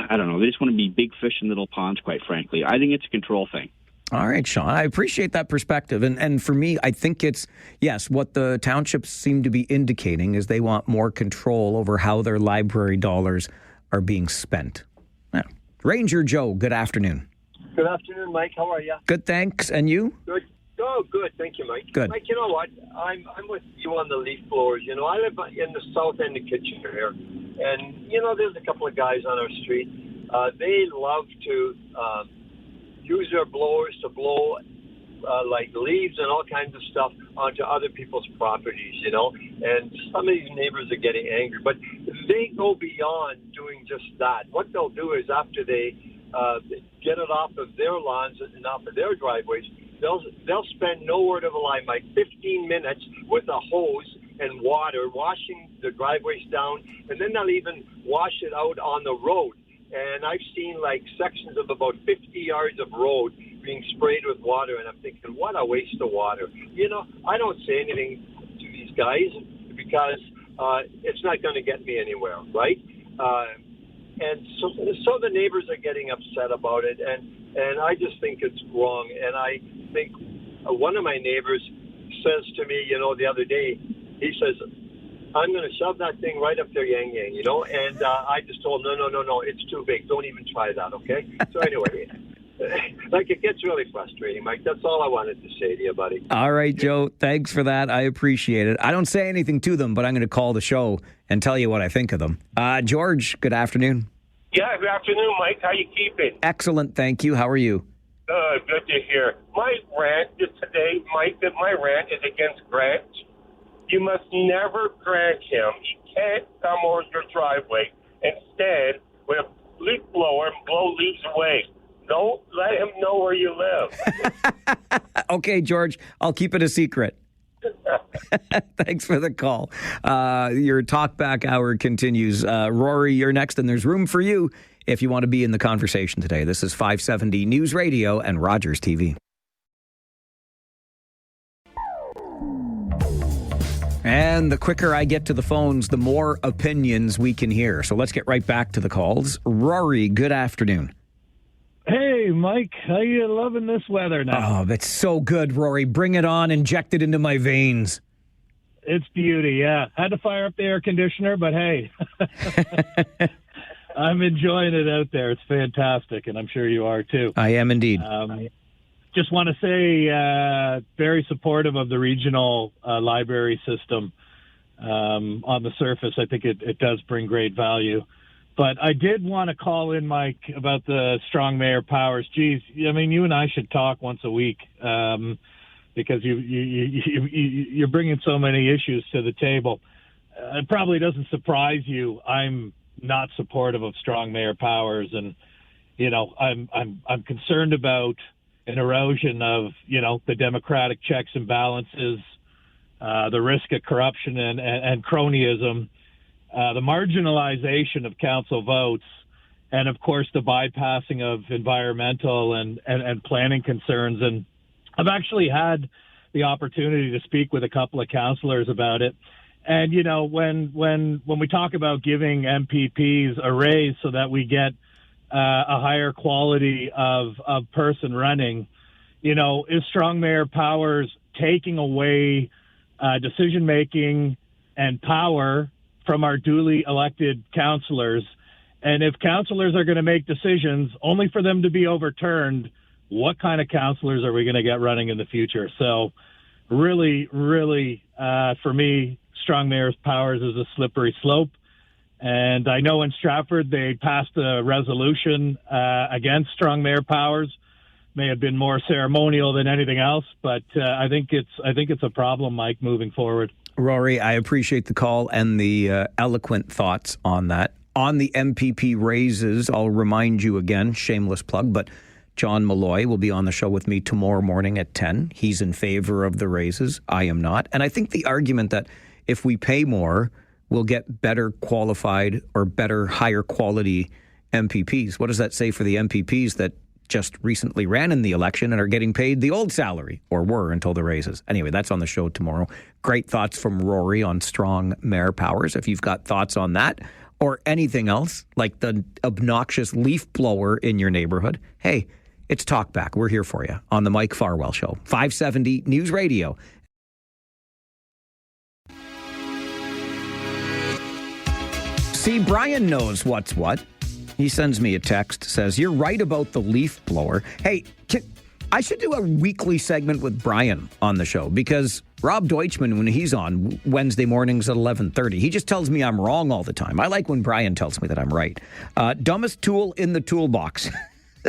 I don't know, they just want to be big fish in little ponds, quite frankly. I think it's a control thing. All right, Sean, I appreciate that perspective. And for me, I think it's, yes, what the townships seem to be indicating is they want more control over how their library dollars are being spent. Yeah. Ranger Joe, good afternoon. Good afternoon, Mike. How are you? Good, thanks. And you? Good. Oh, good. Thank you, Mike. Good. Mike, you know what? I'm with you on the leaf blowers. You know, I live in the south end of Kitchener here. And, you know, there's a couple of guys on our street. They love to use their blowers to blow like leaves and all kinds of stuff onto other people's properties, you know. And some of these neighbors are getting angry. But they go beyond doing just that. What they'll do is after they get it off of their lawns and off of their driveways, they'll spend no word of a lie, like 15 minutes with a hose and water, washing the driveways down, and then they'll even wash it out on the road. And I've seen like sections of about 50 yards of road being sprayed with water, and I'm thinking, what a waste of water. You know, I don't say anything to these guys because it's not going to get me anywhere, right? And so the neighbors are getting upset about it, and I just think it's wrong. And I think one of my neighbors says to me, you know, the other day, he says, I'm going to shove that thing right up their yang, you know? And I just told him, no, it's too big. Don't even try that, okay? So anyway, like it gets really frustrating, Mike. That's all I wanted to say to you, buddy. All right, Joe. Thanks for that. I appreciate it. I don't say anything to them, but I'm going to call the show and tell you what I think of them. George, good afternoon. Yeah, good afternoon, Mike. How you keeping? Excellent, thank you. How are you? Good to hear. My rant is today, Mike, that my rant is against Grant. You must never grant him. He can't come over your driveway and stand with a leaf blower and blow leaves away. Don't let him know where you live. Okay, George, I'll keep it a secret. Thanks for the call. Your Talkback Hour continues. Rory, you're next, and there's room for you if you want to be in the conversation today. This is 570 News Radio and Rogers TV. And the quicker I get to the phones, the more opinions we can hear. So let's get right back to the calls. Rory, good afternoon. Hey, Mike, how you loving this weather now? Oh, that's so good, Rory. Bring it on. Inject it into my veins. It's beauty, yeah. Had to fire up the air conditioner, but hey, I'm enjoying it out there. It's fantastic, and I'm sure you are too. I am indeed. Just want to say very supportive of the regional library system. On the surface, I think it does bring great value. But I did want to call in, Mike, about the strong mayor powers. Geez, I mean, you and I should talk once a week because you're bringing so many issues to the table. It probably doesn't surprise you. I'm not supportive of strong mayor powers, and you know, I'm concerned about an erosion of, you know, the democratic checks and balances, the risk of corruption and cronyism, the marginalization of council votes, and of course the bypassing of environmental and planning concerns. And I've actually had the opportunity to speak with a couple of councillors about it. And you know, when we talk about giving MPPs a raise so that we get a higher quality of person running, you know, is strong mayor powers taking away decision making and power from our duly elected councillors. And if councillors are going to make decisions only for them to be overturned, what kind of councillors are we going to get running in the future? So really, for me, strong mayor's powers is a slippery slope. And I know in Stratford they passed a resolution against strong mayor powers. May have been more ceremonial than anything else, but I think it's a problem, Mike, moving forward. Rory, I appreciate the call and the eloquent thoughts on that. On the MPP raises, I'll remind you again, shameless plug, but John Malloy will be on the show with me tomorrow morning at 10. He's in favor of the raises. I am not. And I think the argument that if we pay more, we'll get better qualified or better, higher quality MPPs. What does that say for the MPPs that just recently ran in the election and are getting paid the old salary, or were until the raises? Anyway, that's on the show tomorrow. Great thoughts from Rory on strong mayor powers. If you've got thoughts on that or anything else, like the obnoxious leaf blower in your neighborhood, hey, it's Talkback. We're here for you on the Mike Farwell Show. 570 News Radio. See, Brian knows what's what. He sends me a text, says, you're right about the leaf blower. Hey, I should do a weekly segment with Brian on the show, because Rob Deutschman, when he's on Wednesday mornings at 11:30, he just tells me I'm wrong all the time. I like when Brian tells me that I'm right. Dumbest tool in the toolbox,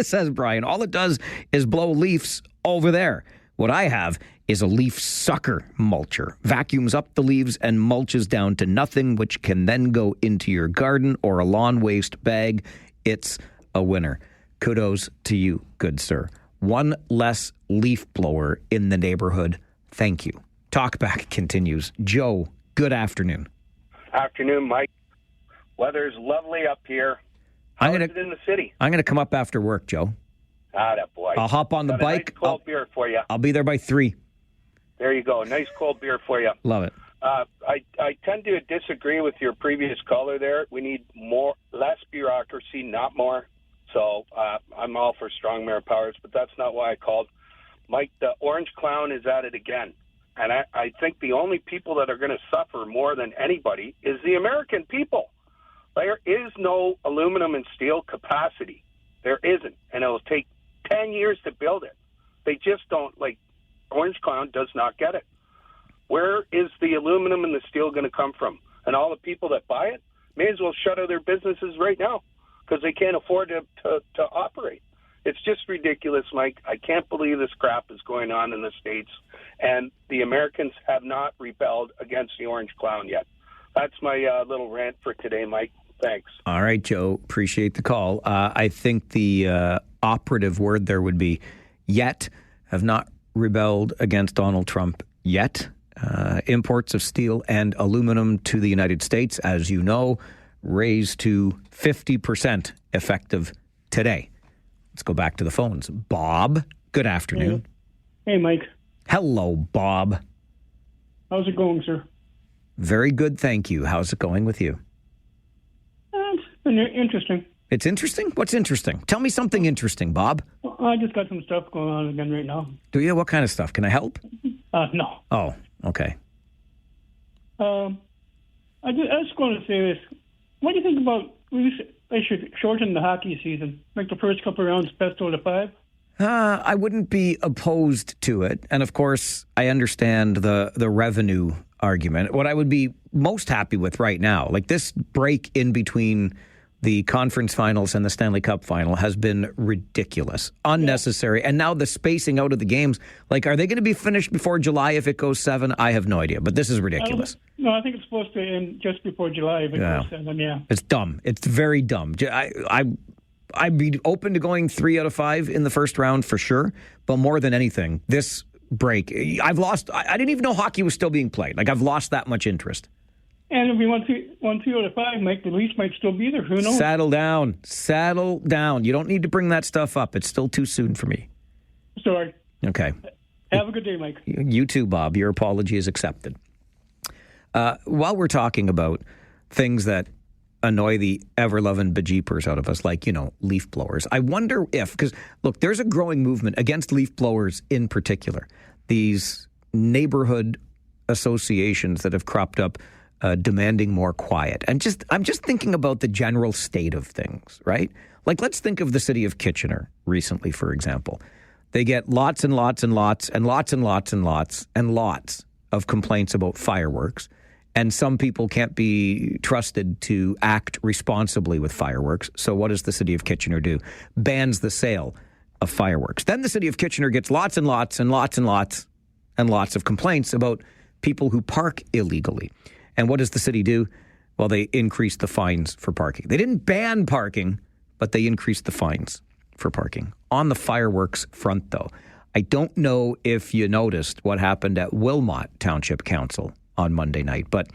says Brian. All it does is blow leaves over there. What I have is a leaf sucker mulcher. Vacuums up the leaves and mulches down to nothing, which can then go into your garden or a lawn waste bag. It's a winner. Kudos to you, good sir. One less leaf blower in the neighborhood. Thank you. Talkback continues. Joe, good afternoon. Afternoon, Mike. Weather's lovely up here. How is it in the city? I'm going to come up after work, Joe. Attaboy. I'll hop on the bike. Nice cold beer for you. I'll be there by 3. There you go. Nice cold beer for you. Love it. I tend to disagree with your previous caller there. We need less bureaucracy, not more. So I'm all for strong mayor powers, but that's not why I called. Mike, the orange clown is at it again. And I think the only people that are going to suffer more than anybody is the American people. There is no aluminum and steel capacity. There isn't. And it'll take 10 years to build it. They just don't, Orange Clown does not get it. Where is the aluminum and the steel going to come from? And all the people that buy it may as well shut down their businesses right now because they can't afford to operate. It's just ridiculous, Mike. I can't believe this crap is going on in the States, and the Americans have not rebelled against the Orange Clown yet. That's my little rant for today, Mike. Thanks. All right, Joe. Appreciate the call. I think the operative word there would be yet. Have not rebelled against Donald Trump yet. Imports of steel and aluminum to the United States, as you know, raised to 50% effective today. Let's go back to the phones. Bob, good afternoon. Hey, Mike. Hello, Bob. How's it going, sir? Very good, thank you. How's it going with you? It's been interesting. It's interesting? What's interesting? Tell me something interesting, Bob. I just got some stuff going on again right now. Do you? What kind of stuff? Can I help? No. Oh, okay. I was going to say this. What do you think about they should shorten the hockey season, make the first couple of rounds best out of 5? I wouldn't be opposed to it. And of course, I understand the revenue argument. What I would be most happy with right now, like this break in between the conference finals and the Stanley Cup final has been ridiculous, unnecessary. Yeah. And now the spacing out of the games, are they going to be finished before July if it goes 7? I have no idea, but this is ridiculous. No, I think it's supposed to end just before July if it goes 7, yeah. It's dumb. It's very dumb. I'd be open to going 3 out of 5 in the first round for sure, but more than anything, this break, I've lost, I didn't even know hockey was still being played. I've lost that much interest. And if we won 2 out of 5, Mike, the Leafs might still be there. Who knows? Settle down. You don't need to bring that stuff up. It's still too soon for me. Sorry. Okay. Have a good day, Mike. You too, Bob. Your apology is accepted. While we're talking about things that annoy the ever-loving bejeepers out of us, leaf blowers, I wonder if, because, look, there's a growing movement against leaf blowers in particular. These neighborhood associations that have cropped up demanding more quiet. And I'm just thinking about the general state of things, right? Like, let's think of the city of Kitchener recently, for example. They get lots and lots and lots and lots and lots and lots and lots of complaints about fireworks. And some people can't be trusted to act responsibly with fireworks. So what does the city of Kitchener do? Bans the sale of fireworks. Then the city of Kitchener gets lots and lots and lots and lots and lots of complaints about people who park illegally. And what does the city do? Well, they increase the fines for parking. They didn't ban parking, but they increased the fines for parking. On the fireworks front, though, I don't know if you noticed what happened at Wilmot Township Council on Monday night, but,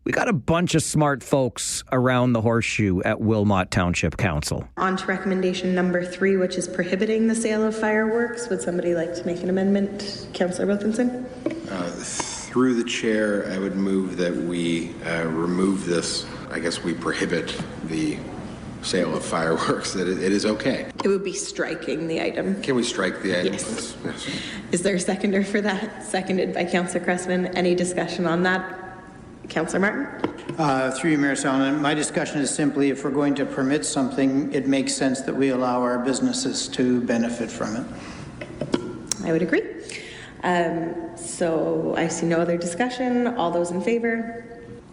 we got a bunch of smart folks around the horseshoe at Wilmot Township Council. On to recommendation number 3, which is prohibiting the sale of fireworks. Would somebody like to make an amendment? Councillor Wilkinson? Through the chair, I would move that we remove this. I guess we prohibit the sale of fireworks, that it is okay. It would be striking the item. Can we strike the item? Yes. Yes. Is there a seconder for that? Seconded by Councillor Cressman. Any discussion on that? Councillor Martin? Through you, Mayor Sallin, my discussion is simply if we're going to permit something, it makes sense that we allow our businesses to benefit from it. I would agree. So I see no other discussion. All those in favor?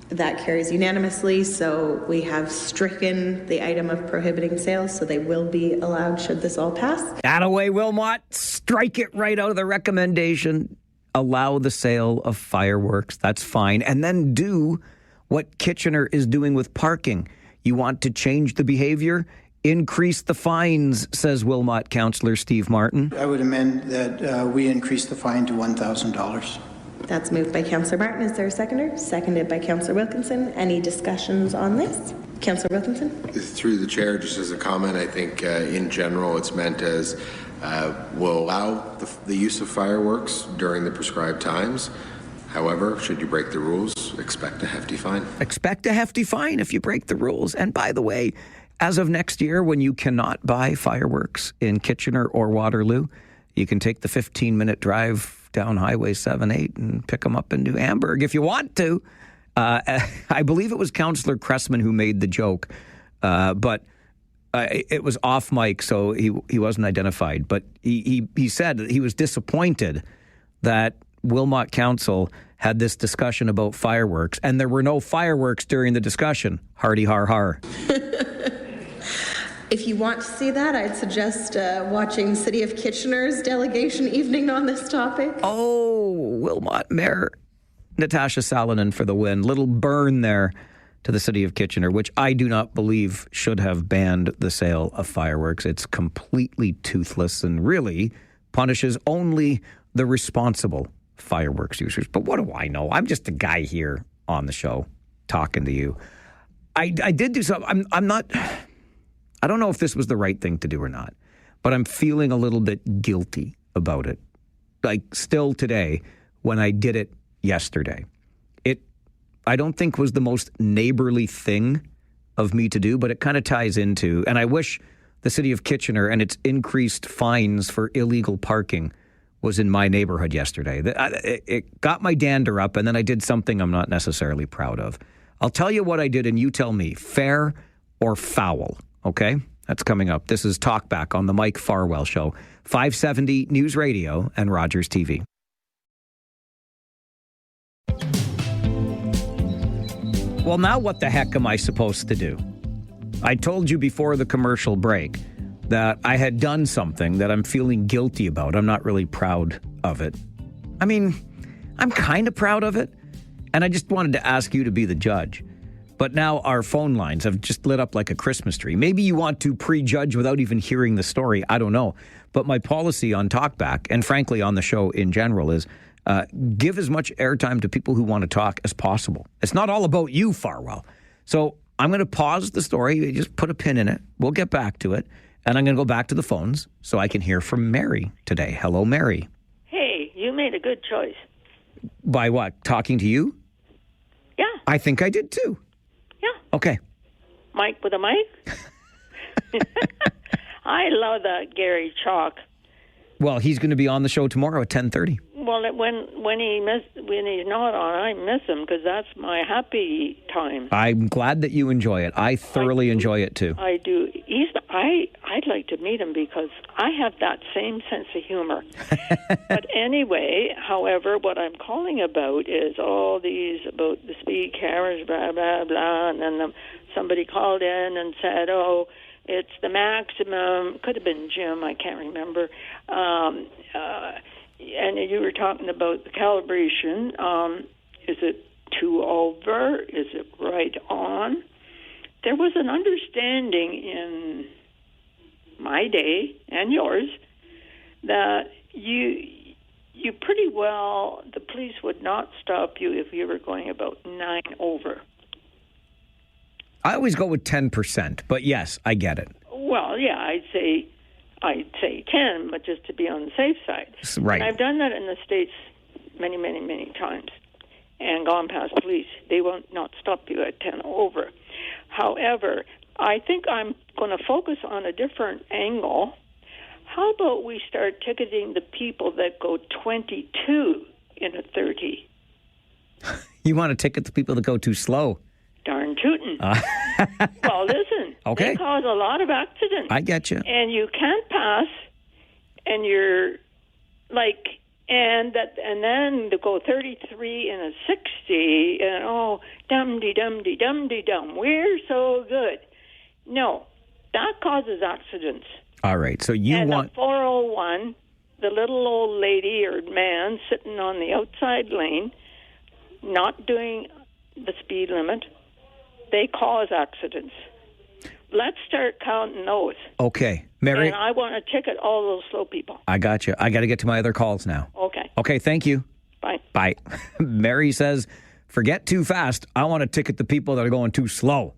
That carries unanimously, so we have stricken the item of prohibiting sales, so they will be allowed should this all pass. Attaway, Wilmot, strike it right out of the recommendation. Allow the sale of fireworks, that's fine. And then do what Kitchener is doing with parking. You want to change the behavior? Increase the fines, says Wilmot Councillor Steve Martin. I would amend that we increase the fine to $1,000. That's moved by Councillor Martin. Is there a seconder? Seconded by Councillor Wilkinson. Any discussions on this? Councillor Wilkinson? Through the chair, just as a comment, I think in general it's meant as will allow the use of fireworks during the prescribed times. However, should you break the rules, expect a hefty fine. Expect a hefty fine if you break the rules. And by the way, as of next year, when you cannot buy fireworks in Kitchener or Waterloo, you can take the 15-minute drive down Highway 78 and pick them up in New Hamburg if you want to. I believe it was Councillor Cressman who made the joke, but it was off mic, so he wasn't identified. But he said that he was disappointed that Wilmot Council had this discussion about fireworks, and there were no fireworks during the discussion. Hardy har har. If you want to see that, I'd suggest watching City of Kitchener's delegation evening on this topic. Oh, Wilmot Mayor Natasha Salonen for the win. Little burn there to the City of Kitchener, which I do not believe should have banned the sale of fireworks. It's completely toothless and really punishes only the responsible fireworks users. But what do I know? I'm just a guy here on the show talking to you. I did do something. I don't know if this was the right thing to do or not, but I'm feeling a little bit guilty about it. Like still today, when I did it yesterday. I don't think was the most neighborly thing of me to do, but it kind of ties into, and I wish the City of Kitchener and its increased fines for illegal parking was in my neighborhood yesterday. It got my dander up, and then I did something I'm not necessarily proud of. I'll tell you what I did, and you tell me, fair or foul, okay? That's coming up. This is Talkback on the Mike Farwell Show, 570 News Radio and Rogers TV. Well, now what the heck am I supposed to do? I told you before the commercial break that I had done something that I'm feeling guilty about. I'm not really proud of it. I mean, I'm kind of proud of it, and I just wanted to ask you to be the judge. But now our phone lines have just lit up like a Christmas tree. Maybe you want to prejudge without even hearing the story. I don't know. But my policy on Talkback, and frankly on the show in general, is give as much airtime to people who want to talk as possible. It's not all about you, Farwell. So I'm going to pause the story, just put a pin in it. We'll get back to it. And I'm going to go back to the phones so I can hear from Mary today. Hello, Mary. Hey, you made a good choice. By what? Talking to you? Yeah. I think I did too. Yeah. Okay. Mike with a mic? I love that Gary Chalk. Well, he's going to be on the show tomorrow at 10:30. Well, when he's not on, I miss him because that's my happy time. I'm glad that you enjoy it. I thoroughly enjoy it too. I do. I'd like to meet him because I have that same sense of humor. But anyway, however, what I'm calling about is all these about the speed cameras, blah blah blah, and then somebody called in and said, "Oh, it's the maximum." Could have been Jim. I can't remember. And you were talking about the calibration. Is it too over? Is it right on? There was an understanding in my day and yours that you pretty well, the police would not stop you if you were going about 9 over. I always go with 10%, but yes, I get it. Well, yeah, I'd say 10, but just to be on the safe side. Right. And I've done that in the States many, many, many times and gone past police. They will not stop you at 10 over. However, I think I'm going to focus on a different angle. How about we start ticketing the people that go 22 in a 30? You want to ticket the people that go too slow? Darn tootin'. Well, listen. Okay. They cause a lot of accidents. I get you. And you can't pass, and you're like, and then to go 33 in a 60, and dum-de-dum-de-dum-de-dum. We're so good. No, that causes accidents. All right. So you and want the 401, the little old lady or man sitting on the outside lane, not doing the speed limit, they cause accidents. Let's start counting those. Okay. Mary. And I want to ticket all those slow people. I got you. I got to get to my other calls now. Okay. Okay, thank you. Bye. Bye. Mary says, forget too fast. I want to ticket the people that are going too slow.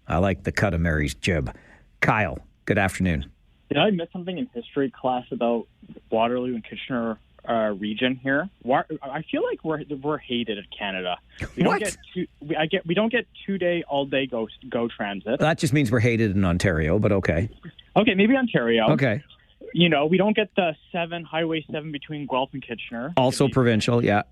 I like the cut of Mary's jib. Kyle, good afternoon. Did I miss something in history class about Waterloo and Kitchener region here? I feel like we're hated in Canada. We don't get 2-day, all-day go transit. That just means we're hated in Ontario, but okay. Okay, maybe Ontario. Okay. You know, we don't get the Highway 7 between Guelph and Kitchener. Also provincial, yeah.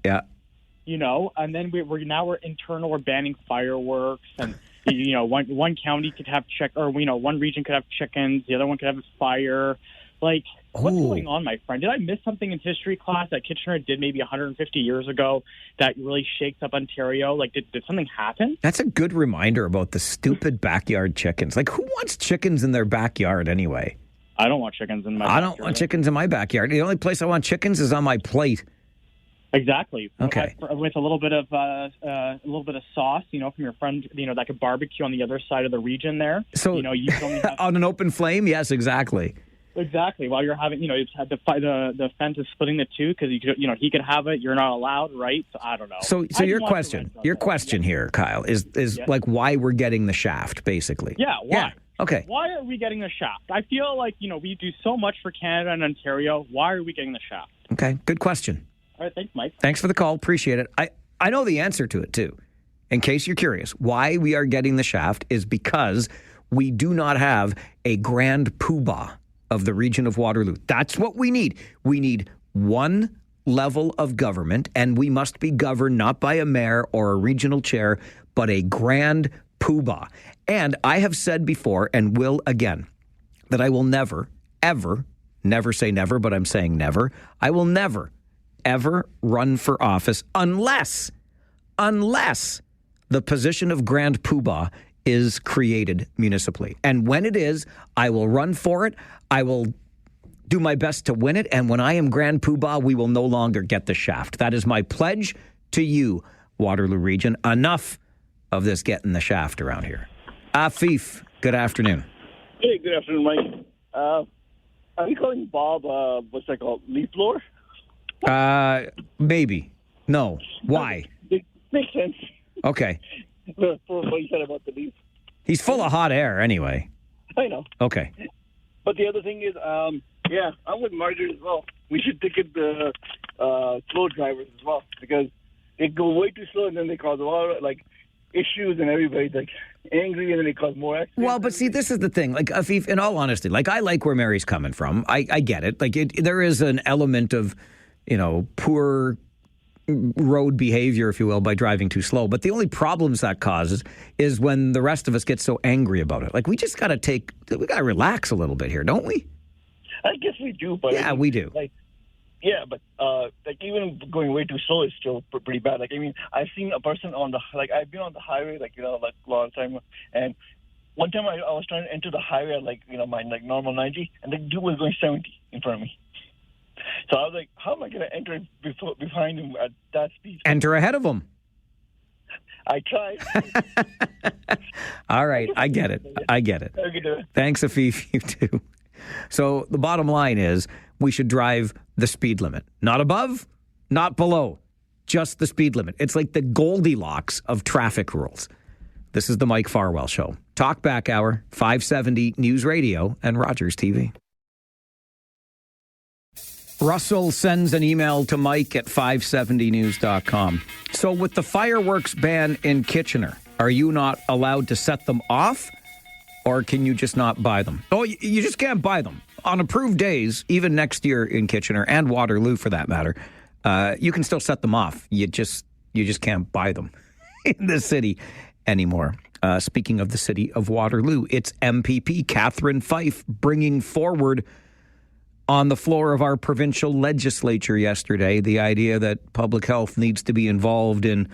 You know, and then we're internal. We're banning fireworks, and you know, one county could have one region could have chickens, the other one could have a fire. Like, what's going on, my friend? Did I miss something in history class that Kitchener did maybe 150 years ago that really shakes up Ontario? Like, did something happen? That's a good reminder about the stupid backyard chickens. Like, who wants chickens in their backyard anyway? I don't want chickens in my backyard. I don't want chickens in my backyard. The only place I want chickens is on my plate. Exactly. Okay. With a little bit of sauce, you know, from your friend, you know, that could barbecue on the other side of the region there. So, you know, you only have on an open flame, yes, exactly. Exactly. While you're having, you know, the fence is splitting the two because he could have it. You're not allowed, right? So I don't know. So your question here, Kyle, is like why we're getting the shaft, basically. Yeah. Why? Yeah. Okay. Why are we getting the shaft? I feel like, you know, we do so much for Canada and Ontario. Why are we getting the shaft? Okay. Good question. All right. Thanks, Mike. Thanks for the call. Appreciate it. I know the answer to it too. In case you're curious, why we are getting the shaft is because we do not have a grand poobah of the region of Waterloo. That's what we need. We need one level of government, and we must be governed not by a mayor or a regional chair, but a grand poobah. And I have said before, and will again, that I will never, ever, never say never, but I'm saying never, I will never, ever run for office unless the position of grand poobah is created municipally. And when it is, I will run for it. I will do my best to win it. And when I am grand poobah, we will no longer get the shaft. That is my pledge to you, Waterloo Region. Enough of this getting the shaft around here. Afif, good afternoon. Hey, good afternoon, Mike. Are you calling Bob, what's that called, leaf blower? Maybe. No. Why? It makes sense. Okay. For what you said about the leaf. He's full of hot air anyway. I know. Okay. But the other thing is, I'm with Marjorie as well. We should ticket the slow drivers as well because they go way too slow and then they cause a lot of, issues and everybody's like angry and then it causes more accidents. Well, but see, this is the thing. Like, Afif, in all honesty, like, I like where Mary's coming from. I get it. Like, there is an element of, poor road behavior, if you will, by driving too slow. But the only problems that causes is when the rest of us get so angry about it. Like, we just got to relax a little bit here, don't we? I guess we do, but yeah, we do. Yeah, but even going way too slow is still pretty bad. I've seen a person I've been on the highway, a long time, and one time I was trying to enter the highway at my normal 90, and the dude was going 70 in front of me. So I was like, how am I going to enter behind him at that speed? Enter ahead of him. I tried. All right, I get it. Thanks, Afif. You too. So the bottom line is we should drive the speed limit. Not above, not below, just the speed limit. It's like the Goldilocks of traffic rules. This is the Mike Farwell Show. Talkback Hour, 570 News Radio and Rogers TV. Russell sends an email to Mike at 570news.com. So with the fireworks ban in Kitchener, are you not allowed to set them off? Or can you just not buy them? Oh, you just can't buy them. On approved days, even next year in Kitchener and Waterloo for that matter, you can still set them off. You just can't buy them in the city anymore. Speaking of the city of Waterloo, it's MPP Catherine Fife bringing forward on the floor of our provincial legislature yesterday the idea that public health needs to be involved in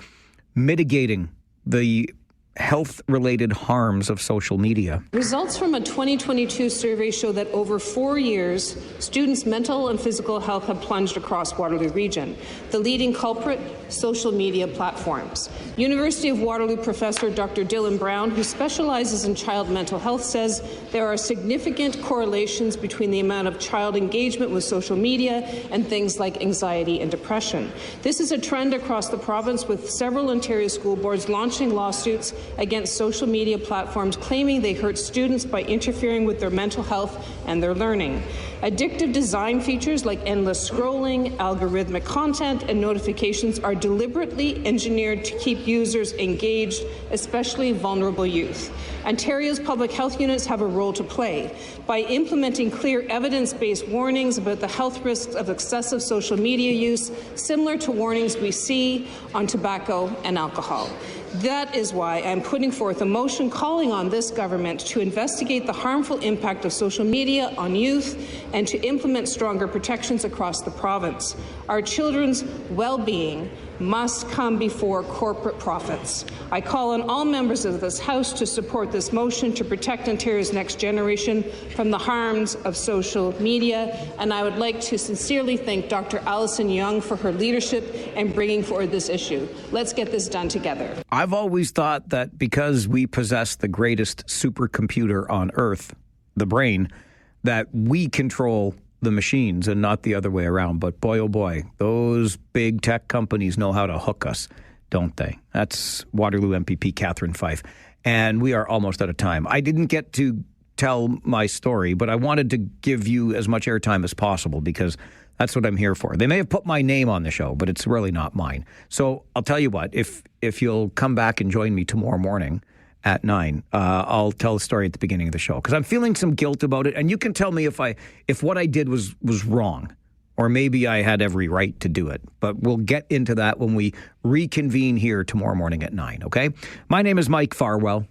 mitigating the health-related harms of social media. Results from a 2022 survey show that over 4 years, students' mental and physical health have plunged across Waterloo Region. The leading culprit, social media platforms. University of Waterloo professor Dr. Dylan Brown, who specializes in child mental health, says there are significant correlations between the amount of child engagement with social media and things like anxiety and depression. This is a trend across the province, with several Ontario school boards launching lawsuits against social media platforms claiming they hurt students by interfering with their mental health and their learning. Addictive design features like endless scrolling, algorithmic content, and notifications are deliberately engineered to keep users engaged, especially vulnerable youth. Ontario's public health units have a role to play by implementing clear evidence-based warnings about the health risks of excessive social media use, similar to warnings we see on tobacco and alcohol. That is why I'm putting forth a motion calling on this government to investigate the harmful impact of social media on youth and to implement stronger protections across the province. Our children's well-being must come before corporate profits. I call on all members of this House to support this motion to protect Ontario's next generation from the harms of social media, and I would like to sincerely thank Dr. Alison Young for her leadership in bringing forward this issue. Let's get this done together. I've always thought that because we possess the greatest supercomputer on Earth, the brain, that we control the machines and not the other way around. But boy, oh boy, those big tech companies know how to hook us, don't they? That's Waterloo MPP Catherine Fife. And we are almost out of time. I didn't get to tell my story, but I wanted to give you as much airtime as possible because that's what I'm here for. They may have put my name on the show, but it's really not mine. So I'll tell you what, if you'll come back and join me tomorrow morning at 9, I'll tell the story at the beginning of the show because I'm feeling some guilt about it, and you can tell me if what I did was wrong, or maybe I had every right to do it. But we'll get into that when we reconvene here tomorrow morning at 9, okay? My name is Mike Farwell.